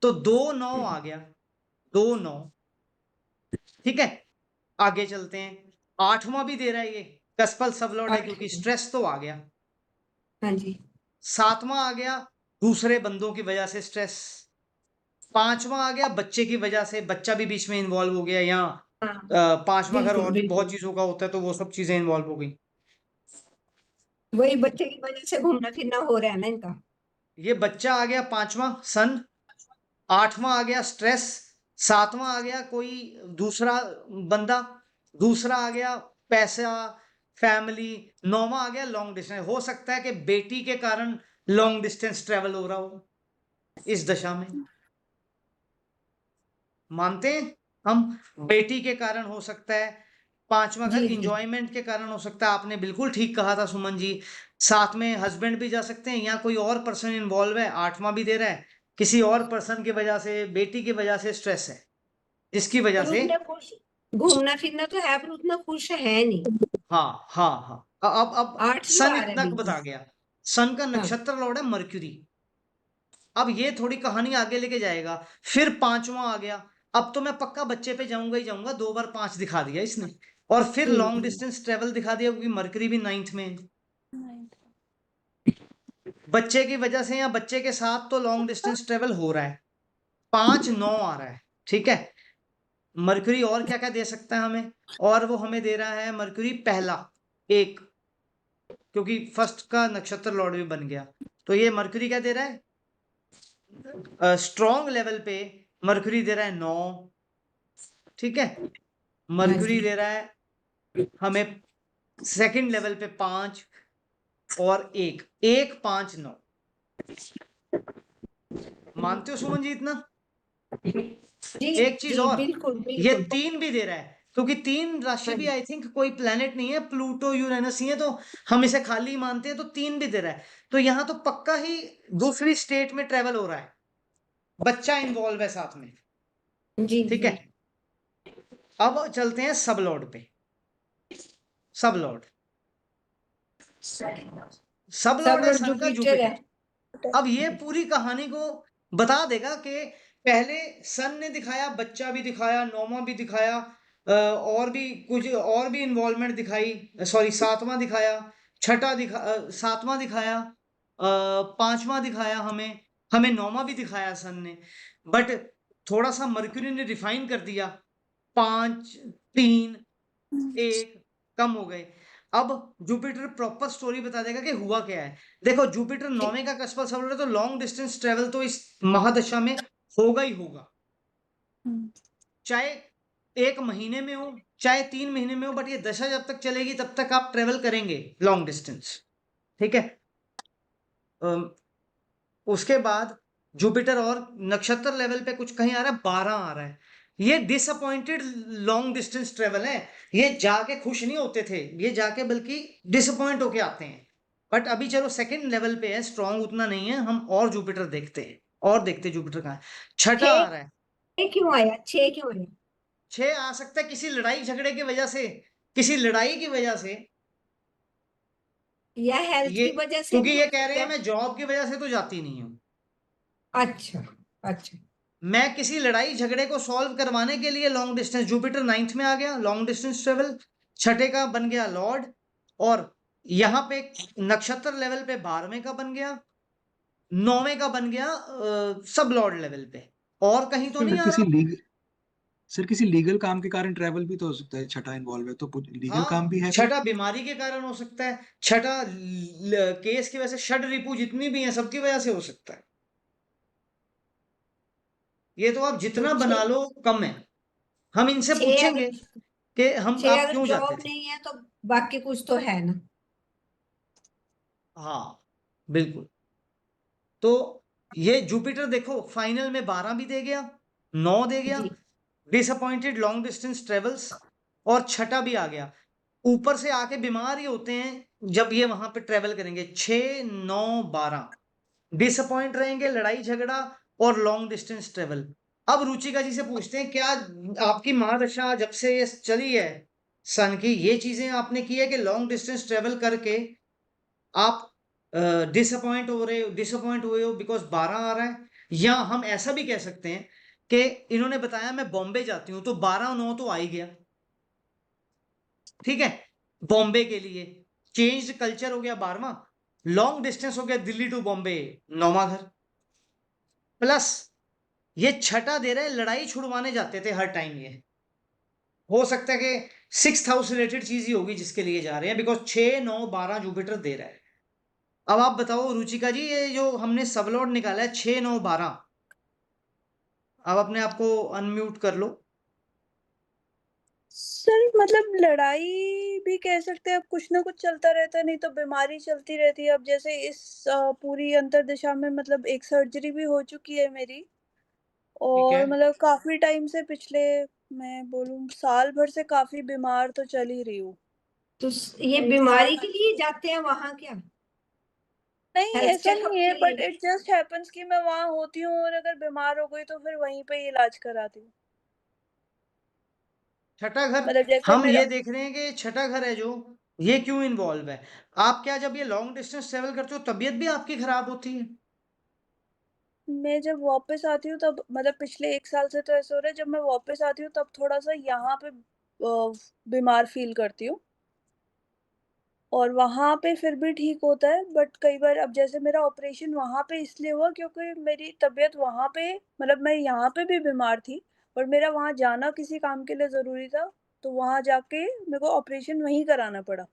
Speaker 1: तो 2 9 आ गया, 2 9, ठीक है। आगे चलते हैं, 8वां भी दे रहा है, ये कस्पल सबलॉर्ड है
Speaker 5: 8,
Speaker 1: क्योंकि स्ट्रेस तो आ गया।
Speaker 5: हाँ जी।
Speaker 1: 7वां आ गया, दूसरे बंदों की वजह से स्ट्रेस। 5वां आ गया, बच्चे की वजह से, बच्चा भी बीच में इन्वॉल्व हो गया, यहाँ
Speaker 5: हाँ,
Speaker 1: 5वां घर
Speaker 5: बिल्कुल
Speaker 1: और भी बहुत
Speaker 5: बिल्कुल।
Speaker 1: चीजों का होता है, तो वो सब चीजें इन्वॉल्व हो गई।
Speaker 5: वही बच्चे की वजह से घूमना फिरना हो रहा है ना इनका।
Speaker 1: ये बच्चा आ गया 5वां सन, 8वां आ गया स्ट्रेस, 7वां आ गया कोई दूसरा बंदा, दूसरा आ गया पैसा, फैमिली, 9वां आ गया लॉन्ग डिस्टेंस। हो सकता है कि बेटी के कारण लॉन्ग डिस्टेंस ट्रेवल हो रहा हो इस दशा में, मानते हैं हम, बेटी के कारण हो सकता है। 5वां घर
Speaker 5: जी जी।
Speaker 1: इंजॉयमेंट के कारण हो सकता है, आपने बिल्कुल ठीक कहा था सुमन जी। साथ में हस्बैंड भी जा सकते हैं, या कोई और पर्सन इन्वॉल्व है, 8वां भी दे रहा है, किसी और पर्सन की वजह से, बेटी की वजह से स्ट्रेस है, जिसकी वजह
Speaker 5: पर
Speaker 1: से।
Speaker 5: उतने खुश, घूमना फिरना तो है पर उतना खुश है नहीं।
Speaker 1: हाँ हाँ हाँ, अब
Speaker 5: 8 जो
Speaker 1: सन
Speaker 5: आ रहा है
Speaker 1: इतना
Speaker 5: बिल्कुल।
Speaker 1: बता गया। सन का
Speaker 5: हाँ,
Speaker 1: नक्षत्र लॉर्ड है मर्क्यूरी। अब ये थोड़ी कहानी आगे लेके जाएगा। फिर 5वां आ गया, अब तो मैं पक्का बच्चे पे जाऊंगा ही जाऊंगा, 2 बार 5 दिखा दिया इसने। और फिर लॉन्ग
Speaker 5: हम्म।
Speaker 1: डिस्टेंस ट्रेवल दिखा दिया, क्योंकि मरकरी भी 9th में है। बच्चे की वजह से या बच्चे के साथ तो लॉन्ग डिस्टेंस ट्रेवल हो रहा है। 5 9 आ रहा है, ठीक है। मरकरी और क्या क्या दे सकता है हमें? और वो हमें दे रहा है मरकरी पहला 1, क्योंकि फर्स्ट का नक्षत्र लॉर्ड भी बन गया। तो ये मरकरी क्या दे रहा है? स्ट्रॉन्ग लेवल पे मरकरी दे रहा है 9, ठीक है।
Speaker 5: हाँ
Speaker 1: मरकरी
Speaker 5: जी।
Speaker 1: दे रहा है हमें सेकंड लेवल पे 5 और 1, 1 5 9। मानते हो सुमन जी इतना?
Speaker 5: जी
Speaker 1: एक चीज
Speaker 5: जी,
Speaker 1: और,
Speaker 5: बिल्कुल
Speaker 1: ये
Speaker 5: बिल्कुल।
Speaker 1: 3 भी दे रहा है, क्योंकि 3 राशि
Speaker 5: हाँ
Speaker 1: भी
Speaker 5: जी।
Speaker 1: आई थिंक कोई प्लेनेट नहीं है, प्लूटो यूरेनस ही है, तो हम इसे खाली मानते हैं, तो 3 भी दे रहा है। तो यहाँ तो पक्का ही दूसरी स्टेट में ट्रेवल हो रहा है, बच्चा इन्वॉल्व है साथ में,
Speaker 5: जी
Speaker 1: ठीक
Speaker 5: जी।
Speaker 1: है। अब चलते हैं सब लॉर्ड पे। सब लॉर्ड, सब
Speaker 5: सब
Speaker 1: लॉर्ड है
Speaker 5: लोग
Speaker 1: सन का
Speaker 5: जुपिटर है।
Speaker 1: जुपिटर। अब ये पूरी कहानी को बता देगा कि पहले सन ने दिखाया, बच्चा भी दिखाया, 9वां भी दिखाया, और भी कुछ और भी इन्वॉल्वमेंट दिखाई, सॉरी 7वां दिखाया, छठा 7वां दिखाया, 5वां दिखाया, हमें हमें 9वां भी दिखाया सन ने। बट थोड़ा सा मर्क्यूरी ने रिफाइन कर दिया, 5 3 1 कम हो गए। अब जुपिटर प्रॉपर स्टोरी बता देगा कि हुआ क्या है। देखो जुपिटर 9वें का कस्पल सबलॉर्ड है, तो लॉन्ग डिस्टेंस ट्रेवल तो इस महादशा में होगा ही होगा, चाहे 1 महीने में हो, चाहे 3 महीने में हो, बट ये दशा जब तक चलेगी तब तक आप ट्रेवल करेंगे लॉन्ग डिस्टेंस, ठीक है। अम, उसके बाद जुपिटर और नक्षत्र लेवल पे कुछ कहीं आ रहा है, 12 आ रहा है। ये डिसअपॉइंटेड लॉन्ग डिस्टेंस ट्रेवल है, ये जाके खुश नहीं होते थे, ये जाके बल्कि डिसअपॉइंट होके आते हैं। बट अभी चलो सेकंड लेवल पे है, स्ट्रांग उतना नहीं है, हम और जुपिटर देखते हैं, और देखते हैं जुपिटर कहाँ है। छठा आ रहा है,
Speaker 5: 6 क्यों आया? 6 क्यों आया?
Speaker 1: 6 आ सकता है किसी लड़ाई झगड़े की वजह से, किसी लड़ाई की वजह से,
Speaker 5: या हेल्थ
Speaker 1: ये
Speaker 5: की वजह से
Speaker 1: क्योंकि
Speaker 5: भी
Speaker 1: ये
Speaker 5: हो
Speaker 1: कह रहे
Speaker 5: सकता
Speaker 1: हैं
Speaker 5: है।
Speaker 1: मैं जॉब की वजह से तो जाती नहीं हूँ,
Speaker 5: अच्छा अच्छा।
Speaker 1: मैं किसी लड़ाई झगड़े को सॉल्व करवाने के लिए लॉन्ग डिस्टेंस, जुपिटर 9th में आ गया, लॉन्ग डिस्टेंस ट्रेवल, छठे का बन गया लॉर्ड, और यहाँ पे नक्षत्र लेवल पे 12वें का बन गया, 9वें का बन गया सब लॉर्ड लेवल पे, और कहीं तो नहीं
Speaker 3: सर
Speaker 1: आ
Speaker 3: किसी
Speaker 1: रहा।
Speaker 3: लीग सर किसी लीगल काम के कारण ट्रैवल भी तो हो सकता है, छठा इन्वॉल्व है तो लीगल काम
Speaker 1: हाँ,
Speaker 3: भी है फिर।
Speaker 1: छठा बीमारी के कारण हो सकता है, छठा केस की वजह से, षड रिपू जितनी भी हैं सबकी वजह से हो सकता है। ये तो आप
Speaker 5: तो
Speaker 1: जितना बना
Speaker 5: 6
Speaker 1: लो कम है, हम इनसे
Speaker 5: 6
Speaker 1: पूछेंगे
Speaker 5: अगर
Speaker 1: कि हम
Speaker 5: 6
Speaker 1: आप
Speaker 5: अगर
Speaker 1: क्यों जाते
Speaker 5: जॉब
Speaker 1: थे।
Speaker 5: नहीं है तो बाकी कुछ तो है ना।
Speaker 1: हाँ बिल्कुल, तो ये जुपिटर देखो फाइनल में 12 भी दे गया, 9 दे गया,
Speaker 5: जी
Speaker 1: डिसअपॉइंटेड लॉन्ग डिस्टेंस ट्रेवल्स, और छठा भी आ गया। ऊपर से आके बीमार ही होते हैं जब ये वहां पे ट्रेवल करेंगे, 6 9 12 डिसअपॉइंट रहेंगे, लड़ाई झगड़ा और लॉन्ग डिस्टेंस ट्रेवल। अब रुचिका जी से पूछते हैं, क्या आपकी महादशा जब से ये चली है सन की, ये चीजें आपने की है कि लॉन्ग डिस्टेंस ट्रेवल करके आप डिसअपॉइंट हुए हो बिकॉज 12 आ रहा है, या हम ऐसा भी कह सकते हैं कि इन्होंने बताया मैं बॉम्बे जाती हूं तो 12 9 तो आ ही गया, ठीक है, बॉम्बे के लिए चेंज कल्चर हो गया 12वां, लॉन्ग डिस्टेंस हो गया दिल्ली टू बॉम्बे 9वां घर, प्लस ये छठा दे रहा है, लड़ाई छुड़वाने जाते थे हर टाइम, ये हो सकता है कि 6th हाउस रिलेटेड चीज ही होगी जिसके लिए जा रहे हैं, बिकॉज 6 9 12 जुपिटर दे रहा है। अब आप बताओ रुचिका जी, ये जो हमने सबलॉर्ड निकाला है 6 9 12, आप अपने आप को अनम्यूट कर लो।
Speaker 6: सर मतलब लड़ाई भी कह सकते हैं, अब कुछ ना कुछ चलता रहता है, नहीं तो बीमारी चलती रहती है। अब जैसे इस पूरी अंतरदिशा में मतलब एक सर्जरी भी हो चुकी है मेरी,
Speaker 1: ठीक है,
Speaker 6: और मतलब काफी टाइम से पिछले, मैं बोलूं साल भर से काफी बीमार तो चल ही रही हूँ।
Speaker 5: तो ये
Speaker 6: एक साल
Speaker 5: बीमारी के लिए जाते हैं वहां क्या?
Speaker 6: नहीं,
Speaker 5: हेल्थ
Speaker 6: ऐसा
Speaker 5: चेकअप
Speaker 6: नहीं है,
Speaker 5: के
Speaker 6: बट
Speaker 5: लिए?
Speaker 6: इट जस्ट हैपेंस कि मैं वहां होती हूँ और अगर बीमार हो गई तो फिर वहीं पे ही इलाज कराती हूँ।
Speaker 1: छठा घर,
Speaker 6: मतलब जैसे
Speaker 1: हम
Speaker 6: मेरा,
Speaker 1: ये देख रहे हैं कि छठा घर है जो, ये क्यों इन्वॉल्व है। आप क्या जब ये लॉन्ग डिस्टेंस ट्रेवल करते हो तबीयत भी आपकी खराब होती है?
Speaker 6: मैं जब वापस आती हूँ तब मतलब पिछले एक साल से तो ऐसा हो रहा है, जब मैं वापस आती हूँ तब थोड़ा सा यहाँ पे बीमार फील करती हूँ, और वहां पे फिर भी ठीक होता है। बट कई बार अब जैसे मेरा ऑपरेशन वहां पे इसलिए हुआ क्योंकि मेरी तबीयत वहां पे, मतलब मैं यहाँ पे भी बीमार थी, पर मेरा वहां जाना किसी काम के लिए जरूरी था, तो वहां जाके मेरे को ऑपरेशन वहीं कराना पड़ा,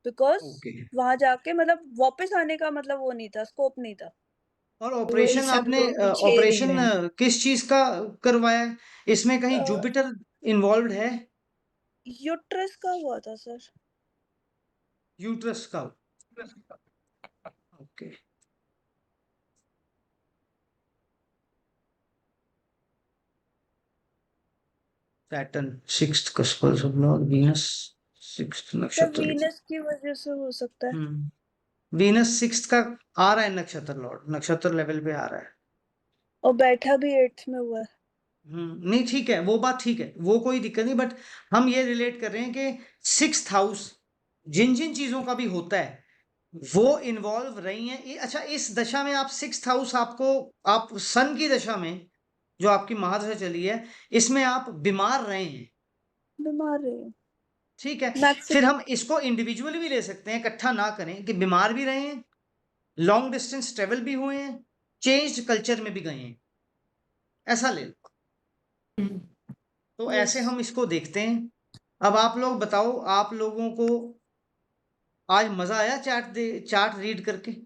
Speaker 6: बिकॉज
Speaker 1: ओके,
Speaker 6: वहां जाके मतलब वापस आने का मतलब वो नहीं था, स्कोप नहीं था।
Speaker 1: और
Speaker 5: वही
Speaker 1: ऑपरेशन
Speaker 5: सब
Speaker 1: आपने
Speaker 5: लोग पीछे रह
Speaker 1: ऑपरेशन
Speaker 5: रहे हैं।
Speaker 1: किस चीज का करवाया है, इसमें कहीं जुपिटर इन्वॉल्व है?
Speaker 6: यूट्रस का हुआ था सर।
Speaker 1: यूट्रस का, ओके, सैटर्न 6th का सब वीनस 6th
Speaker 6: सर
Speaker 1: नक्षत्र लेके,
Speaker 6: वीनस की वजह से हो सकता है।
Speaker 1: वीनस 6th का आ रहा है नक्षत्र लॉर्ड, नक्षत्र लेवल पे आ रहा है।
Speaker 6: और बैठा भी 8th में हुआ है।
Speaker 1: नहीं ठीक है, वो बात ठीक है, वो कोई दिक्कत नहीं, बट हम ये रिलेट कर रहे हैं कि 6th हाउस जिन जिन चीजों का भी होता है वो इन्वॉल्व रही हैं। अच्छा, इस दशा में आप 6th हाउस आपको, आप सन की दशा में जो आपकी महादशा चली है इसमें आप बीमार रहे हैं,
Speaker 6: बीमार रही हूँ
Speaker 1: ठीक है,
Speaker 6: मैक्सिम।
Speaker 1: फिर हम इसको इंडिविजुअली भी ले सकते हैं, इकट्ठा ना करें कि बीमार भी रहे हैं, लॉन्ग डिस्टेंस ट्रेवल भी हुए हैं, चेंज्ड कल्चर में भी गए हैं, ऐसा ले लो। तो
Speaker 6: यस
Speaker 1: ऐसे हम इसको देखते हैं। अब आप लोग बताओ, आप लोगों को आज मजा आया चार्ट रीड करके?
Speaker 5: जी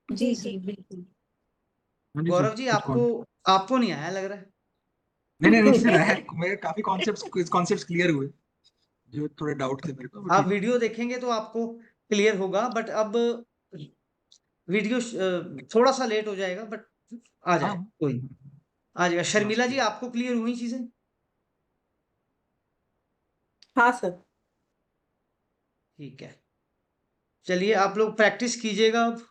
Speaker 6: जी
Speaker 5: जी
Speaker 6: सर।
Speaker 5: बिल्कुल।
Speaker 3: हाँ जी सर,
Speaker 1: गौरव जी,
Speaker 3: कुछ
Speaker 1: आपको
Speaker 3: कौन
Speaker 1: आपको नहीं आया लग रहा है?
Speaker 3: नहीं नहीं नहीं सर, है मेरे काफी कॉन्सेप्ट्स क्लियर हुए, जो थोड़े डाउट थे मेरे को, वो
Speaker 1: आप
Speaker 3: ठीक है।
Speaker 1: वीडियो देखेंगे तो आपको क्लियर होगा, बट अब वीडियो थोड़ा सा लेट हो जाएगा, बट आ
Speaker 3: हाँ
Speaker 1: जाए कोई नहीं। आ जाएगा। शर्मिला जी, आपको क्लियर हुई चीजें?
Speaker 2: हाँ सर।
Speaker 1: ठीक है, चलिए आप लोग प्रैक्टिस कीजिएगा। अब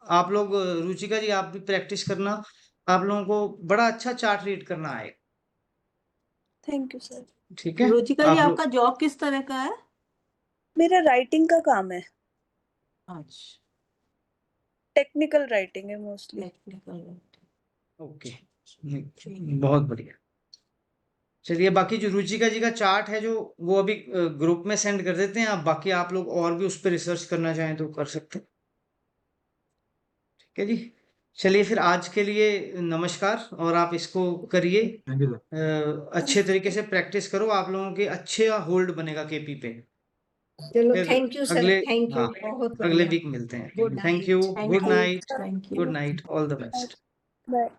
Speaker 1: आप लोग रुचिका जी, आप भी प्रैक्टिस करना। आप लोगों को बड़ा अच्छा चार्ट रीड करना आएगा।
Speaker 6: Thank you sir.
Speaker 1: ठीक है,
Speaker 2: रुचिका जी,
Speaker 1: आप लोग
Speaker 2: आपका जॉब किस तरह का है?
Speaker 6: मेरा राइटिंग का काम है,
Speaker 2: अच्छा,
Speaker 6: टेक्निकल राइटिंग है मोस्टली।
Speaker 2: टेक्निकल।
Speaker 1: ओके,
Speaker 2: ठीक है।
Speaker 1: बहुत बढ़िया। चलिए, बाकी जो रुचिका जी का चार्ट है जो, वो अभी ग्रुप में सेंड कर देते हैं। आप बाकी आप लोग और भी उस पर रिसर्च करना चाहें तो कर सकते हैं। ठीक है जी, चलिए फिर आज के लिए नमस्कार। और आप इसको करिए,
Speaker 3: थैंक यू सर।
Speaker 1: अच्छे तरीके से प्रैक्टिस करो। आप लोगों के अच्छे होल्ड बनेगा केपी पे।
Speaker 5: चलो,
Speaker 1: फिर
Speaker 5: थैंक यू सर,
Speaker 1: अगले,
Speaker 5: थैंक यू,
Speaker 1: हाँ,
Speaker 5: बहुत
Speaker 1: अगले
Speaker 5: बढ़िया।
Speaker 1: वीक मिलते हैं।
Speaker 5: Good
Speaker 1: thank you,
Speaker 5: night.
Speaker 2: Thank
Speaker 1: good
Speaker 2: you,
Speaker 1: night,
Speaker 2: thank you.
Speaker 1: Good night, all the best.
Speaker 6: Bye.